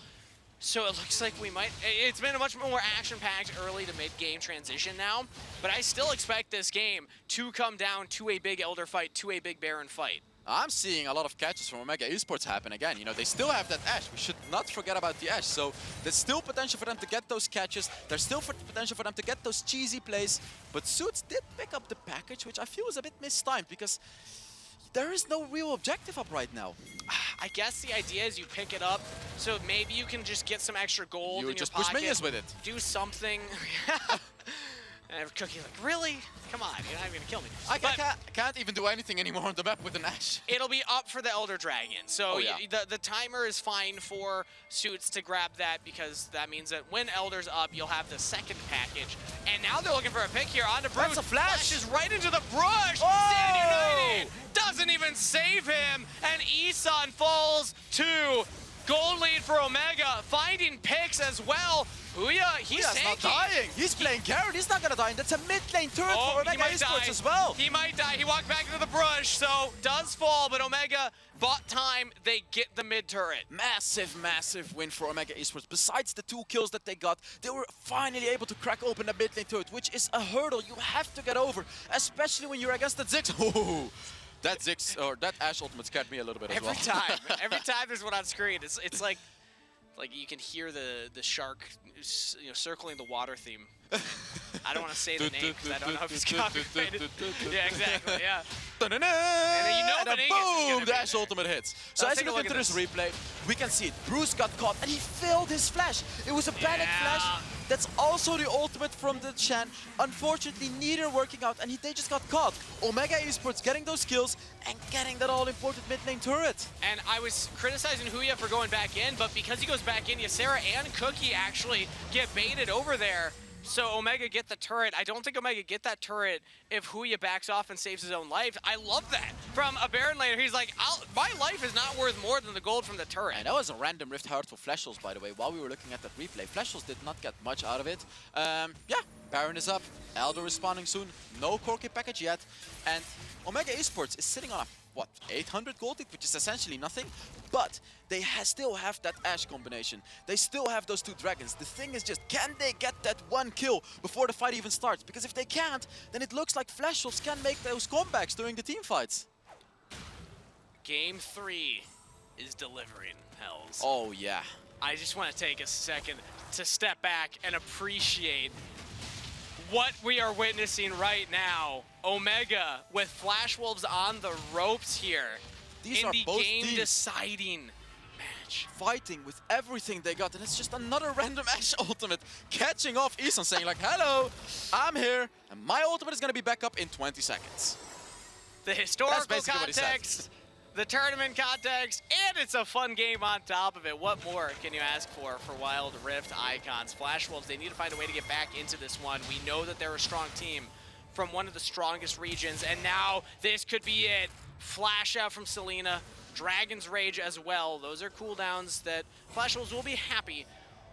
So it looks like we might, it's been a much more action-packed early to mid-game transition now, but I still expect this game to come down to a big Elder fight, to a big Baron fight. I'm seeing a lot of catches from Omegha Esports happen again. You know, they still have that Ashe. We should not forget about the Ashe. So there's still potential for them to get those catches. There's still potential for them to get those cheesy plays. But Suits did pick up the package, which I feel is a bit mistimed because there is no real objective up right now. I guess the idea is you pick it up, so maybe you can just get some extra gold in your just pocket. push minions with it. Do something. And Cookie like, really? Come on, you're not even gonna kill me. I can't even do anything anymore on the map with an Ashe. It'll be up for the Elder Dragon. So Oh, yeah. the timer is fine for Suits to grab that because that means that when Elder's up, you'll have the second package. And now they're looking for a pick here onto Bruce. That's a flash. Flashes right into the brush. Oh! Stand United doesn't even save him. And Isan falls to gold lead for Omegha, finding picks as well. Huya, he's Huya's not dying. He's playing Garrett. He's not gonna die. And that's a mid lane turret for he Omegha might Esports die. as well. He might die. He walked back into the brush, so does fall, but Omegha bought time. They get the mid turret. Massive, massive win for Omegha Esports. Besides the 2 kills that they got, they were finally able to crack open the mid lane turret, which is a hurdle you have to get over, especially when you're against the Ziggs. Ooh, that Ziggs, or that Ashe ultimate scared me a little bit as well. Every time there's one on screen, it's like you can hear the shark, circling the water theme. I don't want to say the name because I don't know if it's copyrighted. Yeah, exactly. Yeah. And then boom, the Ashe ultimate hits. So as you look into this replay, we can see it. Bruce got caught and he failed his flash. It was a panic flash. That's also the ultimate from the Shen. Unfortunately, neither working out and they just got caught. Omegha Esports getting those kills and getting that all-important mid lane turret. And I was criticizing Huya for going back in, but because he goes back in, Ysera and Cookie actually get baited over there. So Omegha get the turret. I don't think Omegha get that turret if Huya backs off and saves his own life. I love that from a Baron laner. He's like, my life is not worth more than the gold from the turret. And that was a random Rift Heart for Flashels, by the way, while we were looking at that replay. Flashels did not get much out of it. Yeah, Baron is up. Elder is spawning soon. No Corki package yet. And Omegha Esports is sitting on a, what, 800 gold lead, which is essentially nothing. But they still have that Ashe combination. They still have those 2 dragons. The thing is just, can they get that 1 kill before the fight even starts? Because if they can't, then it looks like Flashels can make those comebacks during the team fights. Game 3 is delivering, Hells. Oh, yeah. I just want to take a second to step back and appreciate what we are witnessing right now. Omegha with Flash Wolves on the ropes here. These in are the both game-deciding match. Fighting with everything they got, and it's just another random Ashe ultimate catching off Isan, saying like, hello, I'm here, and my ultimate is going to be back up in 20 seconds. The historical context, the tournament context, and it's a fun game on top of it. What more can you ask for Wild Rift Icons? Flash Wolves, they need to find a way to get back into this one. We know that they're a strong team from one of the strongest regions, and now this could be it. Flash out from Selena, Dragon's Rage as well. Those are cooldowns that Flash Wolves will be happy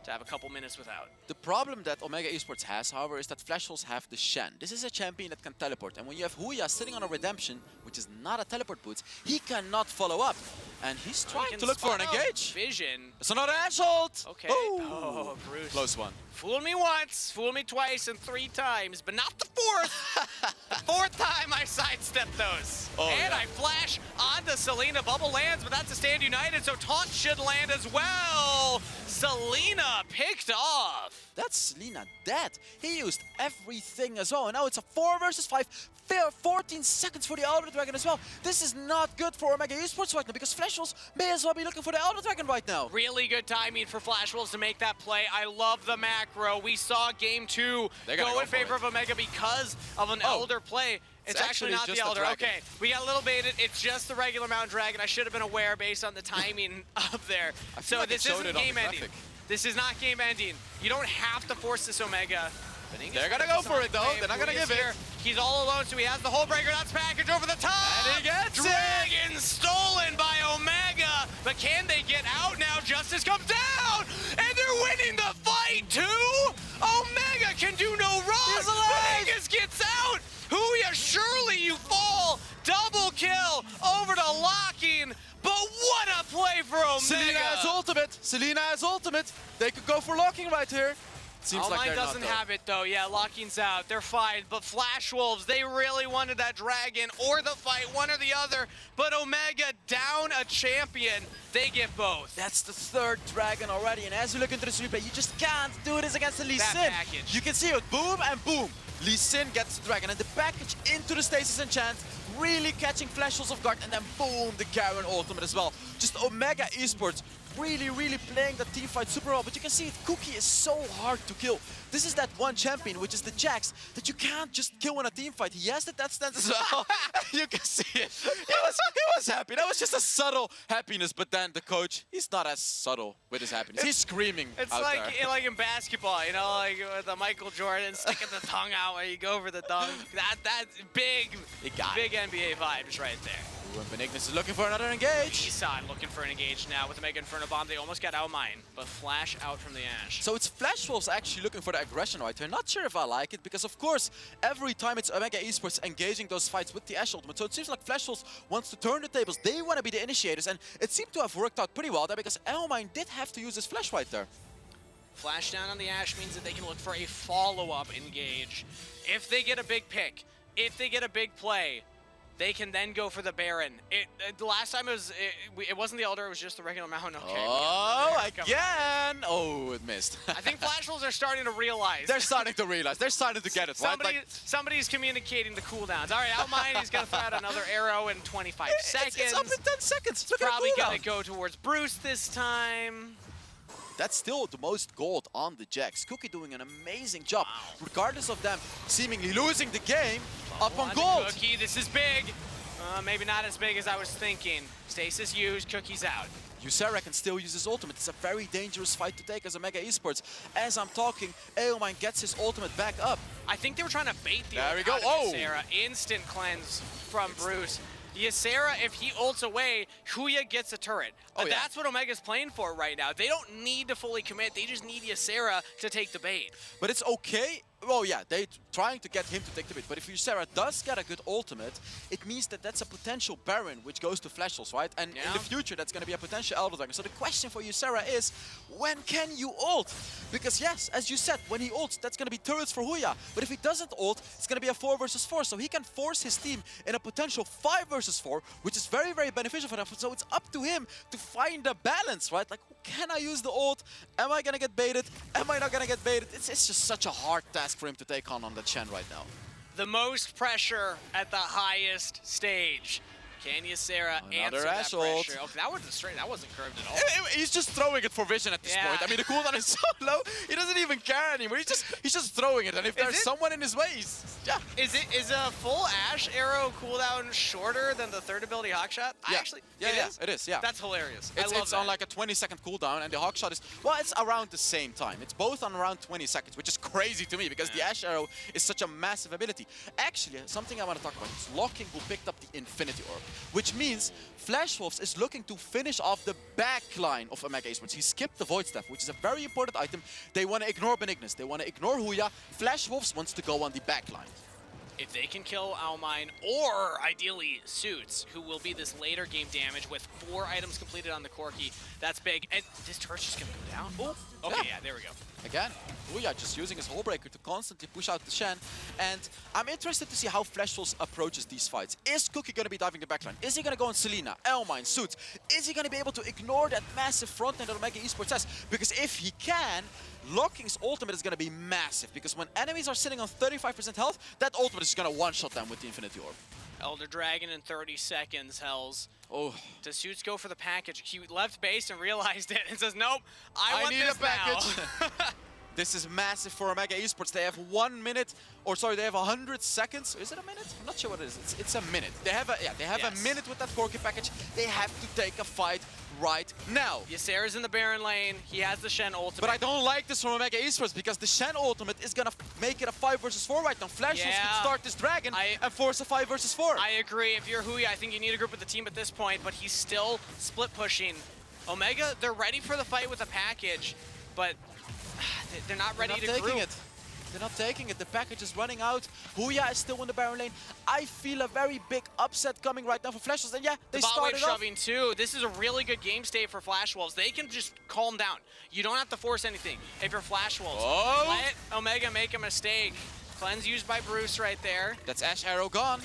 to have a couple minutes without. The problem that Omegha Esports has, however, is that Flash Wolves have the Shen. This is a champion that can teleport, and when you have Huya sitting on a Redemption, which is not a teleport boots, he cannot follow up. And he's trying to look for an engage. Vision. It's another Ashe ult! Okay. Ooh. Oh, Bruce. Close one. Fool me once, fool me twice, and 3 times, but not the 4th. The 4th time I sidestep those. Oh, and yeah. I flash onto Selena. Bubble lands, but that's a Stand United, so Taunt should land as well. Selena picked off. That's Selena dead. He used everything as well, and now it's a 4 versus 5. Fair 14 seconds for the Elder Dragon as well. This is not good for Omegha Esports right now, because Flash Wolves may as well be looking for the Elder Dragon right now. Really good timing for Flash Wolves to make that play. I love the macro. We saw game 2 go in favor of Omegha because of an Elder play. It's actually not the Elder. Okay, we got a little baited. It's just the regular Mountain Dragon. I should have been aware based on the timing up there. So like this isn't game ending. This is not game ending. You don't have to force this Omega. They're gonna go for it though. They're not gonna give it. He's all alone, so he has the whole breaker. That's package over the top. And he gets Dragon stolen by Omega. But can they get out now? Justice comes down, and they're winning the fight too. Omega can do no wrong. Vegas gets out. Huya, surely you fall. Double kill over to Locking. But what a play for Omega. Selena has ultimate. Selena has ultimate. They could go for Locking right here. Seems like they're doesn't not, have it though. Yeah, Locking's out. They're fine. But Flash Wolves, they really wanted that dragon or the fight, one or the other. But Omega down a champion. They get both. That's the third dragon already, and as you look into this replay, you just can't do this against the Lee Sin. Package. You can see it, boom and boom. Lee Sin gets the dragon, and the package into the stasis enchant, really catching Flash Wolves off guard, and then boom, the Garen ultimate as well. Just Omega Esports really playing the team fight super well, but you can see it, Cookie is so hard to kill. This is that one champion, which is the Jax, that you can't just kill in a team fight. He has the death stance as well. You can see it. He was happy. That was just a subtle happiness, but then the coach, he's not as subtle with his happiness. He's screaming It's out like there. like in basketball, you know, like with the Michael Jordan sticking the tongue out where you go for the dunk. That's big NBA vibes right there. When Benignus is looking for another engage. Eastside looking for an engage now with the Mega Inferno Bomb. They almost got outmined, but Flash out from the Ash. So it's Flash Wolves actually looking for the aggression right here. Not sure if I like it, because of course, every time it's Omega Esports engaging those fights with the Ash ultimate. So it seems like Flash Wolves wants to turn the tables. They want to be the initiators, and it seemed to have worked out pretty well there, because Elmine did have to use his flash right there. Flash down on the Ash means that they can look for a follow-up engage. If they get a big pick, if they get a big play, they can then go for the Baron. The last time it wasn't the Elder, it was just the regular Mountain. Okay. Oh, again! Oh, it missed. I think Flash Wolves are starting to realize. They're starting to realize. They're starting to get it, right? Like, somebody's communicating the cooldowns. All right, Outmine, he's going to throw out another arrow in 25 seconds. it's up in 10 seconds. Look at Probably the going cooldown. to go towards Bruce this time. That's still the most gold on the Jax. Cookie doing an amazing job, regardless of them seemingly losing the game, up on gold. Cookie, this is big. Maybe not as big as I was thinking. Stasis used, Cookie's out. Ysera can still use his ultimate. It's a very dangerous fight to take as Omega Esports. As I'm talking, Aomine gets his ultimate back up. I think they were trying to bait the There we go. out of Oh! Ysera. Instant cleanse from Bruce. Ysera, if he ults away, Huya gets a turret. Oh, yeah. That's what Omega's playing for right now. They don't need to fully commit. They just need Ysera to take the bait. But it's okay. Well, yeah, they're trying to get him to take the bait. But if Ysera does get a good ultimate, it means that that's a potential Baron, which goes to Flash Wolves, right? And in the future, that's going to be a potential Elder Dragon. So the question for Ysera is, when can you ult? Because yes, as you said, when he ults, that's going to be turrets for Huya. But if he doesn't ult, it's going to be a 4 versus 4. So he can force his team in a potential 5 versus 4, which is very beneficial for them. So it's up to him to find a balance, right? Like, can I use the ult? Am I going to get baited? Am I not going to get baited? It's just such a hard task for him to take on the Chen right now. The most pressure at the highest stage. Can Ysera answer that Ash ult. pressure? Okay, that wasn't straight. That wasn't curved at all. He's just throwing it for vision at this Yeah. point. I mean, the cooldown is so low, he doesn't even care anymore. He's just throwing it, and if there's it- someone in his way, yeah. Is a full Ash arrow cooldown shorter than the third ability Hawkshot? It is, yeah. That's hilarious. I love It's that. on like a 20-second cooldown, and the Hawkshot is, well, it's around the same time. It's both on around 20 seconds, which is crazy to me, because the Ash Arrow is such a massive ability. Actually, something I want to talk about is Locking, who picked up the Infinity Orb, which means Flash Wolves is looking to finish off the back line of Omega Esports. He skipped the Void Staff, which is a very important item. They want to ignore Benignus. They want to ignore Huya. Flash Wolves wants to go on the back line. If they can kill Almine, or ideally Suits, who will be this later game damage with 4 items completed on the Corki, that's big. And this turret's just going to go down. Oh, okay, yeah, there we go. Again, Huya just using his Hullbreaker to constantly push out the Shen. And I'm interested to see how Flash Wolves approaches these fights. Is Cookie going to be diving the backline? Is he going to go on Selena, Elmine, Suits? Is he going to be able to ignore that massive front line that Omega Esports has? Because if he can, Locking's ultimate is going to be massive. Because when enemies are sitting on 35% health, that ultimate is going to one-shot them with the Infinity Orb. Elder Dragon in 30 seconds, Hells. Oh. Does Suits go for the package? He left base and realized it and says, nope, I want need this a package. now. This is massive for Omegha Esports. They have 1 minute, or sorry, they have 100 seconds. Is it a minute? I'm not sure what it is. It's a minute. They have a minute with that Corki package. They have to take a fight right now. Ysera's in the Baron lane. He has the Shen ultimate. But I don't like this from Omegha Esports because the Shen ultimate is gonna make it a 5 versus 4 right now. Flash Wolves could start this dragon and force a 5 versus 4. I agree. If you're Huya, I think you need a group with the team at this point, but he's still split pushing. Omegha, they're ready for the fight with a package, but they're not ready to group. They're not taking it. The package is running out. Huya is still in the Baron lane. I feel a very big upset coming right now for Flash Wolves. And yeah, they the bot started wave shoving too. This is a really good game state for Flash Wolves. They can just calm down. You don't have to force anything if you're Flash Wolves. Oh. Let Omegha make a mistake. Cleanse used by Bruce right there. That's Ash Arrow gone.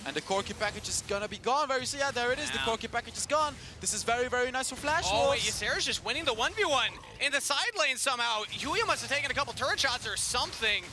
And the Corki package is gonna be gone very soon. Yeah, there it is. The Corki package is gone. This is very, very nice for Flash Wolves. Oh, wait, Ysera's just winning the 1v1 in the side lane somehow. Huya must have taken a couple turret shots or something.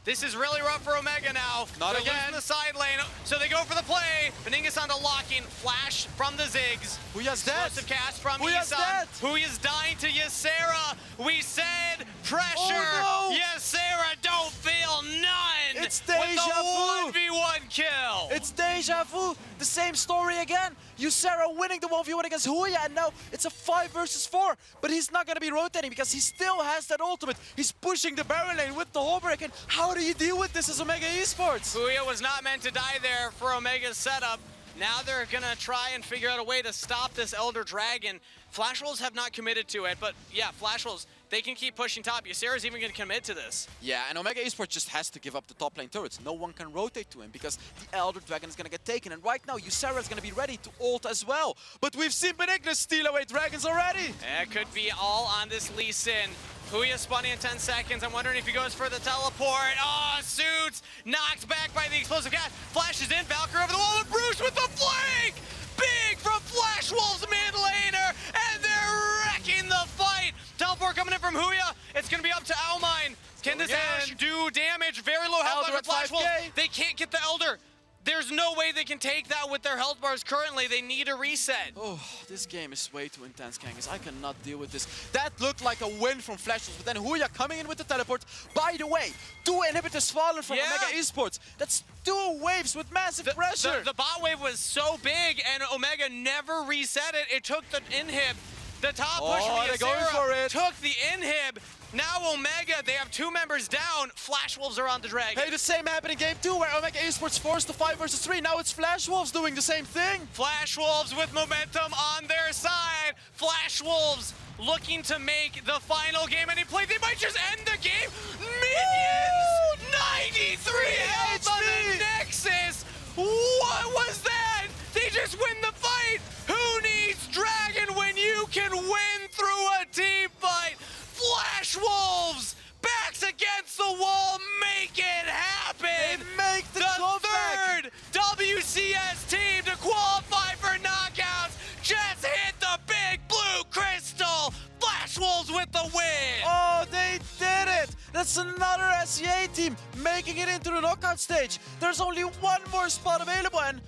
This is really rough for Omegha now. Not They're again. losing the side lane, so they go for the play. Beningas onto locking, flash from the Ziggs. Huya's dead. Explosive cast from Huya's Isan. dead. Huya's dying to Ysera. We said pressure. Oh, no. Ysera don't feel none. It's deja with the vu. 1v1 kill. It's deja vu. The same story again. Ysera winning the 1v1 against Huya, and now it's a 5 versus 4. But he's not going to be rotating because he still has that ultimate. He's pushing the Baron lane with the Holbreak. And how do you deal with this as Omegha Esports? Huya was not meant to die there for Omegha's setup. Now they're gonna try and figure out a way to stop this Elder Dragon. Flash Wolves have not committed to it, but yeah, Flash Wolves, they can keep pushing top. Ysera's even gonna commit to this. Yeah, and Omegha Esports just has to give up the top lane turrets. No one can rotate to him because the Elder Dragon is gonna get taken. And right now, Ysera is gonna be ready to ult as well. But we've seen Benigna steal away dragons already. It could be all on this Lee Sin. Huya spawning in 10 seconds. I'm wondering if he goes for the teleport. Oh, Suits knocked back by the explosive cast. Flashes in, Valkyrie over the wall with Bruce with the flank! Big from Flash Wolves mid laner, and they're wrecking the fight. Teleport coming in from Huya. It's gonna be up to Almine. Can this Ash do damage? Very low health Elder on at Flash Wolves. 5K. They can't get the Elder. There's no way they can take that with their health bars currently. They need a reset. Oh, this game is way too intense, Kangas. I cannot deal with this. That looked like a win from Flash Wolves, but then Huya coming in with the teleport. By the way, 2 inhibitors fallen from Omegha Esports. That's 2 waves with massive pressure. The bot wave was so big, and Omegha never reset it. It took the inhib. The top push from they're going for Ysera it. took the inhib. Now Omegha, they have 2 members down. Flash Wolves are on the Dragon. Hey, the same happened in game 2 where Omegha Esports forced the 5 versus 3. Now it's Flash Wolves doing the same thing. Flash Wolves with momentum on their side. Flash Wolves looking to make the final game any play. They might just end the game. Minions! 93 health on the Nexus! What was that? They just win the fight! Who needs Dragon when you can win through a team fight? Flash Wolves! Backs against the wall, make it happen! They make the comeback. third WCS team to qualify for knockouts just hit the big blue crystal! Flash Wolves with the win! Oh, they did it! That's another SEA team making it into the knockout stage. There's only 1 more spot available, and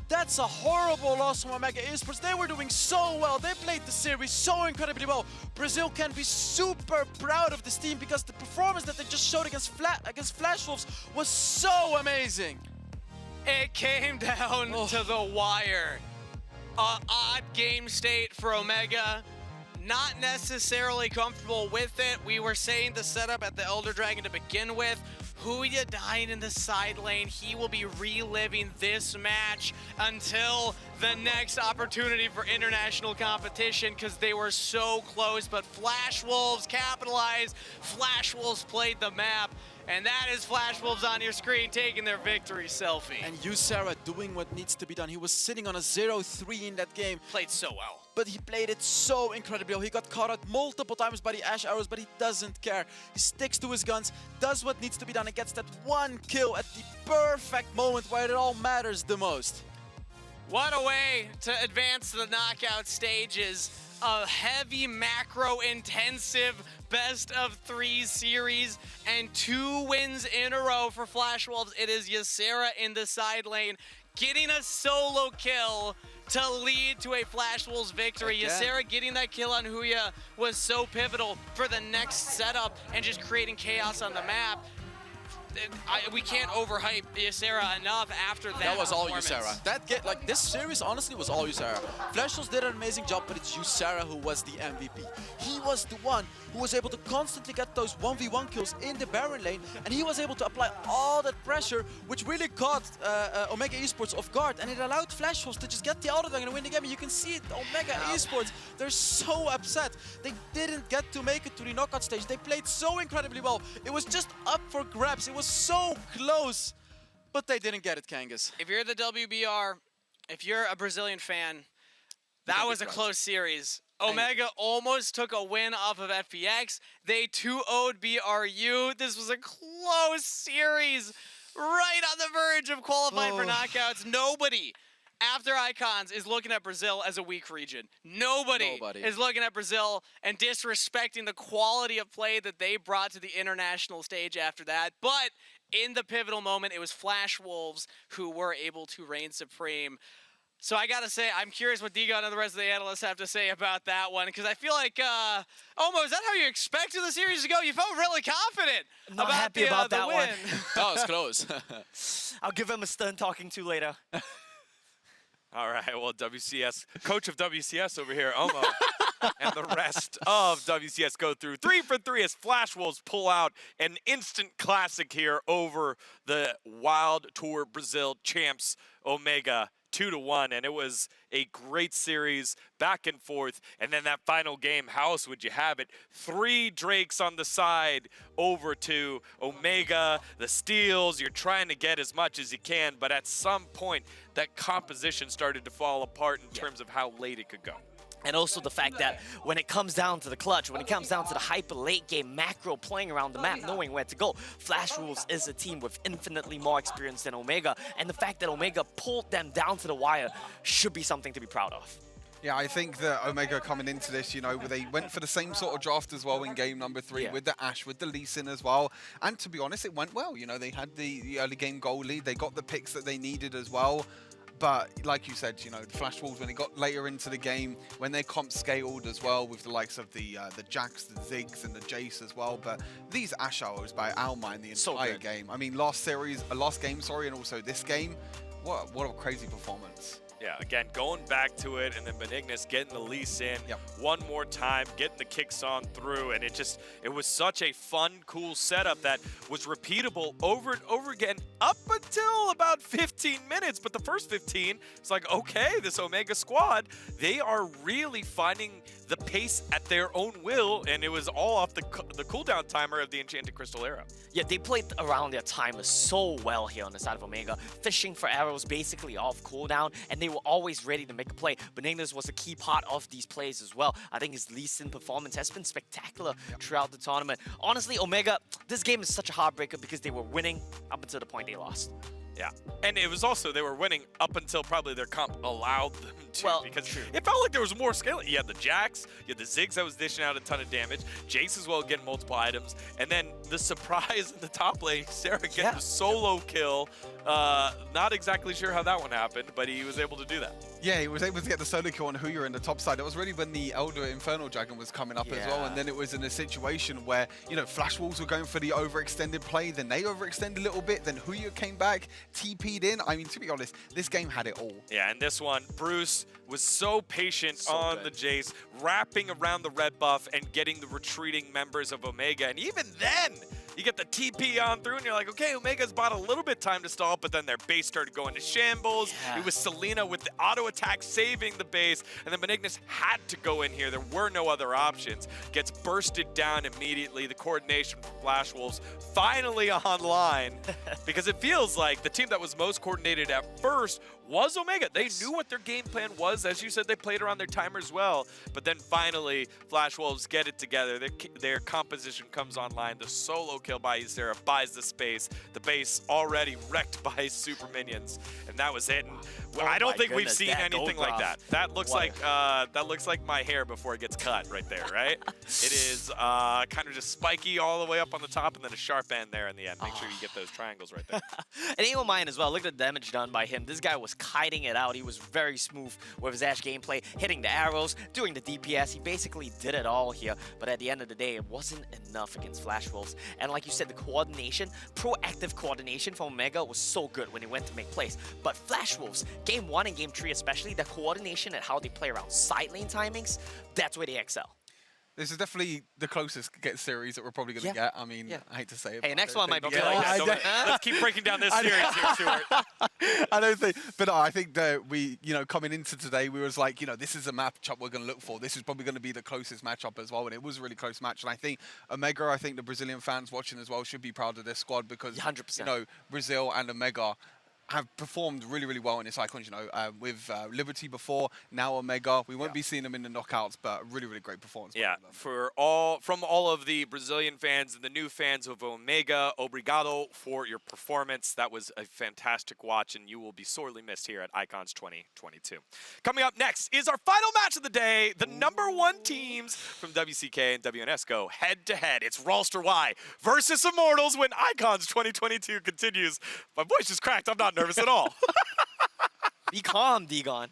that's a horrible loss from Omegha Esports. They were doing so well. They played the series so incredibly well. Brazil can be super proud of this team because the performance that they just showed against Flash Wolves was so amazing. It came down to the wire. Odd game state for Omegha. Not necessarily comfortable with it. We were saying the setup at the Elder Dragon to begin with. Huya dying in the side lane. He will be reliving this match until the next opportunity for international competition because they were so close. But Flash Wolves capitalized. Flash Wolves played the map. And that is Flash Wolves on your screen taking their victory selfie. And Ysera doing what needs to be done. He was sitting on a 0-3 in that game. Played so well. But he played it so incredibly well. He got caught out multiple times by the Ash arrows, but he doesn't care. He sticks to his guns, does what needs to be done, and gets that 1 kill at the perfect moment where it all matters the most. What a way to advance to the knockout stages. A heavy macro-intensive best-of-3 series and 2 wins in a row for Flash Wolves. It is Ysera in the side lane, getting a solo kill to lead to a Flash Wolves victory. Again. Ysera getting that kill on Huya was so pivotal for the next setup and just creating chaos on the map. We can't overhype Ysera enough after that. That was all performance. Ysera. This series honestly was all Ysera. Flashos did an amazing job, but it's Ysera who was the MVP. He was the one who was able to constantly get those 1v1 kills in the Baron lane, and he was able to apply all that pressure, which really caught Omegha Esports off guard, and it allowed Flashos to just get the auto and win the game. And you can see it, Omegha Esports, they're so upset. They didn't get to make it to the knockout stage. They played so incredibly well. It was just up for grabs. It was so close, but they didn't get it, Kangas. If you're the WBR, if you're a Brazilian fan, that was a close series. Omegha almost took a win off of FPX. They 2-0'd BRU. This was a close series, right on the verge of qualifying for knockouts. Nobody after Icons is looking at Brazil as a weak region. Nobody is looking at Brazil and disrespecting the quality of play that they brought to the international stage after that. But in the pivotal moment, it was Flash Wolves who were able to reign supreme. So I gotta say, I'm curious what Digon and the rest of the analysts have to say about that one, because I feel like, Omo, is that how you expected the series to go? You felt really confident Not happy about that win. one. That was close. I'll give him a stern talking to later. All right, well, WCS, coach of WCS over here, Omo, and the rest of WCS go through 3 for 3 as Flash Wolves pull out an instant classic here over the Wild Tour Brazil champs, Omegha, 2-1, and it was a great series, back and forth. And then that final game, how else would you have it? 3 Drakes on the side over to Omegha, the steals. You're trying to get as much as you can, but at some point, that composition started to fall apart in terms of how late it could go. And also the fact that when it comes down to the clutch, when it comes down to the hyper late game macro playing around the map, knowing where to go, Flash Wolves is a team with infinitely more experience than Omegha. And the fact that Omegha pulled them down to the wire should be something to be proud of. Yeah, I think that Omegha coming into this, you know, they went for the same sort of draft as well in game number 3 with the Ashe, with the Lee Sin as well. And to be honest, it went well. You know, they had the early game goal lead. They got the picks that they needed as well. But like you said, you know, Flash Wolves, when they got later into the game, when their comp scaled as well with the likes of the Jax, the Ziggs, and the Jace as well. But these Ashe hours by Almine the entire game. I mean, last game, and also this game, what a crazy performance. Yeah, again, going back to it, and then Benignus getting the lease in one more time, getting the kicks on through, and it was such a fun, cool setup that was repeatable over and over again up until about 15 minutes. But the first 15, it's like, okay, this Omegha squad, they are really finding the pace at their own will, and it was all off the cooldown timer of the Enchanted Crystal era. Yeah, they played around their timer so well here on the side of Omegha, fishing for arrows basically off cooldown, and they were always ready to make a play. Benignus was a key part of these plays as well. I think his Lee Sin performance has been spectacular throughout the tournament. Honestly, Omegha, this game is such a heartbreaker because they were winning up until the point they lost. Yeah, and it was also, they were winning up until probably their comp allowed them to, because it felt like there was more scaling. You had the Jax, you had the Ziggs that was dishing out a ton of damage, Jace as well getting multiple items, and then the surprise in the top lane, Sarah getting the solo kill. Not exactly sure how that one happened, but he was able to do that. Yeah, he was able to get the solo kill on Huya in the top side. That was really when the Elder Infernal Dragon was coming up as well, and then it was in a situation where, you know, Flash Wolves were going for the overextended play, then they overextended a little bit, then Huya came back, TP'd in. I mean, to be honest, this game had it all. Yeah, and this one, Bruce was so patient on the Jace, wrapping around the red buff and getting the retreating members of Omegha. And even then, you get the TP on through and you're like, okay, Omegha's bought a little bit time to stall, but then their base started going to shambles. It was Selena with the auto attack saving the base, and then Benignus had to go in here. There were no other options. Gets bursted down immediately. The coordination from Flash Wolves finally online, because it feels like the team that was most coordinated at first was Omegha. They knew what their game plan was. As you said, they played around their timers well. But then finally, Flash Wolves get it together. Their composition comes online. The solo kill by Ysera buys the space. The base already wrecked by super minions. And that was it. And Well, Oh I don't my think we've goodness, seen that anything gold like graph. that. That looks like my hair before it gets cut right there, right? It is kind of just spiky all the way up on the top and then a sharp end there in the end. Make sure you get those triangles right there. And Eagle Mine as well. Look at the damage done by him. This guy was kiting it out. He was very smooth with his Ash gameplay, hitting the arrows, doing the DPS. He basically did it all here. But at the end of the day, it wasn't enough against Flash Wolves. And like you said, the coordination, proactive coordination from Omegha was so good when he went to make plays. But Flash Wolves, game 1 and game 3 especially, the coordination and how they play around side lane timings, that's where they excel. This is definitely the closest get series that we're probably going to get. I mean, I hate to say it. Hey, but next I one don't might be think- good. Yeah, I don't- let's keep breaking down this series here, Stuart. I don't think, but no, I think that we, coming into today, we was like, this is a matchup we're going to look for. This is probably going to be the closest matchup as well, and it was a really close match. And I think Omegha, I think the Brazilian fans watching as well should be proud of this squad because, 100%. Brazil and Omegha have performed really, really well in this icons, with Liberty before, now Omegha. We won't be seeing them in the knockouts, but really, really great performance. by Yeah, them. from all of the Brazilian fans and the new fans of Omegha, obrigado for your performance. That was a fantastic watch, and you will be sorely missed here at Icons 2022. Coming up next is our final match of the day. The #1 teams from WCK and WNS go head-to-head. It's Rolster Y versus Immortals when Icons 2022 continues. My voice just cracked. I'm not nervous at all. Be calm, Digon.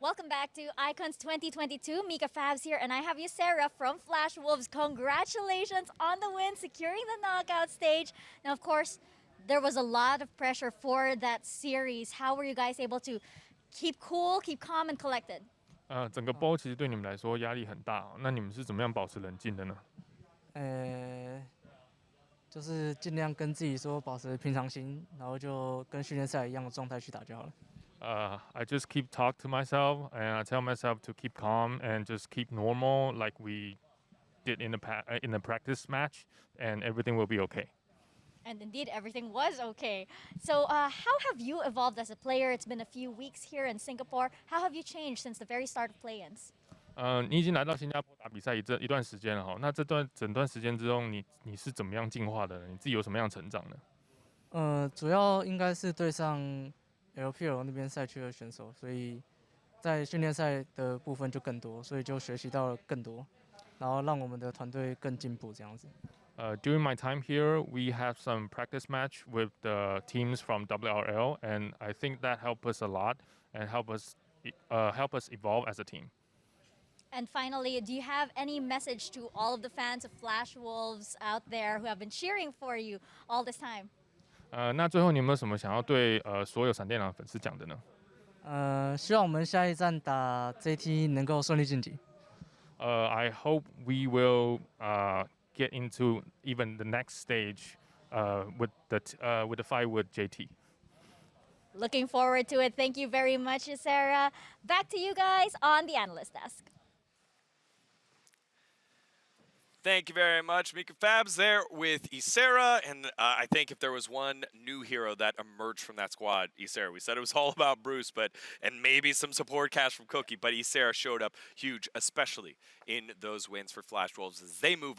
Welcome back to Icons 2022. Mika Fabs here, and I have Ysera from Flash Wolves. Congratulations on the win, securing the knockout stage. Now, of course, there was a lot of pressure for that series. How were you guys able to keep cool, keep calm, and collected? 整个包其实对你们来说压力很大哦，那你们是怎么样保持冷静的呢？就是尽量跟自己说保持平常心，然后就跟训练赛一样的状态去打就好了。I just keep talk to myself and I tell myself to keep calm and just keep normal like we did in the practice match, and everything will be okay. And indeed, everything was okay. So, how have you evolved as a player? It's been a few weeks here in Singapore. How have you changed since the very start of play-ins? 你已经来到新加坡打比赛一段时间了哈，那整段时间之中，你是怎么样进化的呢？你自己有什么样成长呢？主要应该是对上 LPL 那边赛区的选手，所以在训练赛的部分就更多，所以就学习到了更多，然后让我们的团队更进步这样子。During my time here, we have some practice match with the teams from WRL, and I think that helped us a lot and help us evolve as a team. And finally, do you have any message to all of the fans of Flash Wolves out there who have been cheering for you all this time? 那最后你有没有什么想要对所有闪电狼粉丝讲的呢？希望我们下一站打 JT 能够顺利晋级。I hope we will get into even the next stage with the fight with JT. Looking forward to it. Thank you very much, Ysera. Back to you guys on the analyst desk. Thank you very much, Mika Fabs there with Ysera. And I think if there was one new hero that emerged from that squad, Ysera. We said it was all about Bruce, and maybe some support cash from Cookie, but Ysera showed up huge, especially in those wins for Flash Wolves as they move